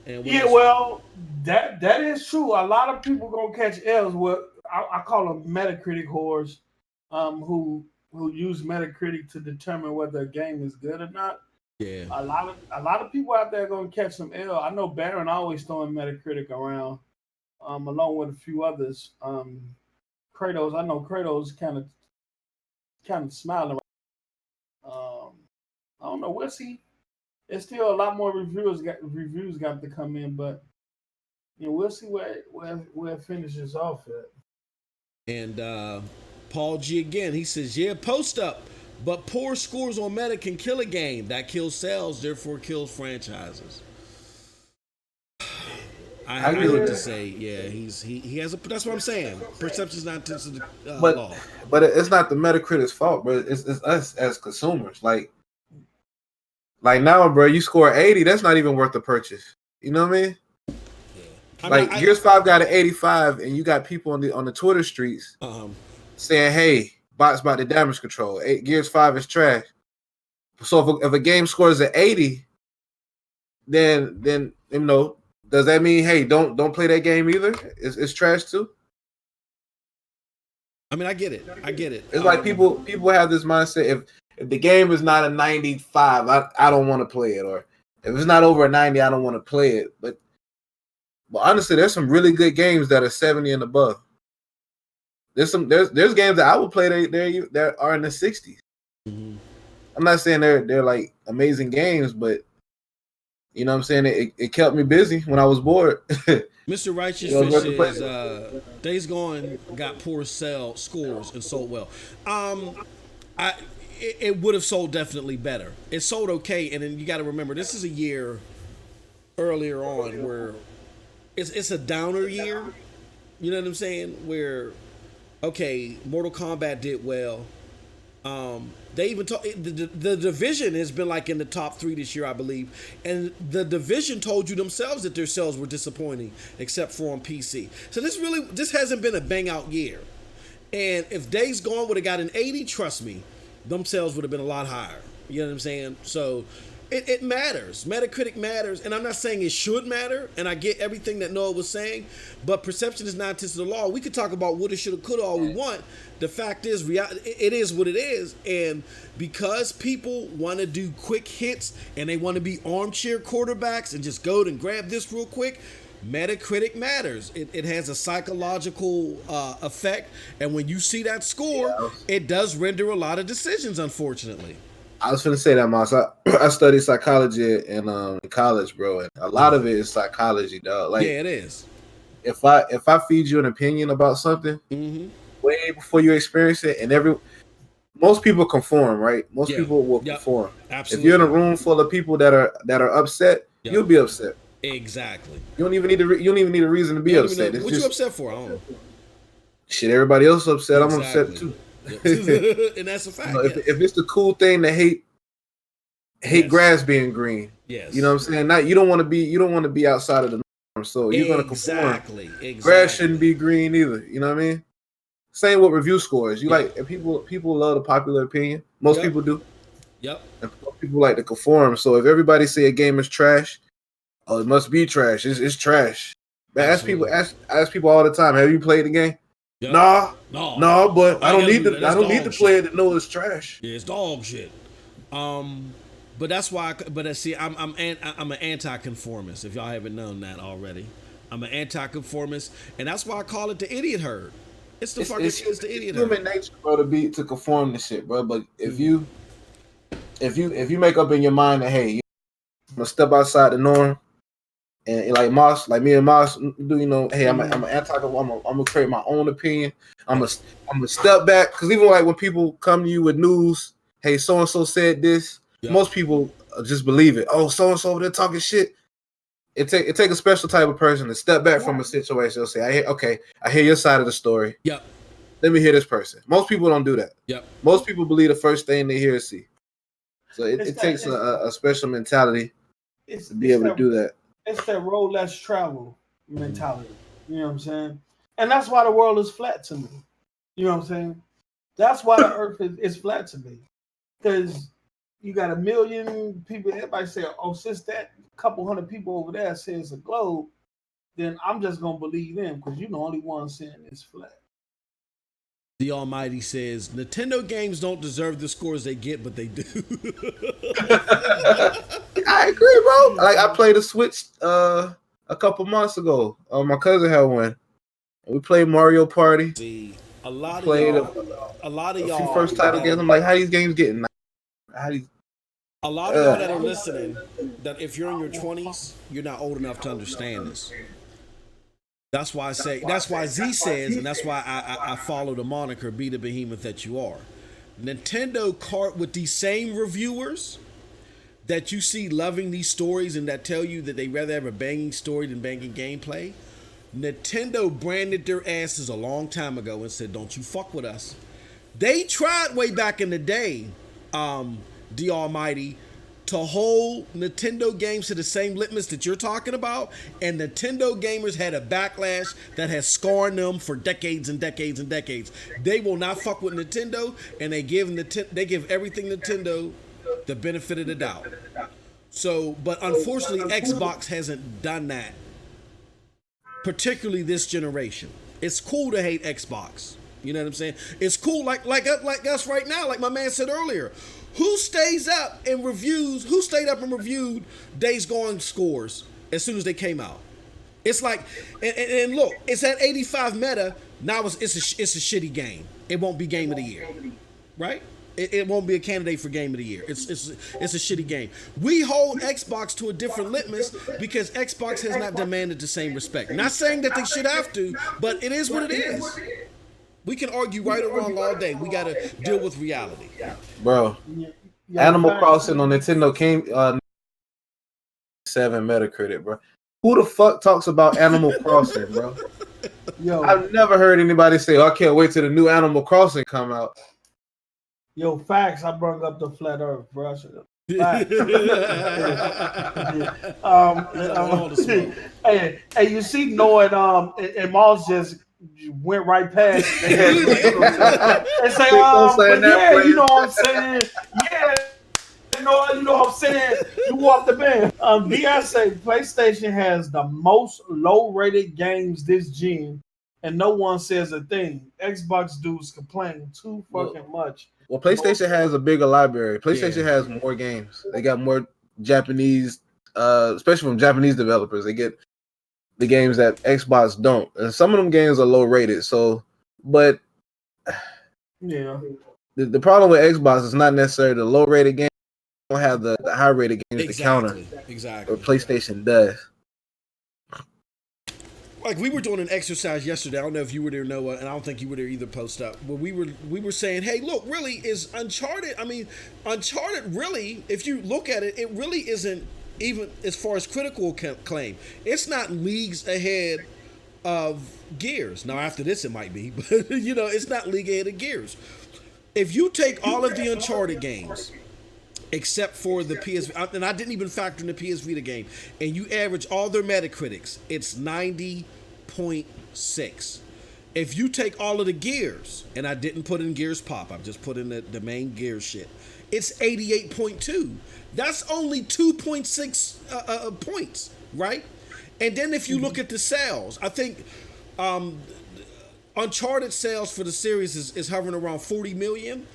And what Yeah, else? well, that is true. A lot of people gonna catch L's. What I call them Metacritic whores, who use Metacritic to determine whether a game is good or not. Yeah. A lot of people out there gonna catch some L. I know Baron always throwing Metacritic around, along with a few others. Kratos, I know Kratos kind of smiling. I don't know. We'll see. There's still a lot more reviews got to come in, but we'll see where it finishes off at. And Paul G again, he says, yeah, post up, but poor scores on meta can kill a game. That kills sales, therefore kills franchises. I hate to say, yeah, he has a. That's what I'm saying. Perception's not to the law. But it's not the Metacritic's fault, bro. It's us as consumers. Like now, bro, you score 80, that's not even worth the purchase. You know what I mean? Yeah. Gears 5 got an 85, and you got people on the Twitter streets saying, "Hey, bots about the damage control. Gears 5 is trash." So if a game scores an 80, then does that mean, hey, don't play that game either? It's trash too. I mean, I get it. It's like people have this mindset: if the game is not a 95, I don't want to play it, or if it's not over a 90, I don't want to play it. But honestly, there's some really good games that are 70 and above. There's games that I would play that are in the 60s. Mm-hmm. I'm not saying they're like amazing games, but you know what I'm saying, it kept me busy when I was bored. Mr. Righteous Fish says Days Gone got poor scores and sold well. It would have sold definitely better. It sold okay, and then you got to remember this is a year earlier on where it's a downer year. You know what I'm saying? Where Mortal Kombat did well. They even the Division has been like in the top 3 this year, I believe, and the Division told you themselves that their sales were disappointing, except for on PC. So this hasn't been a bang out year. And if Days Gone would have got an 80, trust me, them sales would have been a lot higher. You know what I'm saying? So it matters. Metacritic matters, and I'm not saying it should matter. And I get everything that Noah was saying, but perception is not to the law. We could talk about woulda, shoulda, coulda all we want. The fact is, it is what it is, and because people want to do quick hits and they want to be armchair quarterbacks and just go and grab this real quick, Metacritic matters. It has a psychological effect, and when you see that score, it does render a lot of decisions, unfortunately. I was going to say that, Moss. I studied psychology in college, bro, and a lot of it is psychology, dog. Like, yeah, it is. If I feed you an opinion about something way before you experience it, and most people conform, right? Most people will conform. Absolutely. If you're in a room full of people that are upset, you'll be upset. Exactly. You don't even need a reason to be upset. What you upset for? I don't know. Shit, everybody else upset. Exactly. I'm upset too. And that's a fact. If it's the cool thing to hate grass being green, yes, you know what I'm saying. You don't want to be outside of the norm, so you're gonna conform. Exactly. Grass shouldn't be green either. You know what I mean? Same with review scores. If people love the popular opinion. Most people do. Yep. And people like to conform. So if everybody say a game is trash, it must be trash. It's trash. Man, ask people all the time. Have you played the game? Yep. No, but I don't need to play it to know it's trash. Yeah, it's dog shit. But that's why. See, I'm an anti-conformist. If y'all haven't known that already, I'm an anti-conformist, and that's why I call it the idiot herd. It's the idiot herd. Human nature, bro, to conform to shit, bro. But if you make up in your mind that, hey, I'm gonna step outside the norm. And like me and Moss do, hey, I'm gonna create my own opinion. I'm gonna step back, because even like when people come to you with news, hey, so and so said this, most people just believe it. Oh, so and so over there talking shit. It take a special type of person to step back from a situation. They'll say, I hear your side of the story. Yep. Let me hear this person. Most people don't do that. Yep. Most people believe the first thing they hear or see. So it takes a special mentality to be able to do that. It's that road less travel mentality. You know what I'm saying? And that's why the world is flat to me. You know what I'm saying? That's why the earth is flat to me. Because you got 1 million people. Everybody say, oh, since that couple hundred people over there say it's a globe, then I'm just gonna believe them because you're the only one saying it's flat. The Almighty says Nintendo games don't deserve the scores they get, but they do. I agree, bro. Like I played a Switch a couple months ago. My cousin had one. We played Mario Party. See, a lot Played of y'all first title games. I'm like, how these games getting? A lot of y'all that are listening, that if you're in your 20s, you're not old enough to understand this. That's why Z says, and that's why I follow the moniker, be the behemoth that you are. Nintendo cart with these same reviewers that you see loving these stories and that tell you that they rather have a banging story than banging gameplay. Nintendo branded their asses a long time ago and said, don't you fuck with us. They tried way back in the day, the Almighty, to hold Nintendo games to the same litmus that you're talking about, and Nintendo gamers had a backlash that has scarred them for decades and decades and decades. They will not fuck with Nintendo, and they give everything Nintendo the benefit of the doubt. So, but unfortunately, Xbox hasn't done that, particularly this generation. It's cool to hate Xbox. You know what I'm saying? It's cool, like us right now, like my man said earlier. Who stayed up and reviewed Days Gone scores as soon as they came out? It's like, and look, it's at 85 meta. Now it's a shitty game. It won't be game of the year, right? It won't be a candidate for game of the year. It's a shitty game. We hold Xbox to a different litmus because Xbox has not demanded the same respect. Not saying that they should have to, but it is what it is. We can argue right or wrong all day. We got to deal with reality. Bro, Animal Crossing on Nintendo came 7 Metacritic, bro. Who the fuck talks about Animal Crossing, bro? Yo, I've never heard anybody say, oh, I can't wait till the new Animal Crossing come out. Yo, facts. I brought up the flat Earth, bro. Hey, you see Noah and Moss just went right past it. And say, but yeah, you know what I'm saying? Yeah, you know what I'm saying? You walk the band. DI say PlayStation has the most low-rated games this gen, and no one says a thing. Xbox dudes complain too fucking much. Well, PlayStation has a bigger library. PlayStation has more games. They got more Japanese, especially from Japanese developers. They get the games that Xbox don't, and some of them games are low rated. So, but yeah, the problem with Xbox is not necessarily the low rated games. They don't have the high rated games to counter. Exactly. Or PlayStation does. Like we were doing an exercise yesterday. I don't know if you were there, Noah, and I don't think you were there either. Postup. But we were saying, hey, look, really is Uncharted. I mean, Uncharted really, if you look at it, it really isn't even as far as critical claim. It's not leagues ahead of Gears. Now after this, it might be, but it's not league ahead of Gears. If you take all of the Uncharted games, except for the PS, and I didn't even factor in the PS Vita game, and you average all their Metacritics, it's 90.6. If you take all of the Gears, and I didn't put in Gears Pop, I've just put in the main Gears shit, it's 88.2. That's only 2.6 points, right? And then if you look at the sales, I think Uncharted sales for the series is hovering around 40 million.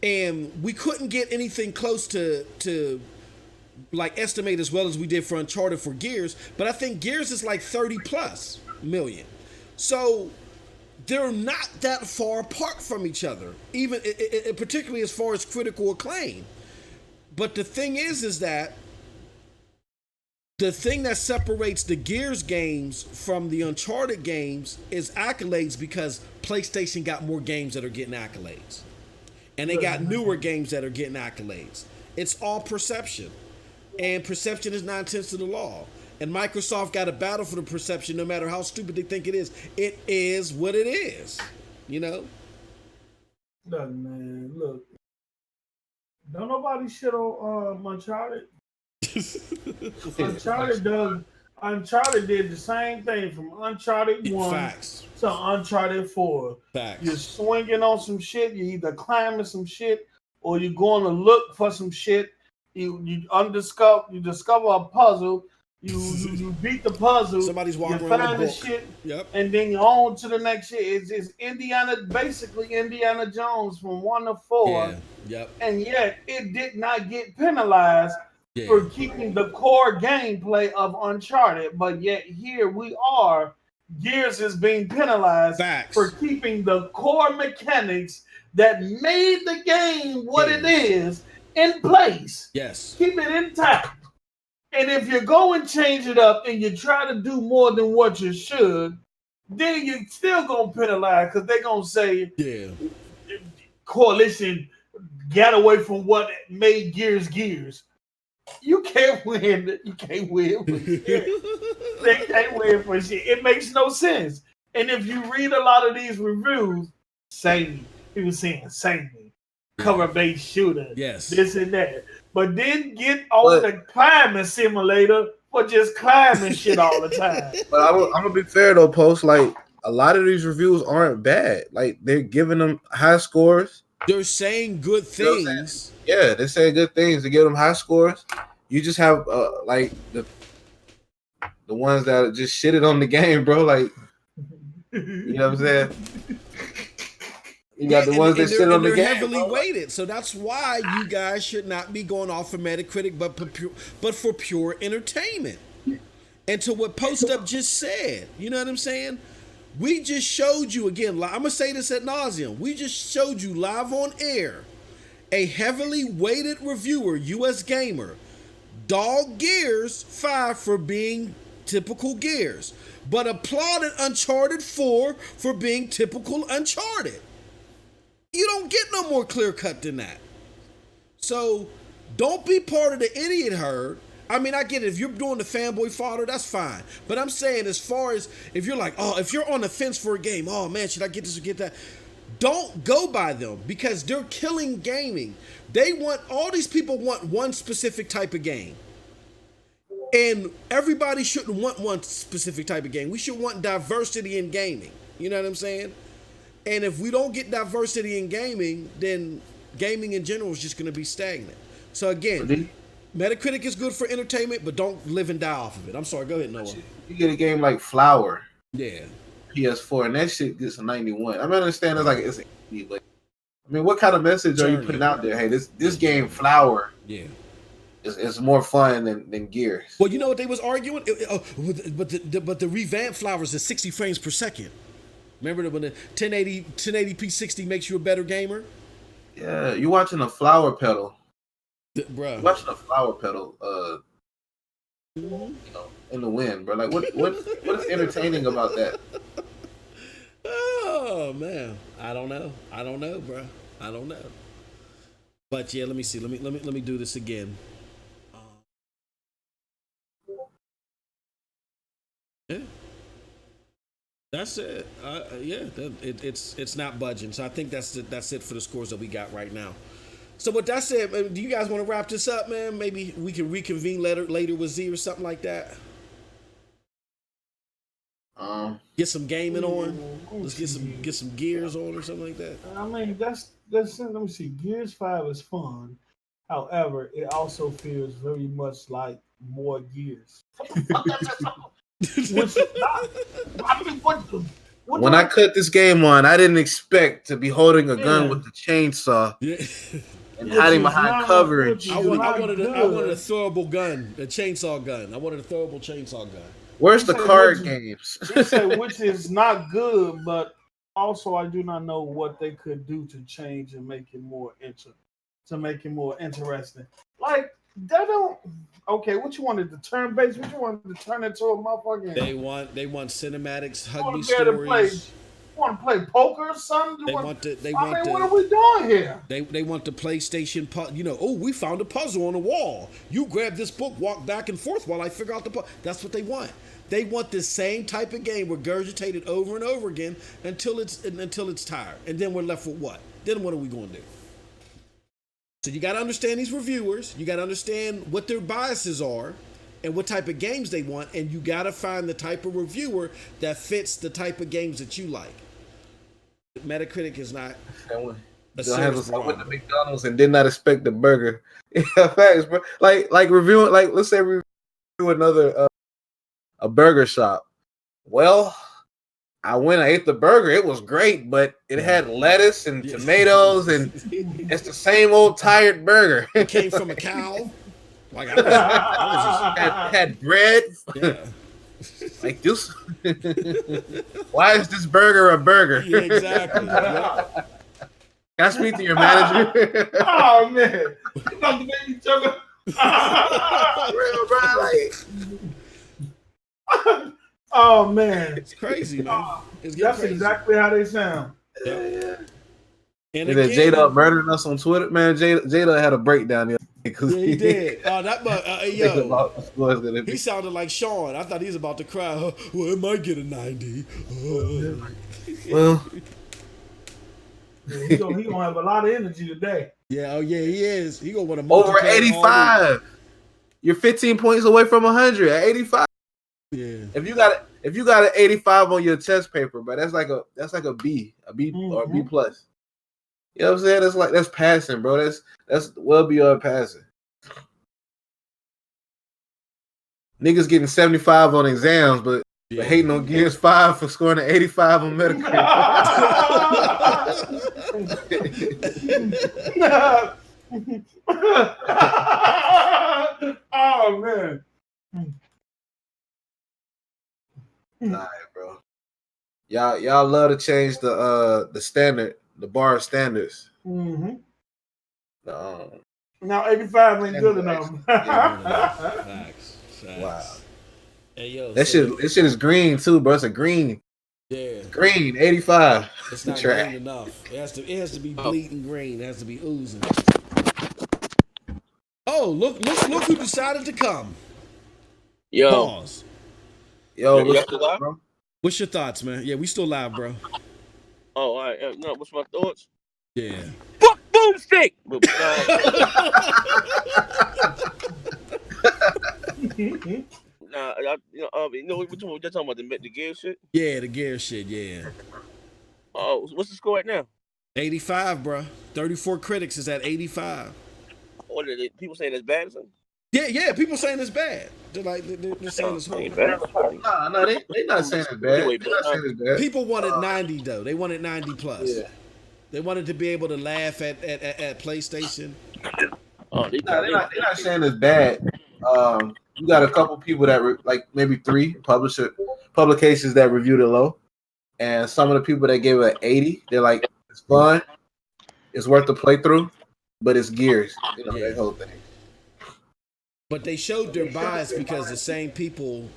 And we couldn't get anything close to like estimate as well as we did for Uncharted for Gears, but I think Gears is like 30 plus million. So they're not that far apart from each other, even particularly as far as critical acclaim. But the thing is that the thing that separates the Gears games from the Uncharted games is accolades, because PlayStation got more games that are getting accolades. And they got newer games that are getting accolades. It's all perception. And perception is 9/10 of the law. And Microsoft got a battle for the perception no matter how stupid they think it is. It is what it is. Look, man, look. Don't nobody shit on Uncharted. Uncharted did the same thing from Uncharted 1 to Uncharted 4. Facts. You're swinging on some shit. You're either climbing some shit or you're going to look for some shit. You discover a puzzle. You beat the puzzle. Somebody's walking you around find with the a book. shit. Yep. And then you're on to the next shit. It's basically Indiana Jones from 1 to 4. Yeah. Yep. And yet it did not get penalized for keeping the core gameplay of Uncharted. But yet here we are. Gears is being penalized for keeping the core mechanics that made the game what it is in place. Yes. Keep it intact. And if you go and change it up and you try to do more than what you should, then you're still going to penalize because they're going to say, Coalition got away from what made Gears. You can't win. You can't win for shit. They can't win for shit. It makes no sense. And if you read a lot of these reviews, people saying same me, cover-based shooter, this and that. But then get on the climbing simulator for just climbing shit all the time. But I'm gonna be fair though, Post. Like a lot of these reviews aren't bad. Like they're giving them high scores. They're saying good things. Yeah, they're saying good things. They give them high scores. You just have like the ones that just shitted on the game, bro. Like, you know what I'm saying? You got the ones that shit on the game. They're heavily weighted, so that's why you guys should not be going off for Metacritic, but for pure entertainment. And to what Postup just said, you know what I'm saying? We just showed you again. I'm gonna say this ad nauseum. We just showed you live on air a heavily weighted reviewer, US Gamer, dog Gears 5 for being typical Gears, but applauded Uncharted 4 for being typical Uncharted. You don't get no more clear cut than that. So don't be part of the idiot herd. I mean, I get it. If you're doing the fanboy fodder, that's fine. But I'm saying as far as if you're like, oh, if you're on the fence for a game, oh man, should I get this or get that? Don't go by them because they're killing gaming. All these people want one specific type of game. And everybody shouldn't want one specific type of game. We should want diversity in gaming. You know what I'm saying? And if we don't get diversity in gaming, then gaming in general is just going to be stagnant. So again, Metacritic is good for entertainment, but don't live and die off of it. I'm sorry. Go ahead, Noah. You get a game like Flower. Yeah. PS4, and that shit gets a 91. I mean, I understand it's easy, but I mean, what kind of message are you putting out there? Hey, this game Flower. Yeah. It's more fun than Gears. Well, you know what they was arguing? But the revamped Flowers is 60 frames per second. Remember when the 1080p 60 makes you a better gamer? Yeah, you're watching a flower petal. Bro. You're watching a flower petal you know, in the wind, bro. Like what is entertaining about that? Oh man. I don't know, bro. I don't know. But yeah, let me see. Let me do this again. Yeah. That's it. It's not budging. So I think that's it for the scores that we got right now. So with that said, do you guys want to wrap this up, man? Maybe we can reconvene later with Z or something like that. Get some gaming on. Let's get some Gears on or something like that. I mean, that's let me see. Gears 5 is fun. However, it also feels very much like more Gears. Which is not, I mean, when I cut this game on, I didn't expect to be holding a gun with the chainsaw and hiding behind coverage. I wanted a throwable gun, a chainsaw gun. I wanted a throwable chainsaw gun. Where's the card games? Which is not good, but also I do not know what they could do to change and make it more interesting. Like they don't. Okay, what you wanted to turn base? What you wanted to turn into a motherfucking? They want cinematics, hug me stories. Want to play poker or something? What are we doing here? They want the PlayStation. We found a puzzle on the wall. You grab this book, walk back and forth while I figure out the puzzle. That's what they want. They want the same type of game regurgitated over and over again until it's tired, and then we're left with what? Then what are we going to do? So you got to understand these reviewers. You got to understand what their biases are and what type of games they want. And you got to find the type of reviewer that fits the type of games that you like. Metacritic is not. I went to McDonald's and did not expect the burger. Yeah, facts, bro. Like reviewing, like let's say review another a burger shop. Well, I went, I ate the burger. It was great, but it had lettuce and tomatoes, and it's the same old tired burger. It came from a cow. Like I was just had bread. yeah. Like this. Why is this burger a burger? Yeah, exactly. Yep. Can I speak to your manager? Oh man, you about to make me choke. Real, bro, like. Oh man, It's crazy, man. It's that's crazy. exactly how they sound. Yeah. And then Jada murdering us on Twitter, man. Jada had a breakdown the other day. Yeah, he did. Oh, that yo. He He sounded like Sean. I thought he was about to cry. Well, it might get a 90. Well, Yeah, he gonna have a lot of energy today. Yeah, oh yeah, he is. He gonna want to over 85. You're 15 points away from 100 at 85. Yeah. If you got an 85 on your test paper, but that's like a B or a B plus. You know what I'm saying? That's passing, bro. That's well beyond passing. Niggas getting 75 on exams, but hating on Gears 5 for scoring an 85 on Metacritic. Oh man. Nah, bro. Y'all love to change the standard, the bar of standards. Mm-hmm. No. Now 85 ain't good enough. Facts. Wow. Hey yo, That shit is green too, bro. It's a green. Yeah. Green 85. It's not green enough. It has to be bleeding green. It has to be oozing. Oh, look who decided to come. Yo. Pause. Yo, bro? What's your thoughts, man? Yeah, we still live, bro. Oh, all right. No, what's my thoughts? Yeah. Fuck boomstick. Nah, you know what you're talking about, the gear shit? Yeah, the gear shit, yeah. Oh, what's the score right now? 85, bro. 34 critics is at 85. What are people saying it's bad or something? Yeah, people saying it's bad. They're saying it's horrible. No, they not saying it's bad. They're not saying it's bad. People wanted 90 though. They wanted 90 plus. Yeah. They wanted to be able to laugh at PlayStation. Oh, they're not saying it's bad. You got a couple people that like maybe 3 publications that reviewed it low, and some of the people that gave it an 80, they're like, it's fun, it's worth the playthrough, but it's Gears, that whole thing. But they showed their bias because the same people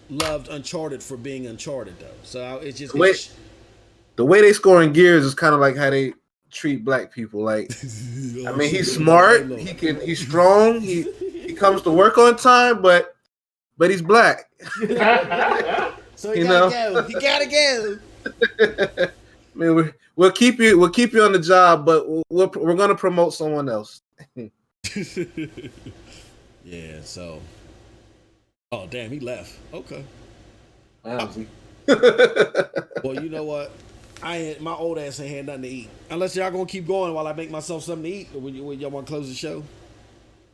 loved Uncharted for being Uncharted though. So it's just the way they score in Gears is kind of like how they treat black people. Like, I mean, he's smart, he's strong, he comes to work on time, but he's black. So he gotta go. I mean, we'll keep you on the job, but we're gonna promote someone else. Yeah. So. Oh damn, he left. Okay. Well, you know what? My old ass ain't had nothing to eat. Unless y'all gonna keep going while I make myself something to eat, or would y'all want to close the show?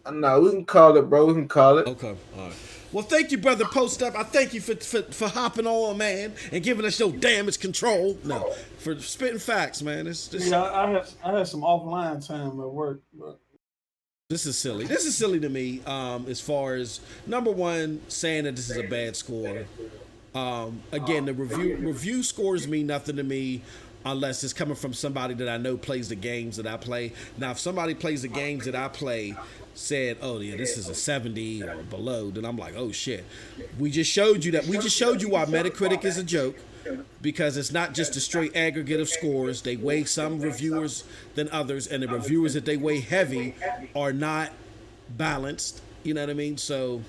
No, we can call it, bro. We can call it. Okay. All right. Well, thank you, brother Postup. I thank you for hopping on, man, and giving us your damage control. No, for spitting facts, man. Yeah, I had some offline time at work, but this is silly. This is silly to me. As far as number one, saying that this is a bad score. Again, the review scores mean nothing to me unless it's coming from somebody that I know plays the games that I play. Now, if somebody plays the games that I play, said, "Oh yeah, this is a 70 or below," then I'm like, "Oh shit." We just showed you why Metacritic is a joke, because it's not just a straight aggregate of scores. They weigh some reviewers than others, and the reviewers that they weigh heavy are not balanced. You know what I mean? So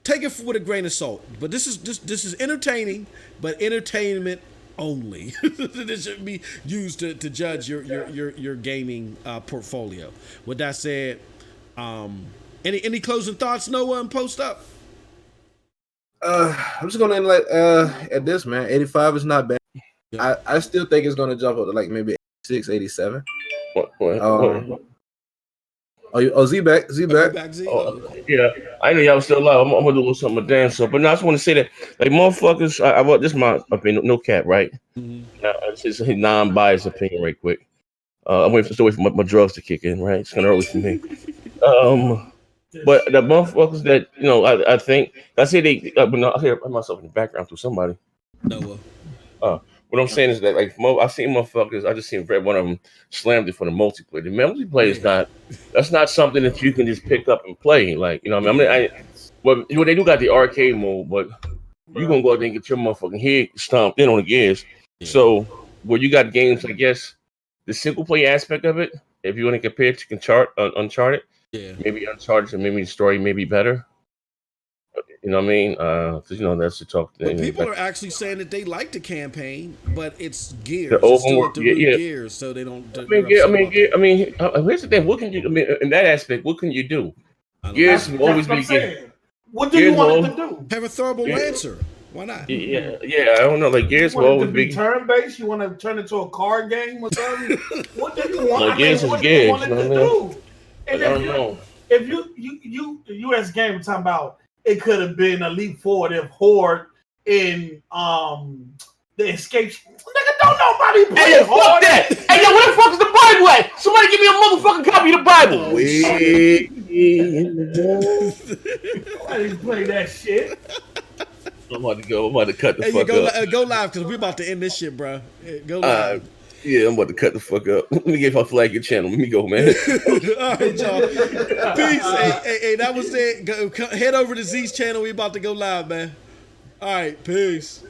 take it with a grain of salt. But this is entertaining, but entertainment only. This shouldn't be used to judge your gaming portfolio. With that said, any closing thoughts, Noah, and Postup? I'm just gonna end at this, man. 85 is not bad. Yeah. I still think it's gonna jump up to like maybe 86, 87. What? Z back. You back, Z? Yeah, I know y'all was still alive. I'm gonna do a little something dance. So, but no, I just want to say that, like, motherfuckers. This is my opinion, no cap, right? Now, this is a non-biased opinion, right quick. I'm waiting for my drugs to kick in, right? It's kind of early for me. But the motherfuckers that I think I say they. I hear myself in the background through somebody. Noah. What I'm saying is that, like, I've seen motherfuckers. I just seen one of them slammed it for the multiplayer. The multiplayer is not. That's not something that you can just pick up and play. Like, what I mean, well, they do got the arcade mode, but you gonna go out there and get your motherfucking head stomped in on the gears. Yeah. So, where you got games, I guess, the single player aspect of it, if you want to compare it to Uncharted, maybe Uncharted and maybe the story may be better. You know what I mean? Because that's the talk. But people are actually saying that they like the campaign, but it's Gears. The It's still at the root yeah. Gears, so they don't. Here's the thing. What can you? I mean, in that aspect, what can you do? Gears will always be Gears. What do you want it to do? Have a thermal lancer. Why not? Yeah. I don't know. Like, Gears will always be turn-based. You want to turn it to a card game or something? What do you want? Gears is Gears. You know what I mean? And I don't know. If you the U.S. game, we're talking about, it could have been a leap forward if Horde in the Escape. Nigga, don't nobody play Horde. Fuck that! Hey, yo, where the fuck is the Bible at? Somebody give me a motherfucking copy of the Bible. I didn't play that shit. I'm about to cut the fuck up. Go live, because we're about to end this shit, bro. Go live. Yeah, I'm about to cut the fuck up. Let me get my flag your channel. Let me go, man. All right, y'all. Peace. Hey, that was it. Head over to Z's channel. We about to go live, man. All right, peace.